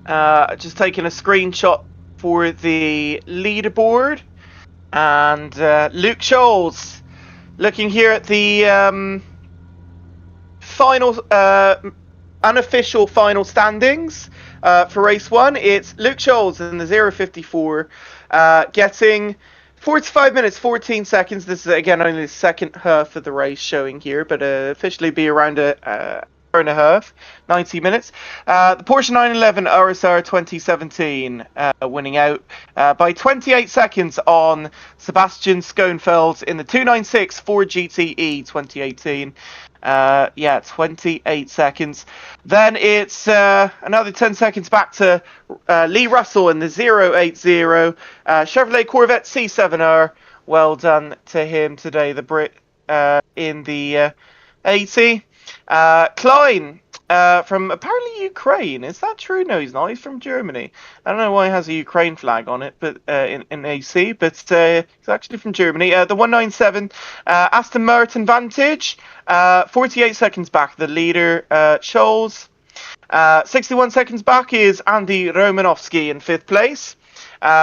Just taking a screenshot for the leaderboard. And Luke Scholes looking here at the final, unofficial final standings. For race 1, it's Luke Scholes in the 054, getting 45 minutes 14 seconds. This is again only the second half of the race showing here, but officially be around an hour and a half, 90 minutes. The Porsche 911 RSR 2017 winning out by 28 seconds on Sebastian Schoenfeld in the 296 Ford GTE 2018. Yeah, 28 seconds. Then it's another 10 seconds back to Lee Russell in the 080 Chevrolet Corvette C7R. Well done to him today, the Brit in the 80. Klein from apparently Ukraine. Is that true? No, he's not. He's from Germany. I don't know why he has a Ukraine flag on it, but in AC, but he's actually from Germany. The 197 Aston Martin Vantage, 48 seconds back. The leader, Scholes. 61 seconds back is Andy Romanovsky in 5th place.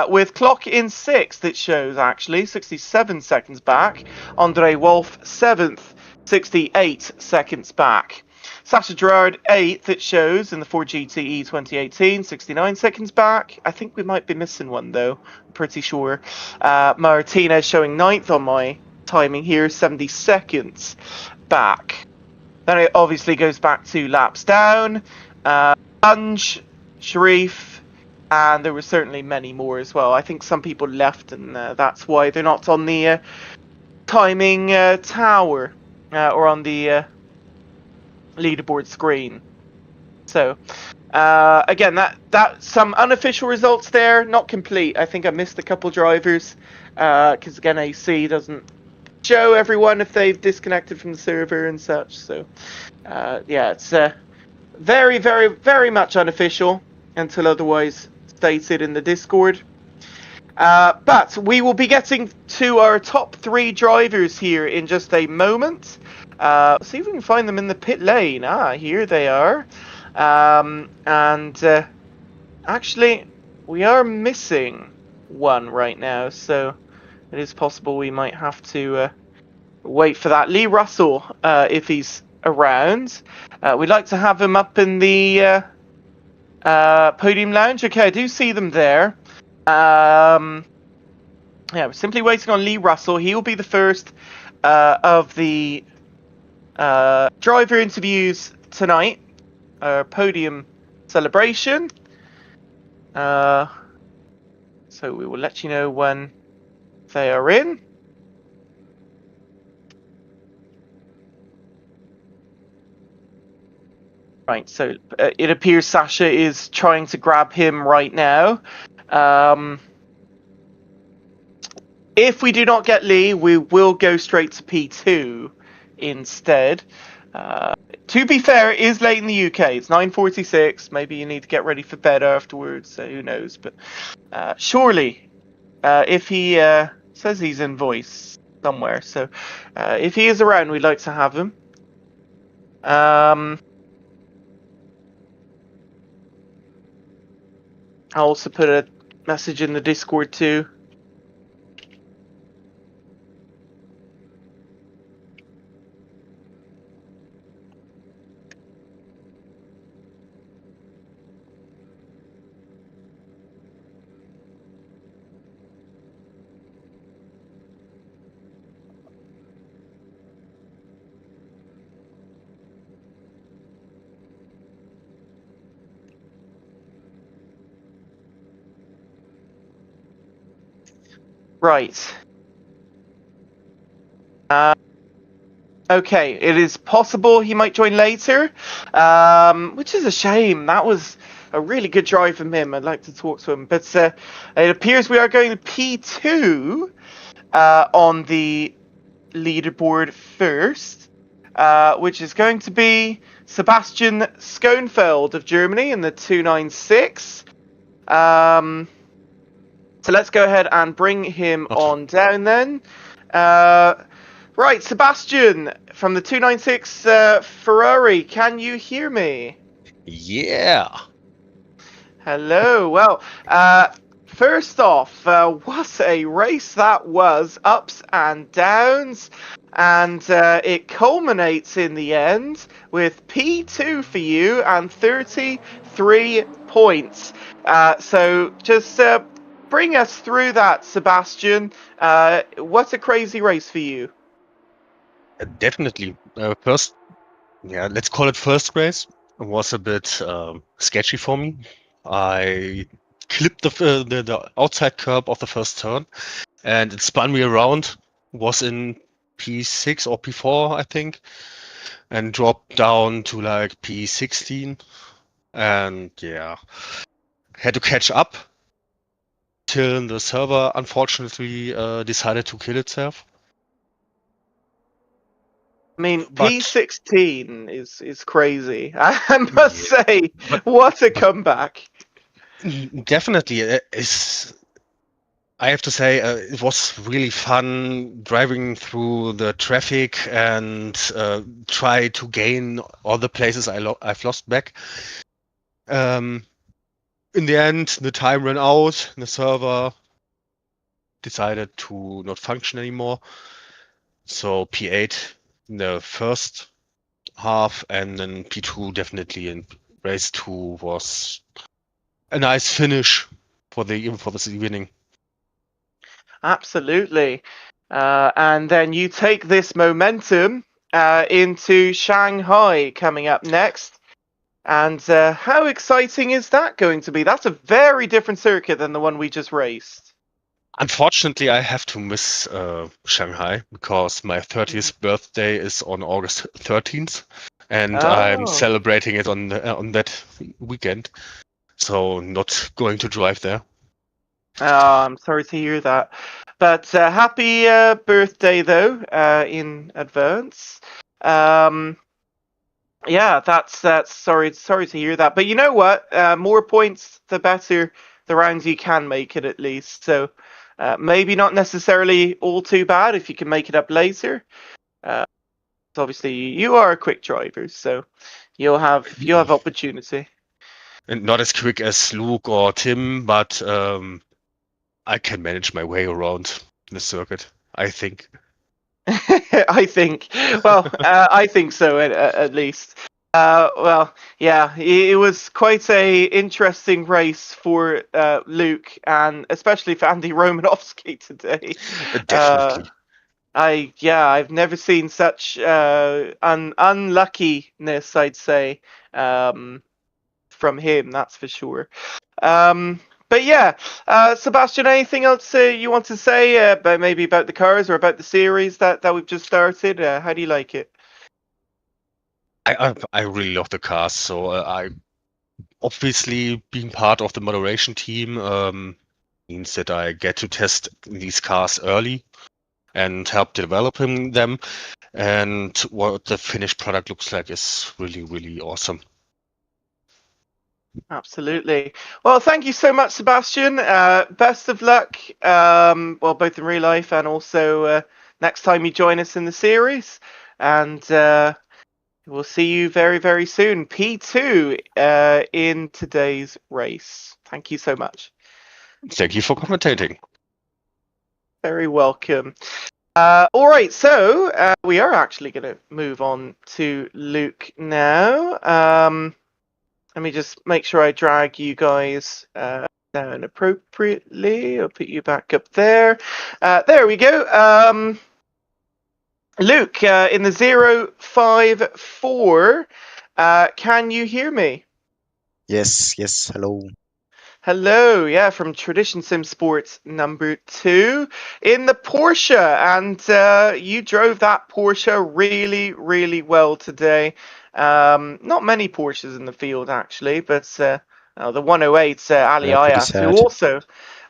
With clock in 6th, it shows actually 67 seconds back. Andre Wolf 7th, 68 seconds back. Sasha Gerard 8th, it shows in the Ford GTE 2018, 69 seconds back. I think we might be missing one though, I'm pretty sure. Martinez showing 9th on my timing here, 70 seconds back. Then it obviously goes back to laps down. Bunge, Sharif, and there were certainly many more as well. I think some people left, and that's why they're not on the timing tower or on the leaderboard screen. So again, that some unofficial results there, not complete. I think I missed a couple drivers because again, AC doesn't show everyone if they've disconnected from the server and such. So yeah, it's very, very, very much unofficial until otherwise stated in the Discord. But we will be getting to our top 3 drivers here in just a moment. See if we can find them in the pit lane. Here they are. And actually, we are missing one right now, so it is possible we might have to wait for that. Lee Russell, if he's around. We'd like to have him up in the podium lounge. Okay, I do see them there. Yeah, we're simply waiting on Lee Russell. He will be the first of the driver interviews tonight. Podium celebration. So we will let you know when they are in. Right, so it appears Sasha is trying to grab him right now. If we do not get Lee, we will go straight to P2 instead. To be fair, it is late in the UK. It's 9:46. Maybe you need to get ready for bed afterwards. So who knows? But surely, if he says he's in voice somewhere, so if he is around, we'd like to have him. I'll also put a message in the Discord too. Right. Okay, it is possible he might join later, which is a shame. That was a really good drive from him. I'd like to talk to him. But it appears we are going to P2 on the leaderboard first, which is going to be Sebastian Schoenfeld of Germany in the 296. So let's go ahead and bring him on down then. Right, Sebastian from the 296 Ferrari, can you hear me? Yeah. Hello. Well, first off, what a race that was. Ups and downs. And it culminates in the end with P2 for you and 33 points. So just bring us through that, Sebastian. What a crazy race for you. Definitely. First, let's call it first race. It was a bit sketchy for me. I clipped the outside curb of the first turn, and it spun me around. Was in P6 or P4, I think, and dropped down to like P16. And yeah, had to catch up till the server unfortunately decided to kill itself. I mean, But- P16 is crazy. I must say, what a comeback. Definitely. I have to say, it was really fun driving through the traffic and try to gain all the places I've lost back. In the end, the time ran out. The server decided to not function anymore. So P8 in the first half, and then P2 definitely in race 2 was a nice finish for this evening. Absolutely. And then you take this momentum into Shanghai coming up next. And how exciting is that going to be? That's a very different circuit than the one we just raced. Unfortunately, I have to miss Shanghai because my Mhm. 30th birthday is on August 13th, and I'm Oh. celebrating it on that weekend. So not going to drive there. Oh, I'm sorry to hear that. But happy birthday, though, in advance. Um, yeah, that's sorry to hear that. But you know what? More points, the better the rounds you can make it at least. So maybe not necessarily all too bad if you can make it up later. Obviously, you are a quick driver, so you'll have opportunity. And not as quick as Luke or Tim, but I can manage my way around the circuit, I think. I think. Well, I think so at least. Well, yeah, it was quite a interesting race for Luke and especially for Andy Romanovsky today. Uh, Definitely. I've never seen such unluckiness, I'd say, um, from him. That's for sure. Um, but yeah, Sebastian, anything else you want to say about maybe about the cars or about the series that we've just started? How do you like it? I really love the cars, so I obviously being part of the moderation team means that I get to test these cars early and help developing them. And what the finished product looks like is really, really awesome. Absolutely. Well, thank you so much, Sebastian. Best of luck. Well, both in real life and also next time you join us in the series. And we'll see you very, very soon. P2 in today's race. Thank you so much. Thank you for commentating. Very welcome. All right, so we are actually going to move on to Luke now. Let me just make sure I drag you guys down appropriately. I'll put you back up there. There we go. Luke, in the 054, can you hear me? Yes, yes, hello. Hello, yeah, from Tradition Sim Sports number 2 in the Porsche, and you drove that Porsche really, really well today. Not many Porsches in the field actually, but the 108 Ali Yeah, pretty Ayas, who sad. also,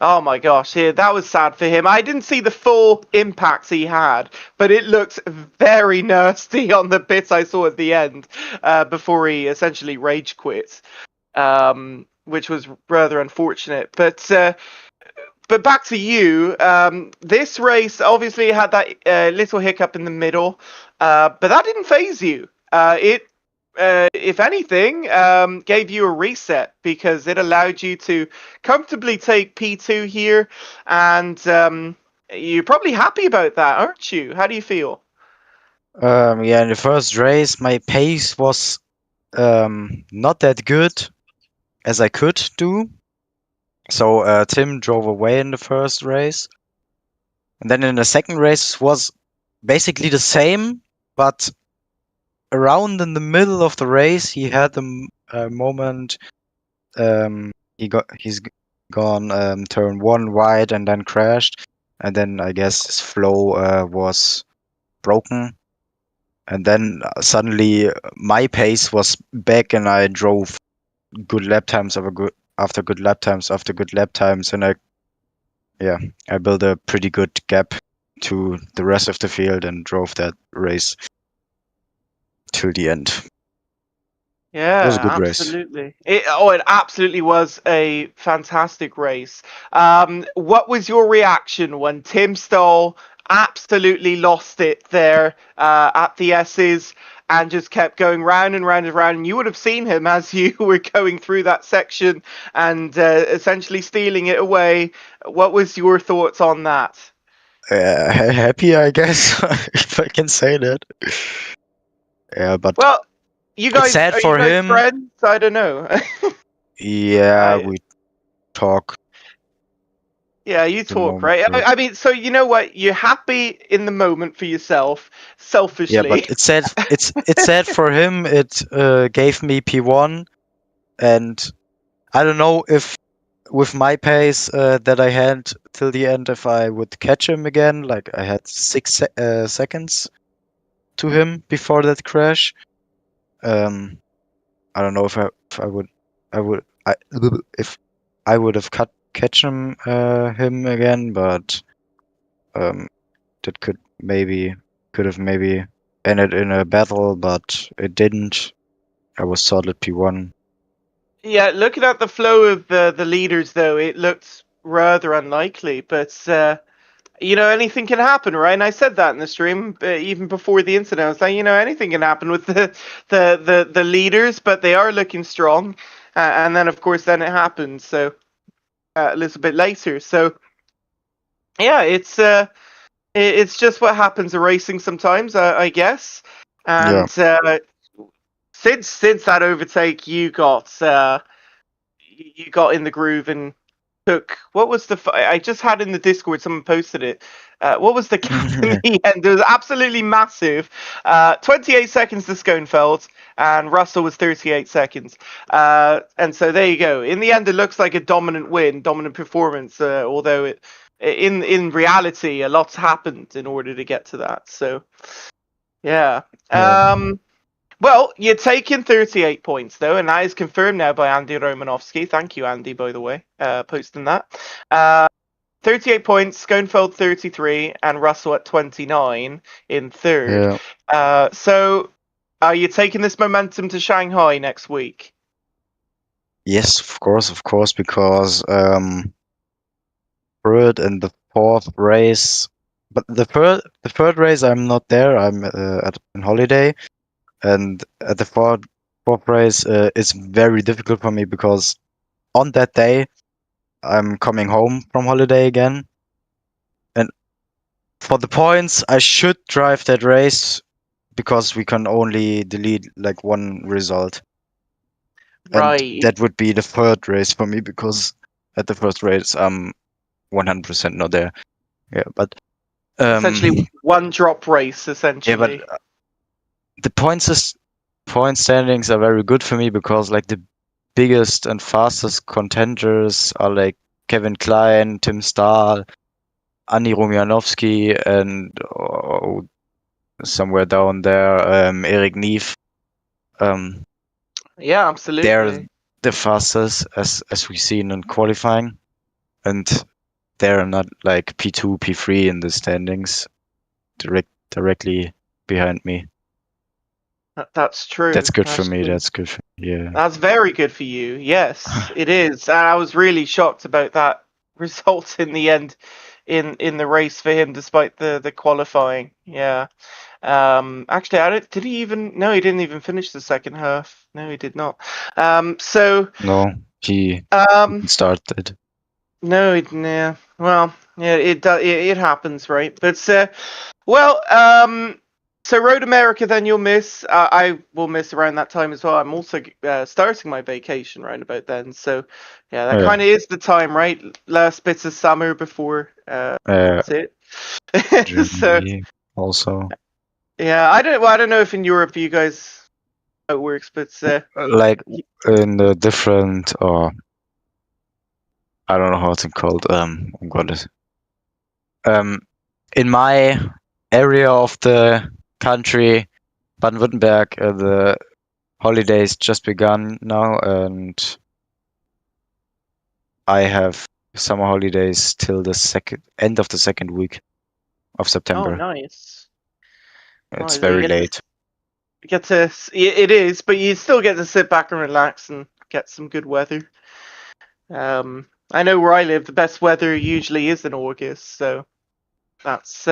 oh my gosh, yeah, that was sad for him. I didn't see the full impact he had, but it looked very nasty on the bits I saw at the end before he essentially rage quit. Which was rather unfortunate. But back to you. This race obviously had that little hiccup in the middle, but that didn't phase you. It, if anything, gave you a reset because it allowed you to comfortably take P2 here, and you're probably happy about that, aren't you? How do you feel? Yeah, in the first race, my pace was not that good as I could do. So Tim drove away in the first race, and then in the second race was basically the same, but around in the middle of the race, he had a moment. He's gone turn one wide and then crashed, and then I guess his flow was broken. And then suddenly my pace was back, and I drove good lap times after good lap times after good lap times, and I built a pretty good gap to the rest of the field and drove that race till the end. It was a Yeah, good race. absolutely. It absolutely was a fantastic race. What was your reaction when Tim Stoll absolutely lost it there at the S's and just kept going round and round and round? And you would have seen him as you were going through that section and essentially stealing it away. What was your thoughts on that? Happy, I guess, if I can say that. Yeah, but Well, it's sad are you for guys him. friends? I don't know. Yeah, I we talk. Yeah, you the talk, moment. right? I mean, so you know what? You're happy in the moment for yourself, Yeah, but selfishly. it's sad for him. It gave me P1, and I don't know if with my pace that I had till the end, if I would catch him again. Like I had 6 seconds to him before that crash. Um, I don't know if I would I if I would have catch him again, but um, that could have maybe ended in a battle, but it didn't. I was solid P1. Yeah, looking at the flow of the leaders, though, it looked rather unlikely. But you know, anything can happen, right? And I said that in the stream, even before the incident. I was like, you know, anything can happen with the leaders, but they are looking strong. And then, of course, then it happened. So a little bit later. So yeah, it's just what happens in racing sometimes, I guess. Yeah. And since that overtake, you got in the groove and took what was I just had in the Discord, someone posted it. What was the gap in the end? It was absolutely massive. 28 seconds to Schoenfeld, and Russell was 38 seconds. And so there you go. In the end, it looks like a dominant win, dominant performance. Although in reality, a lot's happened in order to get to that. So yeah. Yeah. Well, you're taking 38 points, though, and that is confirmed now by Andy Romanovsky. Thank you, Andy, by the way, posting that. 38 points, Schoenfeld 33, and Russell at 29 in third. Yeah. So, are you taking this momentum to Shanghai next week? Yes, of course, because third and the fourth race, but the third race I'm not there. I'm on holiday, and at the fourth race it's very difficult for me because on that day I'm coming home from holiday again, and for the points I should drive that race because we can only delete like one result, and Right. that would be the third race for me because at the first race I'm 100% not there. Yeah, but Essentially, um, one drop race, yeah, but essentially. the point standings are very good for me because like the biggest and fastest contenders are like Kevin Klein, Tim Stahl, Andy Romianowski, and somewhere down there, Eric Neef. Yeah, They're absolutely. the fastest as we've seen in qualifying, and they're not like P2, P3 in the standings directly behind me. That's true. That's good for That's me. true. That's good for me. Yeah. That's very good for you. Yes, it is. And I was really shocked about that result in the end in the race for him, despite the qualifying. Yeah. Actually, I don't. Did he even? No, he didn't even finish the second half. No, he did not. So No, he um, started. no, yeah. Well, yeah, it happens, right? But well, so Road America, then you'll miss. I will miss around that time as well. I'm also starting my vacation round about then. So yeah, that Yeah. kind of is the time, right? Last bits of summer before Uh, that's it. So Germany also. yeah, I don't know if in Europe you guys how it works, but Like in the different, or I don't know how it's called. Oh God, um, in my area of the country, Baden-Württemberg, the holidays just begun now, and I have summer holidays till the second end of the second week of oh, September. nice. It's Oh, so very late. it is, but you still get to sit back and relax and get some good weather. I know where I live, the best weather usually is in August, so that's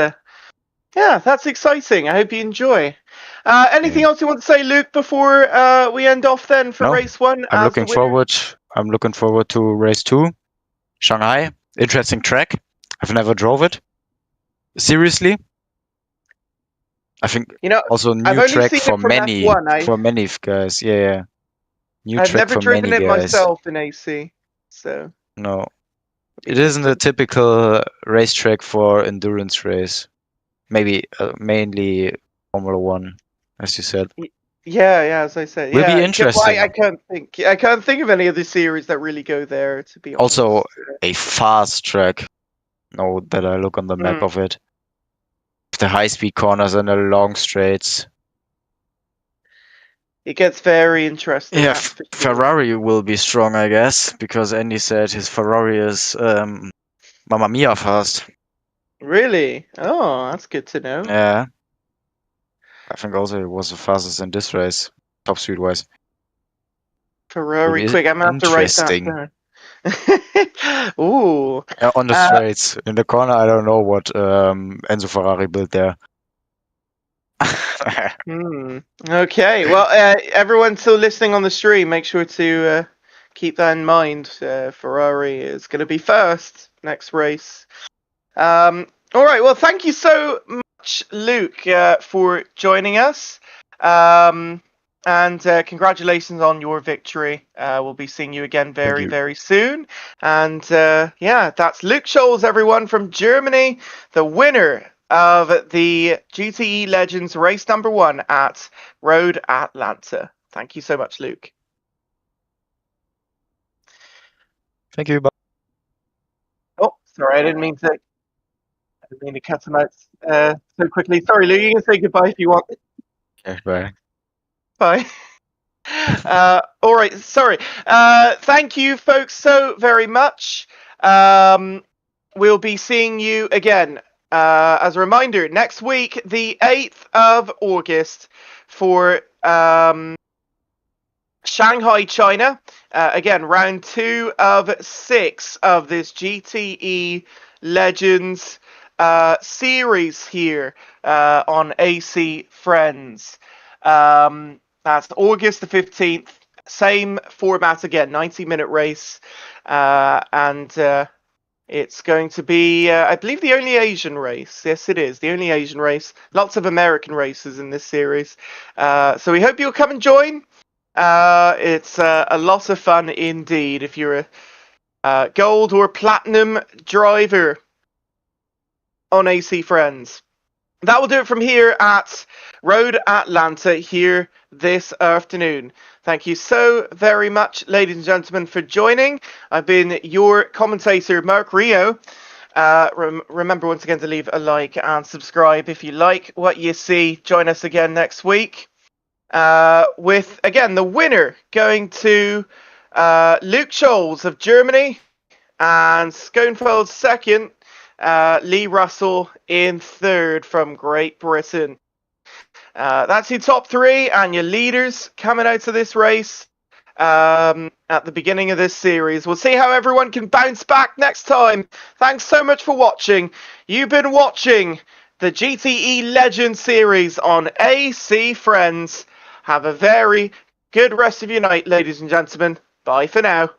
yeah, that's exciting. I hope you enjoy. Anything Yeah. else you want to say, Luke, before we end off then for No, race one I'm as the looking winner? forward. I'm looking forward to race 2, Shanghai. Interesting track. I've never drove it. Seriously, I think You know, also I've new only track seen for it from many F1. guys. Yeah, yeah. New I've track never for driven many it guys. myself in AC, so No, It isn't a typical racetrack for endurance race. Maybe mainly Formula One, as you said. Yeah, as I said, Will be yeah. interesting. I can't think of any of the series that really go there, to be honest. Also, a fast track. Now that I look on the map Mm. of it, the high-speed corners and the long straights. It gets very interesting. Yeah, That's for sure. Ferrari will be strong, I guess, because Andy said his Ferrari is Mamma Mia fast. Really? Oh, that's good to know. Yeah, I think also it was the fastest in this race, top speed wise. Ferrari, Will be quick! I'm gonna have to write that interesting. down. Ooh. On the straights, in the corner, I don't know what Enzo Ferrari built there. Okay. Well, everyone still listening on the stream, make sure to keep that in mind. Ferrari is going to be first next race. All right. Well, thank you so much, Luke, for joining us. And congratulations on your victory. We'll be seeing you again very, you. very soon. And yeah, that's Luke Scholes, everyone, from Germany, the winner of the GTE Legends race number 1 at Road Atlanta. Thank you so much, Luke. Thank you. Bye. Oh, sorry, I didn't mean to cut him out so quickly. Sorry, Luke, you can say goodbye if you want. Okay, bye. Bye. All right, sorry. Thank you, folks, so very much. We'll be seeing you again. As a reminder, next week, the 8th of August, for Shanghai, China. Again, round 2 of 6 of this GTE Legends series here on AC Friends. That's August the 15th. Same format again, 90-minute race. And it's going to be, I believe, the only Asian race. Yes, it is. The only Asian race. Lots of American races in this series. So we hope you'll come and join. It's a lot of fun indeed if you're a gold or platinum driver on AC Friends. That will do it from here at Road Atlanta here this afternoon. Thank you so very much, ladies and gentlemen, for joining. I've been your commentator, Mark Rio. Remember once again to leave a like and subscribe if you like what you see. Join us again next week. With, again, the winner going to Luke Scholes of Germany, and Schoenfeld second, Lee Russell in third from Great Britain. That's your top 3 and your leaders coming out of this race at the beginning of this series. We'll see how everyone can bounce back next time. Thanks so much for watching. You've been watching the GTE Legend series on AC Friends. Have a very good rest of your night, ladies and gentlemen. Bye for now.